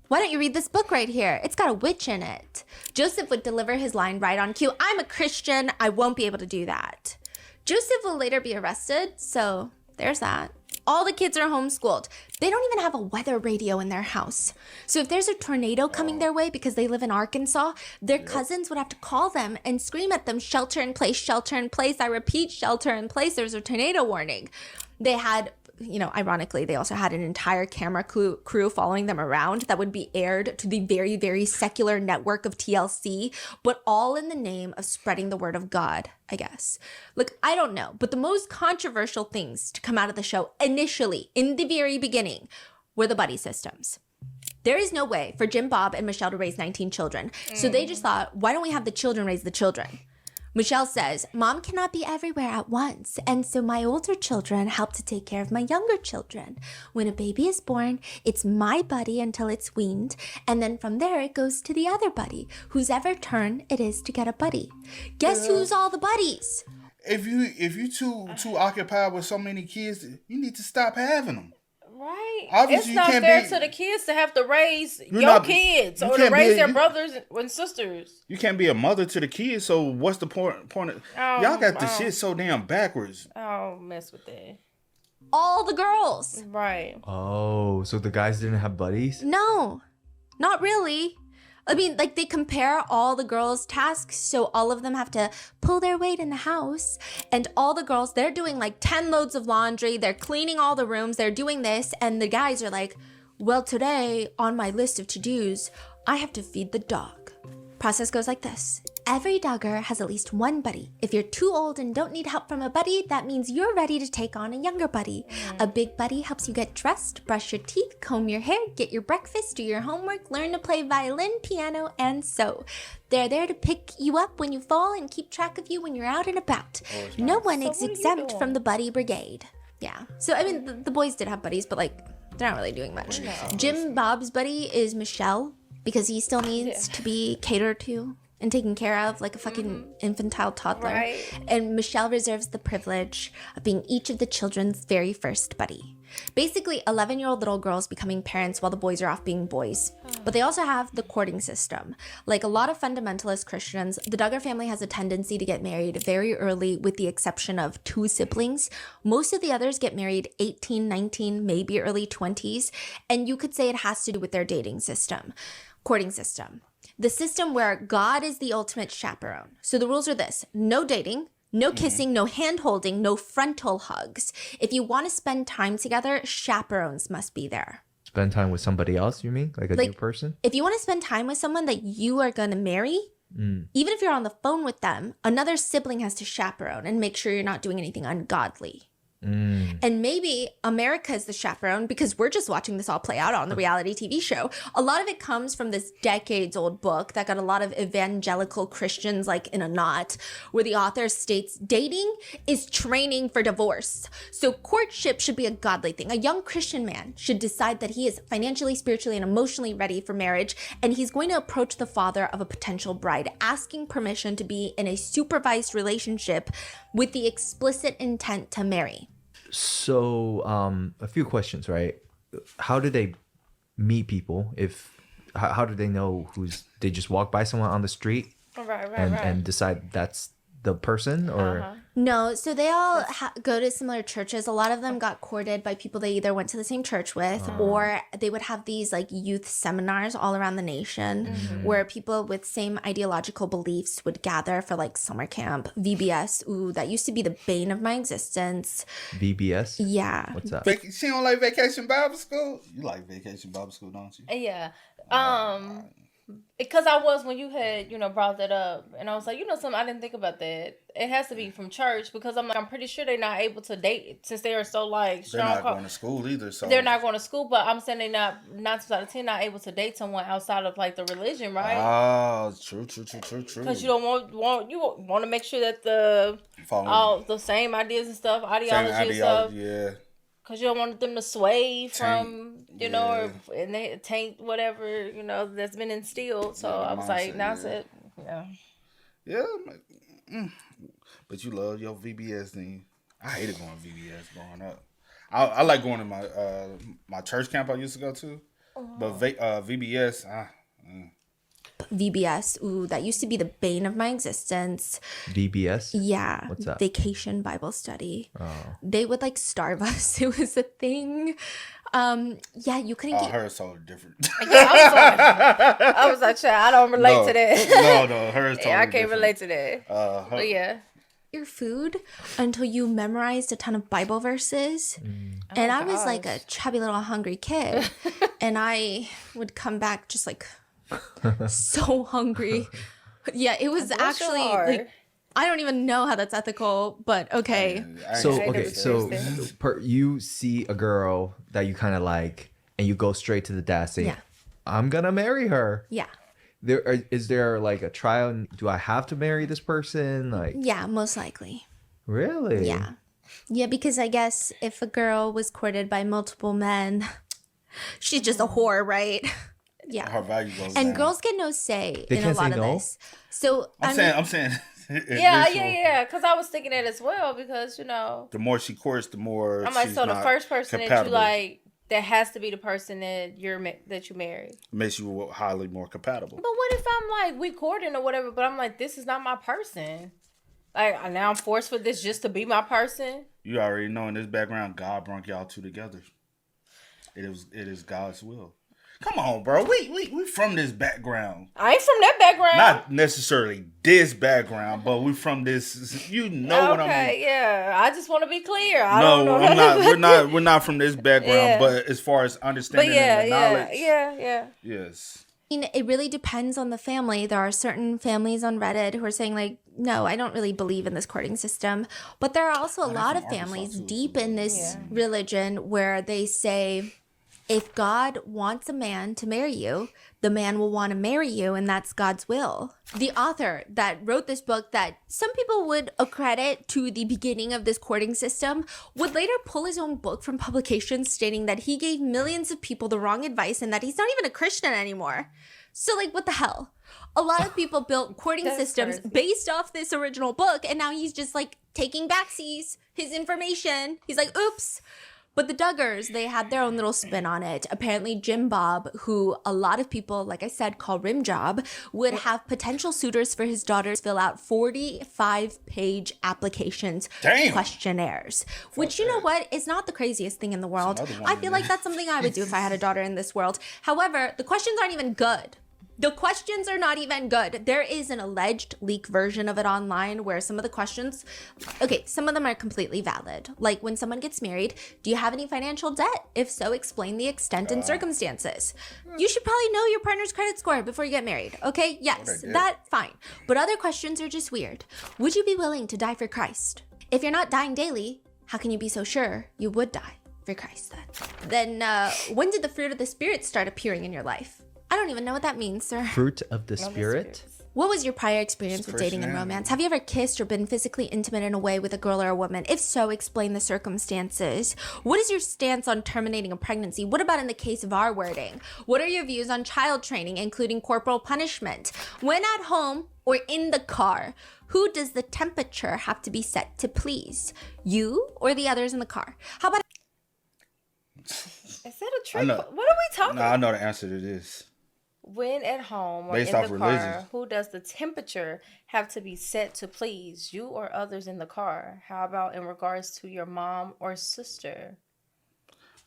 why don't you read this book right here? It's got a witch in it. Joseph would deliver his line right on cue. I'm a Christian. I won't be able to do that. Joseph will later be arrested, so there's that. All the kids are homeschooled. They don't even have a weather radio in their house. So if there's a tornado coming their way because they live in Arkansas, their cousins would have to call them and scream at them, shelter in place, shelter in place. I repeat, shelter in place. There's a tornado warning. They had, ironically, they also had an entire camera crew following them around that would be aired to the very, very secular network of TLC, but all in the name of spreading the word of God, I guess. Look, I don't know, but the most controversial things to come out of the show initially, in the very beginning, were the buddy systems. There is no way for Jim, Bob, and Michelle to raise 19 children. So they just thought, why don't we have the children raise the children? Michelle says, Mom cannot be everywhere at once, and so my older children help to take care of my younger children. When a baby is born, it's my buddy until it's weaned, and then from there it goes to the other buddy, whose ever turn it is to get a buddy. Guess who's all the buddies? If you too occupied with so many kids, you need to stop having them. Right. Obviously, it's not fair to the kids to have to raise your kids or to raise their brothers and sisters. You can't be a mother to the kids, so what's the point of... Y'all got the shit so damn backwards. Oh, mess with that. All the girls. Right. Oh, so the guys didn't have buddies? No, not really. I mean, like, they compare all the girls' tasks, so all of them have to pull their weight in the house. And all the girls, they're doing like 10 loads of laundry, they're cleaning all the rooms, they're doing this, and the guys are like, well, today, on my list of to-dos, I have to feed the dog. Process goes like this. Every Duggar has at least one buddy. If you're too old and don't need help from a buddy, that means you're ready to take on a younger buddy. A big buddy helps you get dressed, brush your teeth, comb your hair, get your breakfast, do your homework, learn to play violin, piano, and sew. They're there to pick you up when you fall and keep track of you when you're out and about. No one is exempt from the buddy brigade. Yeah. So, I mean, the boys did have buddies, but, like, they're not really doing much. Jim Bob's buddy is Michelle, because he still needs to be catered to and taken care of like a fucking infantile toddler. Right. And Michelle reserves the privilege of being each of the children's very first buddy. Basically, 11-year-old little girls becoming parents while the boys are off being boys. But they also have the courting system. Like a lot of fundamentalist Christians, the Duggar family has a tendency to get married very early with the exception of 2 siblings. Most of the others get married 18, 19, maybe early 20s. And you could say it has to do with their dating system. Courting system. The system where God is the ultimate chaperone. So the rules are this: no dating, no kissing, no hand holding, no frontal hugs. If you want to spend time together, chaperones must be there. Spend time with somebody else, you mean? Like a new person? If you want to spend time with someone that you are going to marry, even if you're on the phone with them, another sibling has to chaperone and make sure you're not doing anything ungodly. And maybe America is the chaperone because we're just watching this all play out on the reality TV show. A lot of it comes from this decades-old book that got a lot of evangelical Christians like in a knot, where the author states dating is training for divorce. So courtship should be a godly thing. A young Christian man should decide that he is financially, spiritually, and emotionally ready for marriage, and he's going to approach the father of a potential bride, asking permission to be in a supervised relationship with the explicit intent to marry. So, a few questions, right? How do they meet people? How do they know they just walk by someone on the street and decide that's the person, or? No, so they all go to similar churches. A lot of them got courted by people they either went to the same church with, or they would have these like youth seminars all around the nation where people with same ideological beliefs would gather for like summer camp. VBS, ooh, that used to be the bane of my existence. VBS? Yeah. What's that? She don't like Vacation Bible School? You like Vacation Bible School, don't you? Yeah. Because I was when you had, brought that up, and I was like, something, I didn't think about that. It has to be from church because I'm pretty sure they're not able to date since they are so like strong. They're not going to school either, so they're not going to school. But I'm saying they're not 9 times out of 10 not able to date someone outside of like the religion, right? Oh, true. Because you don't want to make sure that all the same ideas and stuff, ideology and stuff. Yeah. Because you don't want them to sway from, or and they taint whatever, that's been instilled. So I was like, now it's it. Yeah. Yeah. But you love your VBS thing. I hated going to VBS growing up. I like going to my my church camp I used to go to. But VBS, VBS, ooh, that used to be the bane of my existence. VBS? Yeah. What's that? Vacation Bible Study. Oh. They would like starve us. It was a thing. Yeah, you couldn't get... hers totally different. I was like, I don't relate to that. No, hers totally I can't different. relate to that. But yeah. Your food until you memorized a ton of Bible verses. And I was like a chubby little hungry kid. And I would come back just like so hungry. Yeah, it was actually like, I don't even know how that's ethical, but okay. So you see a girl that you kind of like, and you go straight to the dad saying, yeah, I'm gonna marry her. Yeah. Is there like a trial? Do I have to marry this person? Like, yeah, most likely. Really? Yeah. Yeah, because I guess if a girl was courted by multiple men, she's just a whore, right? Yeah. Her value goes and down. Girls get no say They in a can't lot say of no? this. So I'm saying. Yeah. Because I was thinking that as well. Because the more she courts, the more I'm like, she's so the not first person compatible. that you like, that has to be the person that you marry. Makes you highly more compatible. But what if I'm like, we courting or whatever, but I'm like, this is not my person. Like, now I'm forced for this just to be my person. You already know in this background, God brought y'all two together. It is God's will. Come on, bro. We from this background. I ain't from that background. Not necessarily this background, but we from this. What I mean. Okay, yeah. I just want to be clear. I'm not. We're not from this background. Yeah. But as far as understanding and knowledge, yeah. Yes. I mean, it really depends on the family. There are certain families on Reddit who are saying like, no, I don't really believe in this courting system. But there are also a lot of families deep in this religion where they say, if God wants a man to marry you, the man will want to marry you, and that's God's will. The author that wrote this book that some people would accredit to the beginning of this courting system would later pull his own book from publication stating that he gave millions of people the wrong advice and that he's not even a Christian anymore. So, like, what the hell? A lot of people built courting systems based off this original book, and now he's just, like, taking backsies, his information. He's like, oops. But the Duggars, they had their own little spin on it. Apparently, Jim Bob, who a lot of people, like I said, call Rim Job, would have potential suitors for his daughters fill out 45-page applications, questionnaires. Which, you know what, is not the craziest thing in the world. I feel like that's something I would do if I had a daughter in this world. However, the questions aren't even good. The questions are not even good. There is an alleged leak version of it online where some of the questions, some of them are completely valid. Like when someone gets married, do you have any financial debt? If so, explain the extent and circumstances. You should probably know your partner's credit score before you get married. Okay, yes, that's fine. But other questions are just weird. Would you be willing to die for Christ? If you're not dying daily, how can you be so sure you would die for Christ then? Then when did the fruit of the Spirit start appearing in your life? I don't even know what that means, sir. Fruit of the Spirit? What was your prior experience with dating and romance? Have you ever kissed or been physically intimate in a way with a girl or a woman? If so, explain the circumstances. What is your stance on terminating a pregnancy? What about in the case of our wording? What are your views on child training, including corporal punishment? When at home or in the car, who does the temperature have to be set to please? You or the others in the car? How about... Is that a trick? What are we talking about? I know the answer to this. When at home or based in off the religion. car, who does the temperature have to be set to please, you or others in the car? How about in regards to your mom or sister?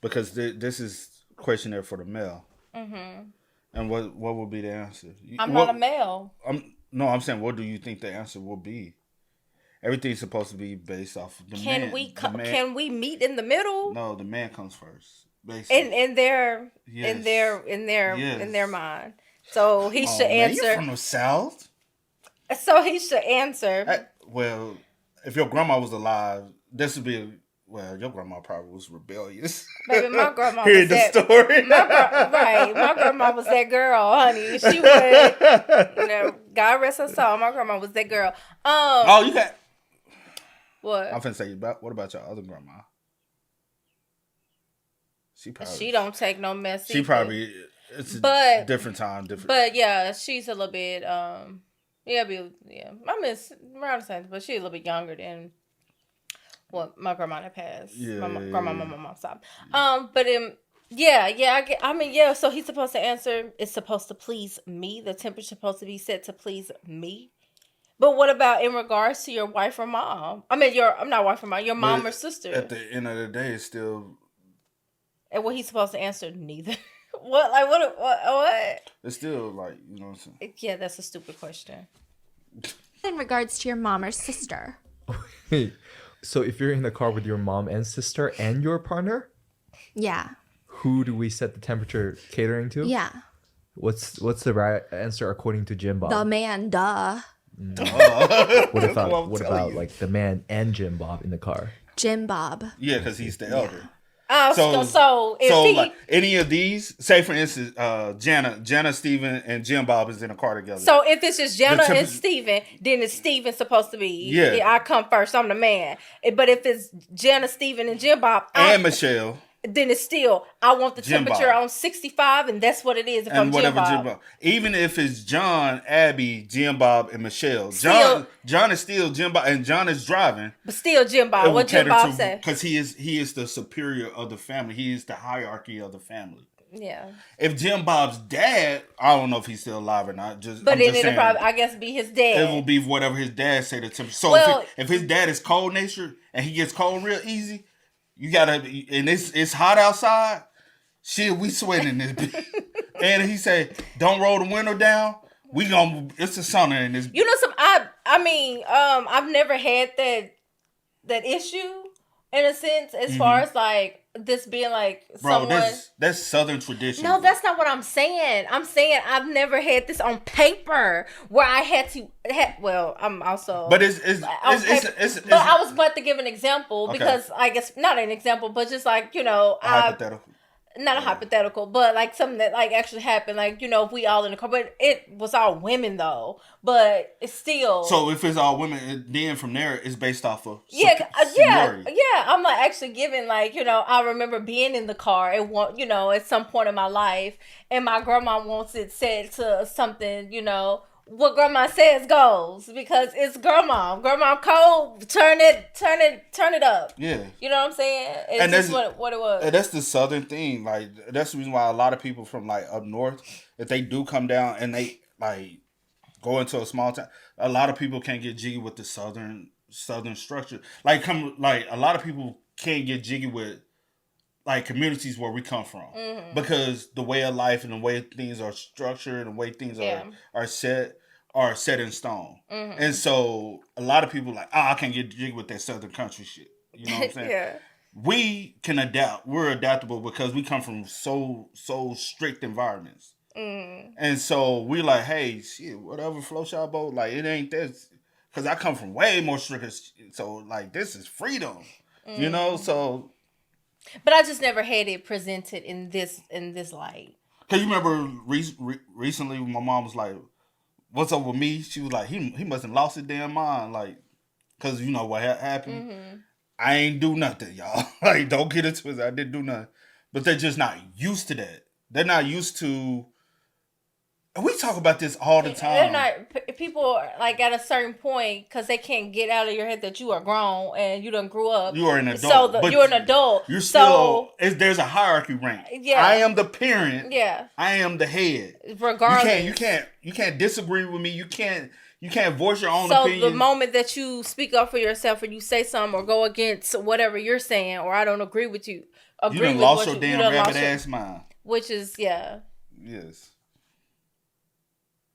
Because this is questionnaire for the male. Mm-hmm. And what would be the answer? I'm not a male. I'm saying, what do you think the answer will be? Everything's supposed to be based off the man. Can we meet in the middle? No, the man comes first. Basically. In their mind. So he should answer. You're from the South. So he should answer. Well, if your grandma was alive, this would be. Well, your grandma probably was rebellious. Baby, my grandma Hearing was that story. My grandma was that girl, honey. She would. God rest her soul. My grandma was that girl. Oh, you got. What? I'm finna say, what about your other grandma? She don't take no mess. She probably. It's a different time, different. But yeah, she's a little bit. I miss around the same, but she's a little bit younger than. Well, my grandma that passed. Yeah, my mom's side. So he's supposed to answer. It's supposed to please me. The temperature's supposed to be set to please me. But what about in regards to your wife or mom? I'm not wife or mom. Your mom or sister. At the end of the day, it's still. And what he's supposed to answer? Neither. What? Like what? It's still like, you know what I'm saying. Yeah, that's a stupid question. In regards to your mom or sister. So if you're in the car with your mom and sister and your partner, yeah, who do we set the temperature catering to? Yeah. What's the right answer according to Jim Bob? The man, duh. What about like the man and Jim Bob in the car? Jim Bob. Yeah, because he's the elder. So like any of these, say for instance, Jana, Steven, and Jim Bob is in a car together. So if it's just Jana and Steven, then it's Steven supposed to be. Yeah. I come first. I'm the man. But if it's Jana, Steven, and Jim Bob, and Michelle, then it's still I want the Jim temperature Bob. On 65, and that's what it is. If and I'm whatever Jim Bob. Even if it's John, Abby, Jim Bob, and Michelle, John is still Jim Bob, and John is driving. But still Jim Bob. What Jim Bob say? Because he is the superior of the family. He is the hierarchy of the family. Yeah. If Jim Bob's dad, I don't know if he's still alive or not. But then it'll probably, I guess, be his dad. It will be whatever his dad say the temperature. So if his dad is cold natured and he gets cold real easy, you gotta, and it's hot outside. Shit, we sweating in this bitch. And he said, "Don't roll the window down. It's a sauna in this." You know, I've never had that issue in a sense as far as like this being like that's Southern tradition. No, that's not what I'm saying. I'm saying I've never had this on paper where I had to. I'm also. But it's but I was about to give an example because I guess not an example, but just like hypothetical. Not a hypothetical, but like something that like actually happened. Like if we all in the car, but it was all women though. But it's still. So if it's all women, then from there it's based off of seniority. I'm like actually giving like I remember being in the car and at some point in my life, and my grandma wants it set to something what grandma says goes because it's grandma. Grandma cold. Turn it up. Yeah. You know what I'm saying? It's just what it was. And that's the Southern thing. Like that's the reason why a lot of people from like up north, if they do come down and they like go into a small town, a lot of people can't get jiggy with the Southern structure. Like a lot of people can't get jiggy with like communities where we come from because the way of life and the way things are structured and the way things are set in stone. And so a lot of people like, I can't get jiggy with that Southern country shit. You know what I'm saying? Yeah. We can adapt. We're adaptable because we come from so strict environments. And so we're like, hey, shit, whatever floats your boat, like it ain't this. Because I come from way more strict. So like this is freedom. So. But I just never had it presented in this light. Cause you remember recently my mom was like, "What's up with me?" She was like, "He must have lost his damn mind." Like, cause you know what happened. I ain't do nothing, y'all. Like, don't get it twisted. I didn't do nothing. But they're just not used to that. They're not used to. And we talk about this all the time. People are like at a certain point because they can't get out of your head that you are grown and you done grew up. You are an adult. So you're an adult. You're still. There's a hierarchy rank. Yeah. I am the parent. Yeah. I am the head. Regardless. You can't disagree with me. You can't voice your own opinion. So the moment that you speak up for yourself or you say something or go against whatever you're saying or I don't agree with you. You done lost your damn rabbit ass mind. Which is Yes.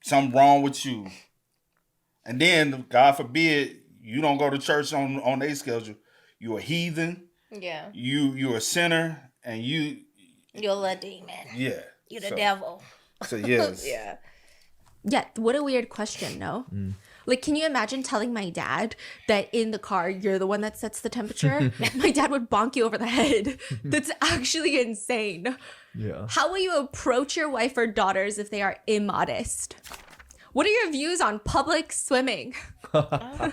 Something wrong with you. And then, God forbid, you don't go to church on their schedule. You a heathen. Yeah. You a sinner, and you're a demon. Yeah. You the devil. So yes. Yeah. Yeah, what a weird question, no? Like, can you imagine telling my dad that in the car, you're the one that sets the temperature? My dad would bonk you over the head. That's actually insane. Yeah. How will you approach your wife or daughters if they are immodest? What are your views on public swimming? Public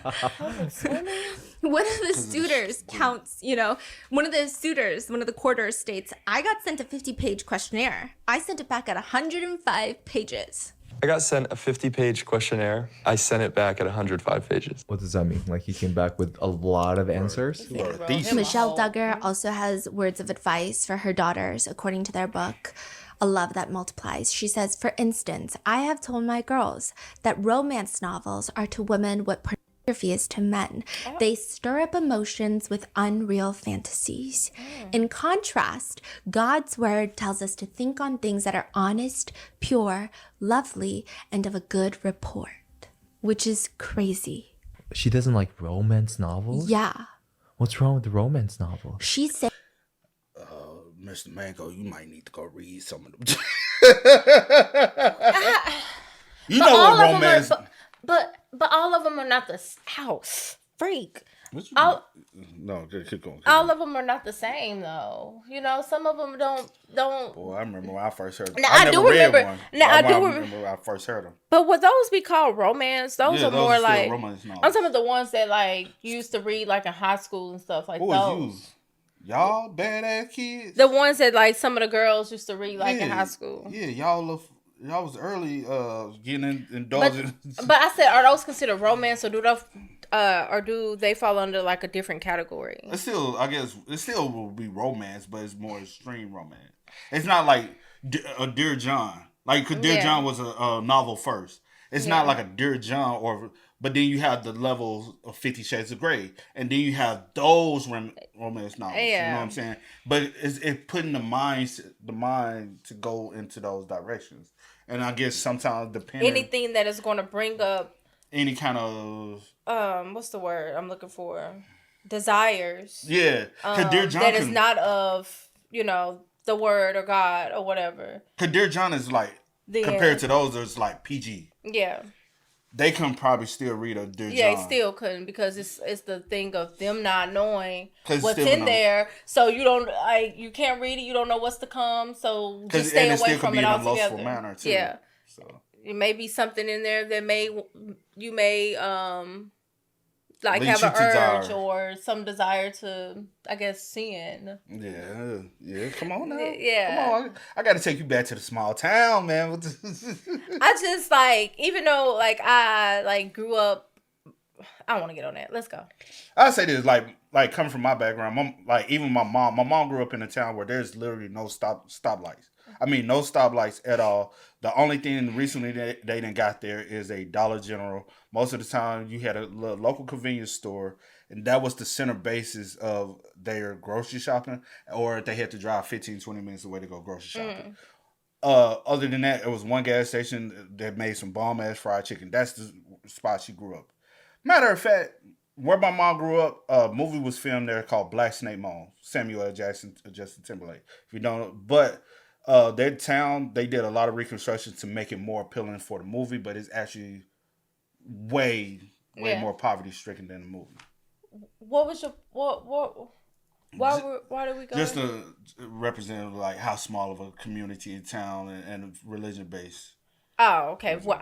swimming? One of the suitors counts, one of the quarters states, I got sent a 50-page questionnaire. I sent it back at 105 pages. I got sent a 50-page questionnaire. I sent it back at 105 pages. What does that mean? Like he came back with a lot of answers? Michelle Duggar also has words of advice for her daughters, according to their book, A Love That Multiplies. She says, for instance, I have told my girls that romance novels are to women what pornography is to men. They stir up emotions with unreal fantasies. In contrast, God's word tells us to think on things that are honest, pure, lovely, and of a good report, which is crazy. She doesn't like romance novels? Yeah. What's wrong with the romance novel? She said, Mr. Mango, you might need to go read some of them. You know what romance... But all of them are not the house freak. No, keep going. All of them are not the same, though. Some of them don't. Boy, I remember when I first heard them. Now, I do remember. One. Now I do remember when I first heard them. But would those be called romance? Those are more like. Romance novels. I'm talking about the ones that like you used to read like in high school and stuff like Who those. was you? Y'all badass kids. The ones that like some of the girls used to read like in high school. Yeah, y'all was early getting indulgent. But I said, are those considered romance, or do they fall under like a different category? It's still, I guess, it still will be romance, but it's more extreme romance. It's not like a Dear John. Like, cause Dear John was a novel first. It's not like a Dear John, but then you have the levels of 50 Shades of Grey, and then you have those romance novels. Yeah. You know what I'm saying? But it's putting the mind to go into those directions. And I guess sometimes depending anything that is going to bring up any kind of what's the word I'm looking for? Desires. Yeah. Dear John that is not of the word or God or whatever. Cause Dear John is like compared to those, it's like PG. Yeah. They couldn't probably still read a Dear John. Yeah, they still couldn't because it's the thing of them not knowing what's in no. there. So you can't read it. You don't know what's to come. So just stay away from it altogether. Manner too, yeah. So it may be something in there that you may like lead have an urge desire. or some desire to, I guess, sin. Yeah. Come on now. Yeah. Come on. I got to take you back to the small town, man. I just even though I grew up, I don't want to get on that. Let's go. I'll say this, like coming from my background, even my mom grew up in a town where there's literally no stoplights. I mean, no stoplights at all. The only thing recently they didn't got there is a Dollar General. Most of the time, you had a local convenience store, and that was the center basis of their grocery shopping, or they had to drive 15, 20 minutes away to go grocery shopping. Other than that, it was one gas station that made some bomb-ass fried chicken. That's the spot she grew up. Matter of fact, where my mom grew up, a movie was filmed there called Black Snake Moan. Samuel L. Jackson, Justin Timberlake. If you don't know, but their town, they did a lot of reconstruction to make it more appealing for the movie, but it's actually way more poverty stricken than the movie. What was your why did we go? Just to represent like how small of a community and town and religion based. Oh, okay. Well,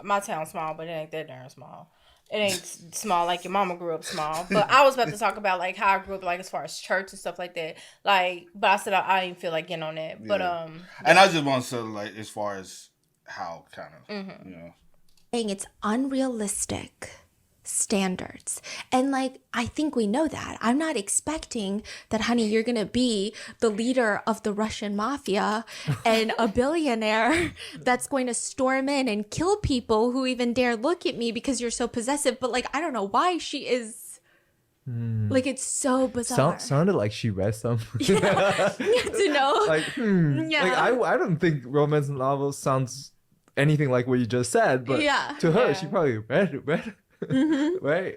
my town's small, but it ain't that darn small. It ain't small like your mama grew up small. But I was about to talk about like how I grew up, like as far as church and stuff like that. Like, but I said I didn't feel like getting on that. Yeah. But and I just want to say like as far as how kind of it's unrealistic standards. And like, I think we know that. I'm not expecting that, honey, you're going to be the leader of the Russian mafia and a billionaire that's going to storm in and kill people who even dare look at me because you're so possessive. But like, I don't know why she is like, it's so bizarre. Sounded like she read some. Yeah. To know. Like, Yeah. Like, I don't think romance novels sounds anything like what you just said, but to her, she probably read it. Right.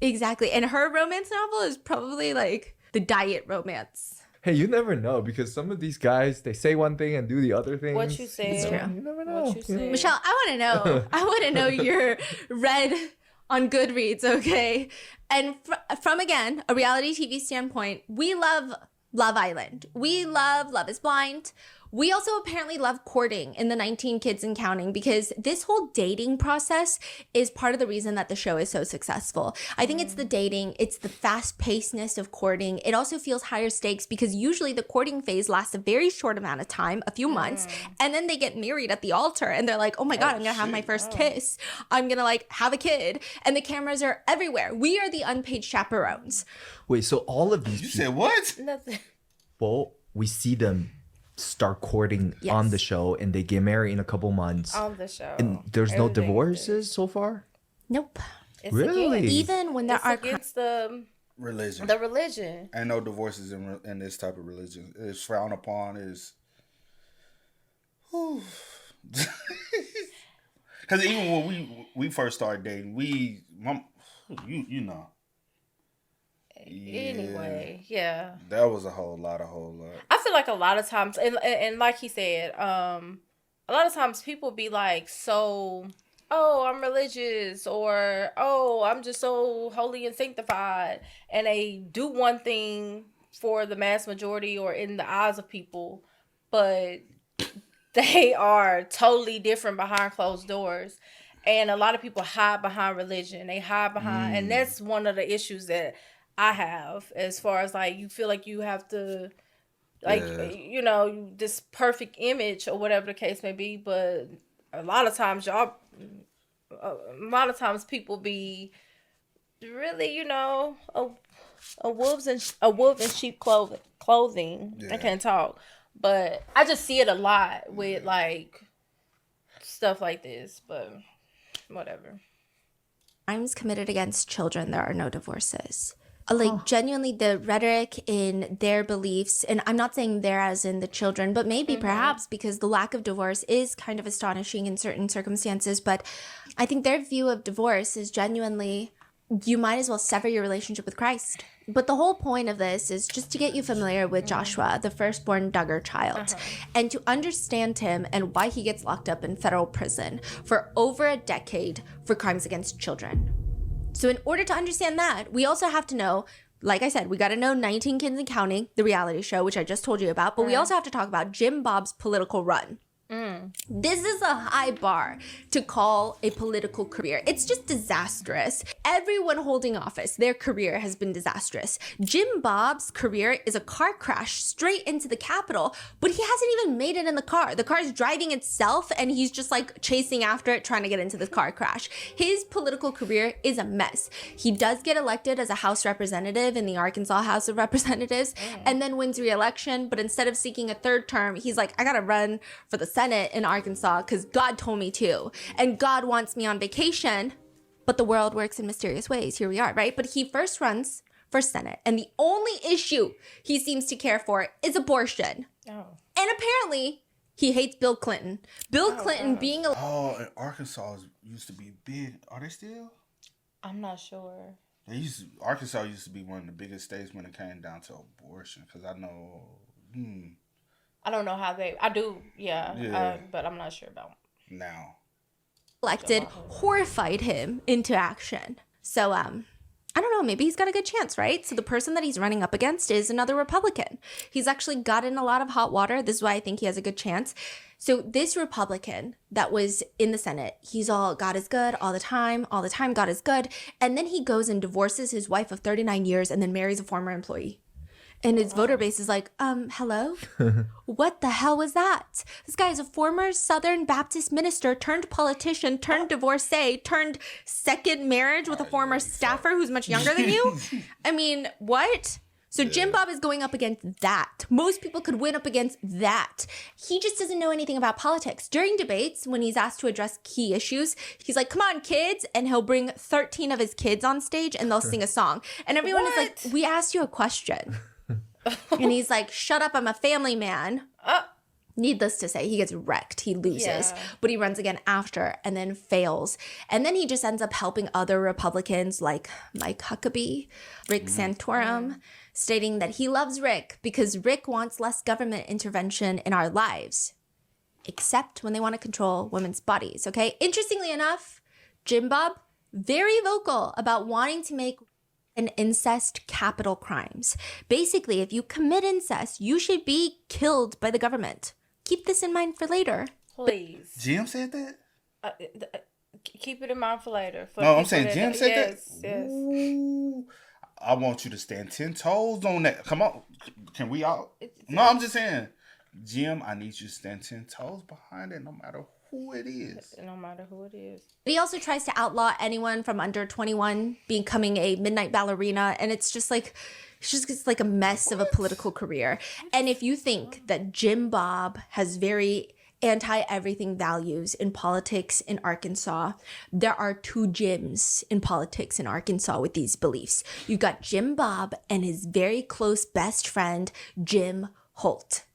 Exactly. And her romance novel is probably like the diet romance. Hey, you never know, because some of these guys, they say one thing and do the other thing. What you said. You never know. What you said. Michelle, I want to know. I want to know your read on Goodreads, okay? And from again, a reality TV standpoint, we love Love Island. We love Love is Blind. We also apparently love courting in the 19 Kids and Counting, because this whole dating process is part of the reason that the show is so successful. I think it's the dating, it's the fast-pacedness of courting. It also feels higher stakes because usually the courting phase lasts a very short amount of time, a few months, and then they get married at the altar and they're like, oh my God, I'm gonna have my first kiss. I'm gonna like have a kid. And the cameras are everywhere. We are the unpaid chaperones. Wait, so all of these You said what? Nothing. people, we see them start courting on the show and they get married in a couple months. On the show. And there's no divorces so far? Nope. It's Really? Against, Even when there it's are against the Religion. The religion. And no divorces in this type of religion. It's frowned upon. Is because even when we first started dating, you know. Anyway, yeah. That was a whole lot. I feel like a lot of times, and like he said, a lot of times people be like, so, oh, I'm religious, or, oh, I'm just so holy and sanctified. And they do one thing for the mass majority or in the eyes of people, but they are totally different behind closed doors. And a lot of people hide behind religion. They hide behind, and that's one of the issues that I have, as far as like you feel like you have to, like, you know, this perfect image or whatever the case may be. But a lot of times people be really, you know, a wolf in sheep clothing. Yeah. I can't talk, but I just see it a lot with like stuff like this. But whatever. Crimes committed against children, there are no divorces. Like, genuinely, the rhetoric in their beliefs, and I'm not saying they're as in the children, but maybe perhaps because the lack of divorce is kind of astonishing in certain circumstances. But I think their view of divorce is genuinely, you might as well sever your relationship with Christ. But the whole point of this is just to get you familiar with Joshua, the firstborn Duggar child, and to understand him and why he gets locked up in federal prison for over a decade for crimes against children. So in order to understand that, we also have to know, like I said, we got to know 19 Kids and Counting, the reality show, which I just told you about, but we also have to talk about Jim Bob's political run. This is a high bar to call a political career. It's just disastrous. Everyone holding office, their career has been disastrous. Jim Bob's career is a car crash straight into the Capitol, but he hasn't even made it in the car. The car is driving itself and he's just like chasing after it, trying to get into this car crash. His political career is a mess. He does get elected as a House representative in the Arkansas House of Representatives and then wins re-election, but instead of seeking a third term, he's like, I gotta run for the Senate in Arkansas because God told me to, and God wants me on vacation, but the world works in mysterious ways. Here we are, right? But he first runs for Senate, and the only issue he seems to care for is abortion. And apparently, he hates Bill Clinton. Bill Clinton being a... Oh, and Arkansas used to be big. Are they still? I'm not sure. Arkansas used to be one of the biggest states when it came down to abortion, because I know... I don't know how I do, but I'm not sure about now. Elected horrified him into action. So, I don't know, maybe he's got a good chance, right? So the person that he's running up against is another Republican. He's actually got in a lot of hot water. This is why I think he has a good chance. So this Republican that was in the Senate, he's all, God is good all the time, God is good. And then he goes and divorces his wife of 39 years and then marries a former employee. And his voter base is like, hello? What the hell was that? This guy is a former Southern Baptist minister turned politician, turned divorcee, turned second marriage with a former staffer who's much younger than you. I mean, what? So Jim Bob is going up against that. Most people could win up against that. He just doesn't know anything about politics. During debates, when he's asked to address key issues, he's like, come on, kids. And he'll bring 13 of his kids on stage and they'll sing a song. And everyone is like, we asked you a question. And he's like, shut up, I'm a family man. Needless to say, he gets wrecked. He loses. But he runs again after and then fails. And then he just ends up helping other Republicans like Mike Huckabee, Rick Santorum, stating that he loves Rick because Rick wants less government intervention in our lives, except when they want to control women's bodies, okay? Interestingly enough, Jim Bob, very vocal about wanting to make an incest capital crimes. Basically, if you commit incest, you should be killed by the government. Keep this in mind for later. Please. Jim said that? Keep it in mind for later. No, I'm saying Jim said that? Yes. Ooh, I want you to stand 10 toes on that. Come on. Can we all? No, I'm just saying. Jim, I need you to stand 10 toes behind it no matter who it is. No matter who it is. But he also tries to outlaw anyone from under 21 becoming a midnight ballerina. And it's just like, it's like a mess of a political career. And if you think that Jim Bob has very anti-everything values in politics in Arkansas, there are two Jims in politics in Arkansas with these beliefs. You got Jim Bob and his very close best friend, Jim Holt.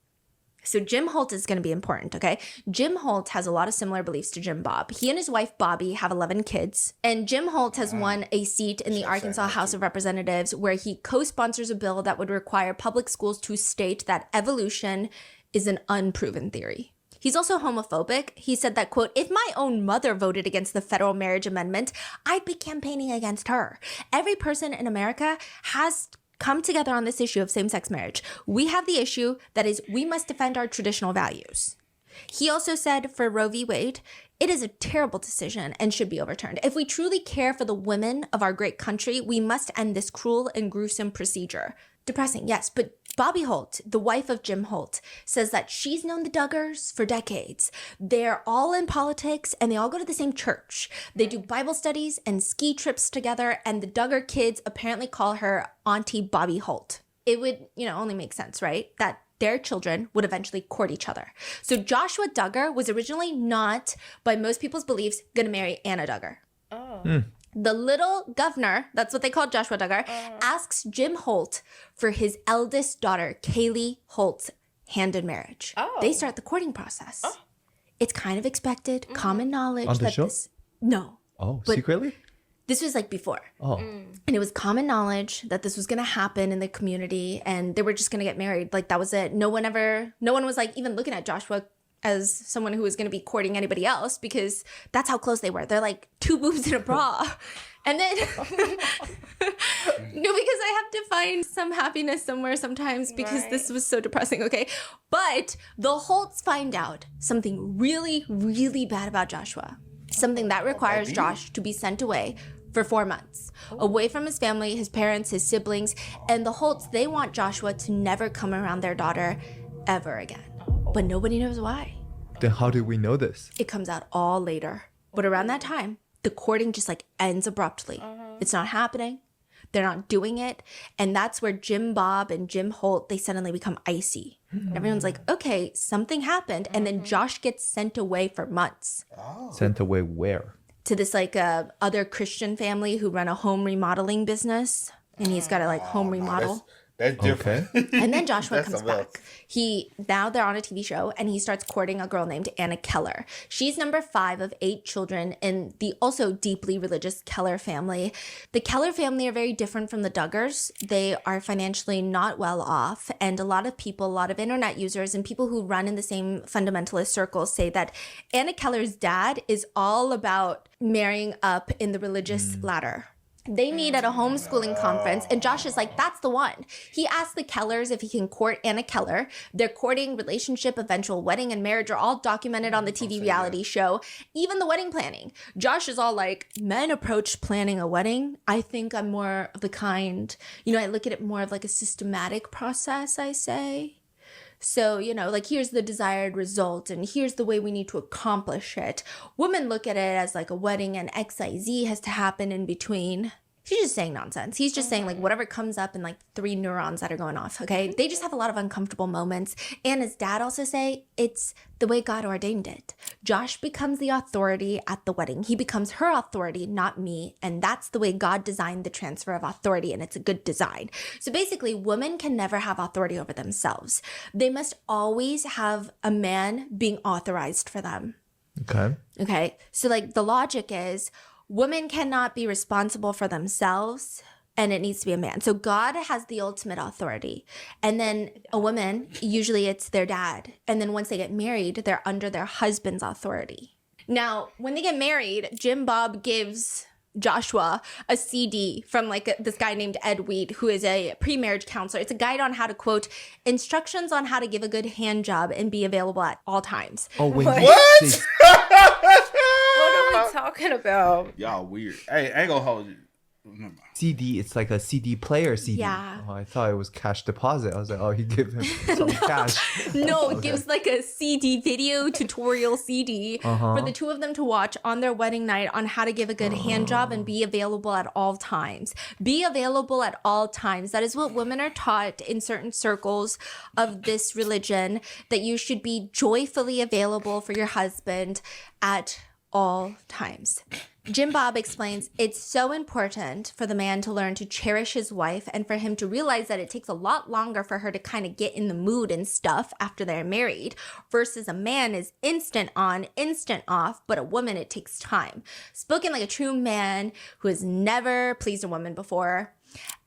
So Jim Holt is going to be important, okay? Jim Holt has a lot of similar beliefs to Jim Bob. He and his wife, Bobby, have 11 kids. And Jim Holt has won a seat in the Arkansas House of Representatives where he co-sponsors a bill that would require public schools to state that evolution is an unproven theory. He's also homophobic. He said that, quote, if my own mother voted against the federal marriage amendment, I'd be campaigning against her. Every person in America has come together on this issue of same-sex marriage. We have the issue that is we must defend our traditional values. He also said for Roe v. Wade, it is a terrible decision and should be overturned. If we truly care for the women of our great country, we must end this cruel and gruesome procedure. Depressing, yes, but Bobby Holt, the wife of Jim Holt, says that she's known the Duggars for decades. They're all in politics and they all go to the same church. They do Bible studies and ski trips together, and the Duggar kids apparently call her Auntie Bobby Holt. It would, only make sense, right? That their children would eventually court each other. So Joshua Duggar was originally not, by most people's beliefs, going to marry Anna Duggar. Oh. The little governor, that's what they called Joshua Duggar, asks Jim Holt for his eldest daughter, Kaylee Holt's hand in marriage. Oh. They start the courting process. Oh. It's kind of expected, common knowledge. On the show? No. Oh, but secretly? This was like before. Oh. And it was common knowledge that this was going to happen in the community and they were just going to get married. Like that was it. No one was like even looking at Joshua as someone who was going to be courting anybody else because that's how close they were. They're like two boobs in a bra. And then, because I have to find some happiness somewhere sometimes because this was so depressing, okay? But the Holts find out something really, really bad about Joshua. Something that requires Josh to be sent away for 4 months, away from his family, his parents, his siblings. And the Holts, they want Joshua to never come around their daughter ever again. But nobody knows why. Then how do we know this? It comes out all later. But around that time, the courting just ends abruptly. It's not happening. They're not doing it. And that's where Jim Bob and Jim Holt, they suddenly become icy. Everyone's like, okay, something happened. And then Josh gets sent away for months. Sent away where? To this other Christian family who run a home remodeling business. And he's got to home remodel. That's different. Okay. And then Joshua comes back. Now they're on a TV show and he starts courting a girl named Anna Keller. She's number 5 of 8 children in the also deeply religious Keller family. The Keller family are very different from the Duggars. They are financially not well off. And a lot of people, a lot of internet users and people who run in the same fundamentalist circles say that Anna Keller's dad is all about marrying up in the religious ladder. They meet at a homeschooling conference, and Josh is like, that's the one. He asks the Kellers if he can court Anna Keller. Their courting, relationship, eventual wedding, and marriage are all documented on the TV reality show, even the wedding planning. Josh is all like, men approach planning a wedding. I think I'm more of the kind, I look at it more of like a systematic process, I say. So, here's the desired result and here's the way we need to accomplish it. Women look at it as like a wedding and XYZ has to happen in between. He's just saying nonsense. He's just saying whatever comes up in 3 neurons that are going off, okay? They just have a lot of uncomfortable moments. And his dad also say it's the way God ordained it. Josh becomes the authority at the wedding. He becomes her authority, not me. And that's the way God designed the transfer of authority, and it's a good design. So basically, women can never have authority over themselves. They must always have a man being authorized for them. Okay? So the logic is, women cannot be responsible for themselves, and it needs to be a man. So God has the ultimate authority. And then a woman, usually it's their dad. And then once they get married, they're under their husband's authority. Now, when they get married, Jim Bob gives Joshua a CD from this guy named Ed Weed, who is a pre-marriage counselor. It's a guide on how to, quote, instructions on how to give a good hand job and be available at all times. Oh, wait. What? What are we talking about? Y'all weird. Hey, I ain't gonna hold you. CD, it's like a CD player CD. Yeah. Oh, I thought it was cash deposit. I was like, oh, he gave him some cash. No, it gives like a CD video tutorial CD for the two of them to watch on their wedding night on how to give a good hand job and be available at all times. Be available at all times. That is what women are taught in certain circles of this religion, that you should be joyfully available for your husband at all times. Jim Bob explains it's so important for the man to learn to cherish his wife and for him to realize that it takes a lot longer for her to kind of get in the mood and stuff after they're married versus a man is instant on, instant off, but a woman, it takes time. Spoken like a true man who has never pleased a woman before.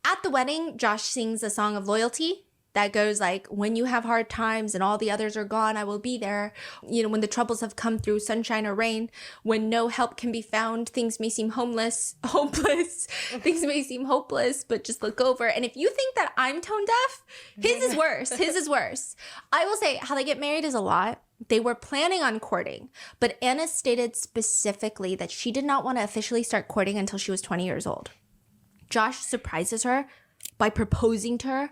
At the wedding, Josh sings a song of loyalty that goes like, when you have hard times and all the others are gone, I will be there. You know, when the troubles have come through sunshine or rain, when no help can be found, things may seem hopeless. Things may seem hopeless, but just look over. And if you think that I'm tone deaf, his is worse. His is worse. I will say how they get married is a lot. They were planning on courting, but Anna stated specifically that she did not want to officially start courting until she was 20 years old. Josh surprises her by proposing to her.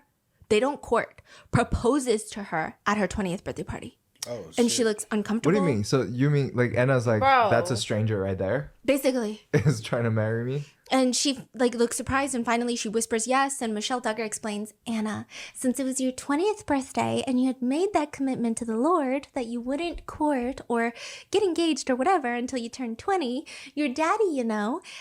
They don't court. Proposes to her at her 20th birthday party. Oh, shit. And she looks uncomfortable. What do you mean? So you mean like Anna's like, Bro. That's a stranger right there? Basically. Is trying to marry me? And she looks surprised, and finally she whispers yes, and Michelle Duggar explains, Anna, since it was your 20th birthday and you had made that commitment to the Lord that you wouldn't court or get engaged or whatever until you turned 20, your daddy,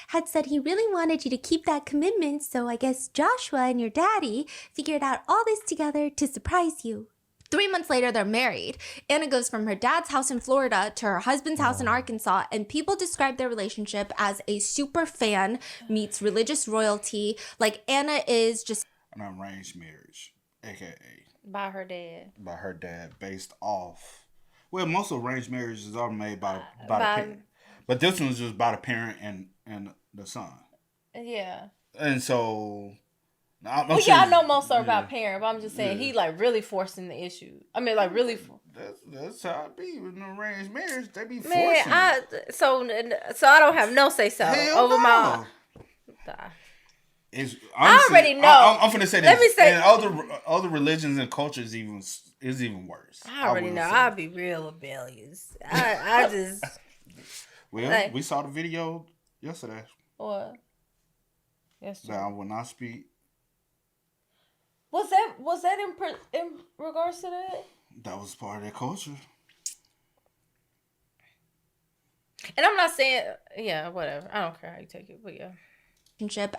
had said he really wanted you to keep that commitment, so I guess Joshua and your daddy figured out all this together to surprise you. 3 months later, they're married. Anna goes from her dad's house in Florida to her husband's house in Arkansas, and people describe their relationship as a super fan meets religious royalty. Like, Anna is just an arranged marriage, aka by her dad. By her dad, based off. Well, most arranged marriages are made by the parent, but this one's just by the parent and the son. Yeah. And so. I know most are about parent, but I'm just saying he really forcing the issue. I mean, really. That's how it be with an arranged marriage. They be forcing. Man, so I don't have no say so over my. I already know. I'm finna say this. Let me say. And other religions and cultures is even worse. I already know. I'll be real rebellious. I just. Well, we saw the video yesterday. What? Yesterday. That I will not speak. Was that in regards to that? That was part of their culture. And I'm not saying, yeah, whatever. I don't care how you take it, but yeah.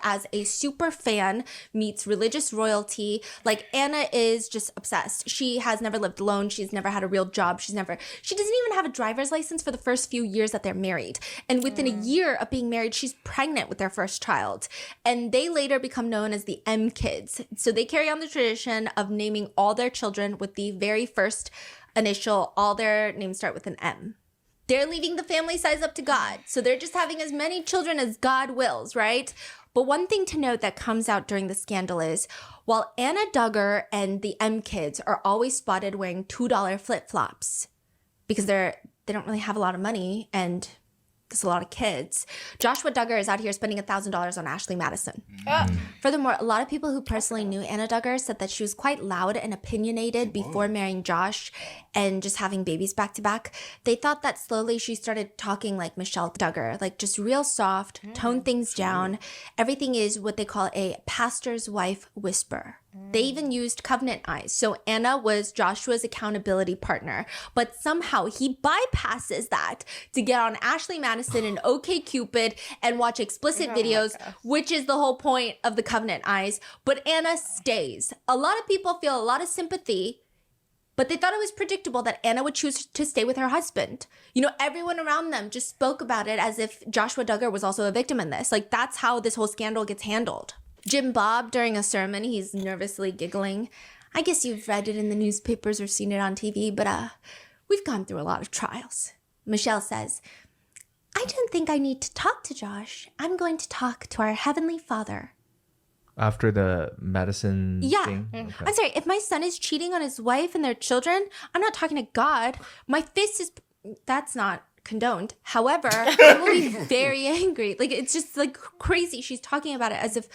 As a super fan meets religious royalty. Like, Anna is just obsessed. She has never lived alone. She's never had a real job. She doesn't even have a driver's license for the first few years that they're married. And within a year of being married, she's pregnant with their first child. And they later become known as the M Kids. So they carry on the tradition of naming all their children with the very first initial. All their names start with an M. They're leaving the family size up to God. So they're just having as many children as God wills, right? But one thing to note that comes out during the scandal is, while Anna Duggar and the M Kids are always spotted wearing $2 flip-flops because they don't really have a lot of money and there's a lot of kids, Joshua Duggar is out here spending $1,000 on Ashley Madison. Furthermore, a lot of people who personally knew Anna Duggar said that she was quite loud and opinionated before marrying Josh and just having babies back to back. They thought that slowly she started talking like Michelle Duggar, like just real soft, tone things down. Everything is what they call a pastor's wife whisper. They even used covenant eyes. So Anna was Joshua's accountability partner, but somehow he bypasses that to get on Ashley Madison and OkCupid and watch explicit videos, which is the whole point of the covenant eyes. But Anna stays. A lot of people feel a lot of sympathy, but they thought it was predictable that Anna would choose to stay with her husband. Everyone around them just spoke about it as if Joshua Duggar was also a victim in this. Like, that's how this whole scandal gets handled. Jim Bob, during a sermon, he's nervously giggling. I guess you've read it in the newspapers or seen it on TV, but we've gone through a lot of trials. Michelle says, I don't think I need to talk to Josh. I'm going to talk to our Heavenly Father. After the Madison thing? Okay. I'm sorry, if my son is cheating on his wife and their children, I'm not talking to God. My fist is... That's not condoned. However, I will be very angry. Like, it's just like crazy. She's talking about it as if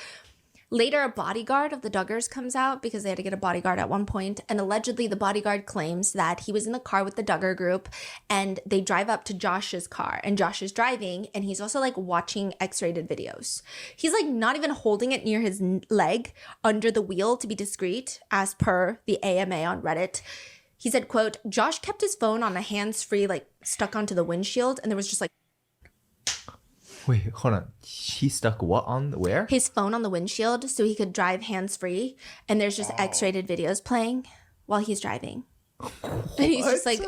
later a bodyguard of the Duggars comes out because they had to get a bodyguard at one point, and allegedly the bodyguard claims that he was in the car with the Duggar group and they drive up to Josh's car and Josh is driving and he's also like watching X-rated videos. He's like not even holding it near his leg under the wheel to be discreet, as per the AMA on Reddit. He said, quote, Josh kept his phone on a hands-free, like stuck onto the windshield, and there was just like... Wait, hold on. He stuck what on where? His phone on the windshield so he could drive hands-free, and there's just X-rated videos playing while he's driving. And he's just like,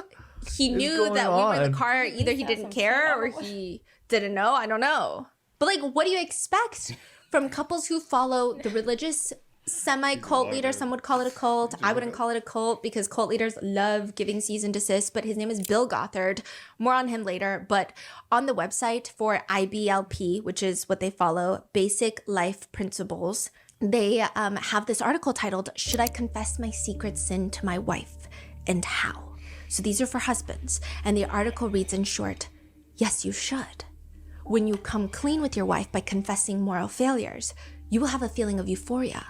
he knew that we were in the car. Either he didn't care or he didn't know. I don't know. But like, what do you expect from couples who follow the religious semi-cult leader? Some would call it a cult. I wouldn't call it a cult because cult leaders love giving cease and desist, but his name is Bill Gothard. More on him later. But on the website for IBLP, which is what they follow, Basic Life Principles, they have this article titled, Should I Confess My Secret Sin to My Wife and How? So these are for husbands. And the article reads in short, yes, you should. When you come clean with your wife by confessing moral failures, you will have a feeling of euphoria.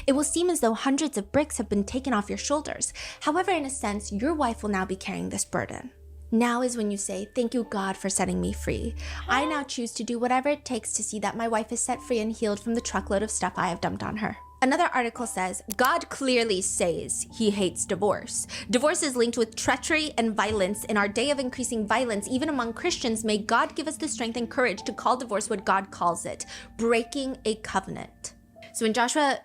It will seem as though hundreds of bricks have been taken off your shoulders. However, in a sense, your wife will now be carrying this burden. Now is when you say, thank you, God, for setting me free. I now choose to do whatever it takes to see that my wife is set free and healed from the truckload of stuff I have dumped on her. Another article says, God clearly says he hates divorce. Divorce is linked with treachery and violence. In our day of increasing violence, even among Christians, may God give us the strength and courage to call divorce what God calls it, breaking a covenant. So when Joshua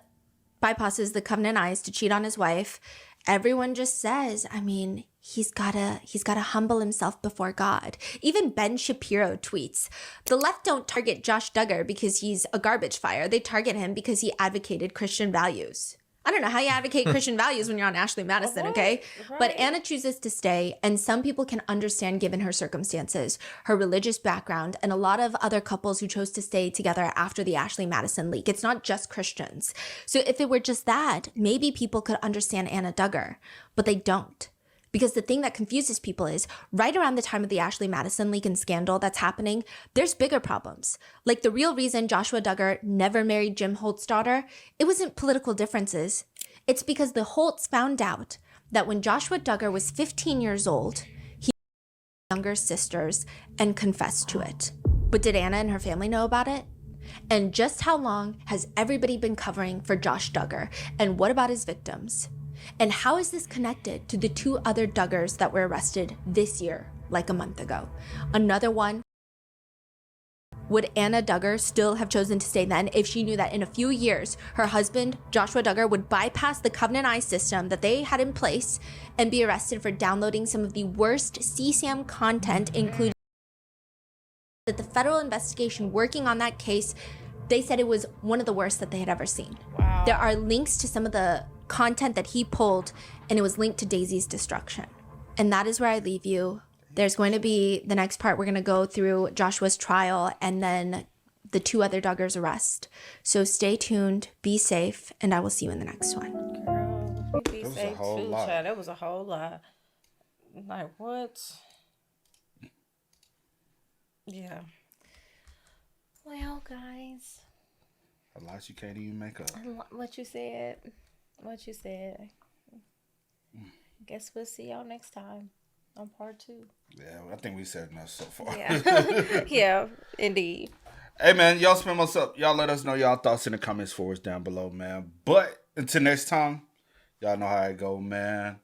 bypasses the covenant eyes to cheat on his wife, everyone just says, I mean, he's gotta humble himself before God. Even Ben Shapiro tweets, the left don't target Josh Duggar because he's a garbage fire. They target him because he advocated Christian values. I don't know how you advocate Christian values when you're on Ashley Madison, okay? Right. But Anna chooses to stay, and some people can understand given her circumstances, her religious background, and a lot of other couples who chose to stay together after the Ashley Madison leak. It's not just Christians. So if it were just that, maybe people could understand Anna Duggar, but they don't. Because the thing that confuses people is, right around the time of the Ashley Madison leak and scandal that's happening, there's bigger problems. Like the real reason Joshua Duggar never married Jim Holt's daughter, it wasn't political differences. It's because the Holts found out that when Joshua Duggar was 15 years old, he had younger sisters and confessed to it. But did Anna and her family know about it? And just how long has everybody been covering for Josh Duggar? And what about his victims? And how is this connected to the two other Duggars that were arrested this year, like a month ago? Another one. Would Anna Duggar still have chosen to stay then if she knew that in a few years, her husband, Joshua Duggar, would bypass the Covenant Eye system that they had in place and be arrested for downloading some of the worst CSAM content, including that the federal investigation working on that case, they said it was one of the worst that they had ever seen. Wow. There are links to some of the content that he pulled, and it was linked to Daisy's destruction. And that is where I leave you. There's going to be the next part. We're going to go through Joshua's trial and then the two other Duggars' arrest. So stay tuned, be safe, and I will see you in the next one. Girl, be safe too, child. That was a whole lot. Like, what? Yeah. Well, guys. A lot you can't even make up. What you said. Guess we'll see y'all next time on part 2. Yeah, I think we said enough so far. Yeah, yeah, indeed. Hey, man, y'all spam us up. Y'all let us know y'all thoughts in the comments for us down below, man. But until next time, y'all know how it go, man.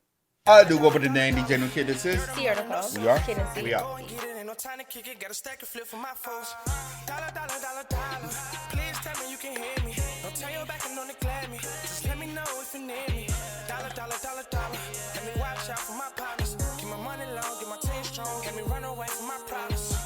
I do go by the name DJ No Kid. This is Sierra. We are. We out. No time to kick it, got a stack of flip for my foes. Dollar. Please tell me you can hear me. Don't turn your back and don't neglect me. Just let me know if you need me. Dollar. Let me watch out for my partners. Keep my money long, get my team strong. Let me run away from my problems.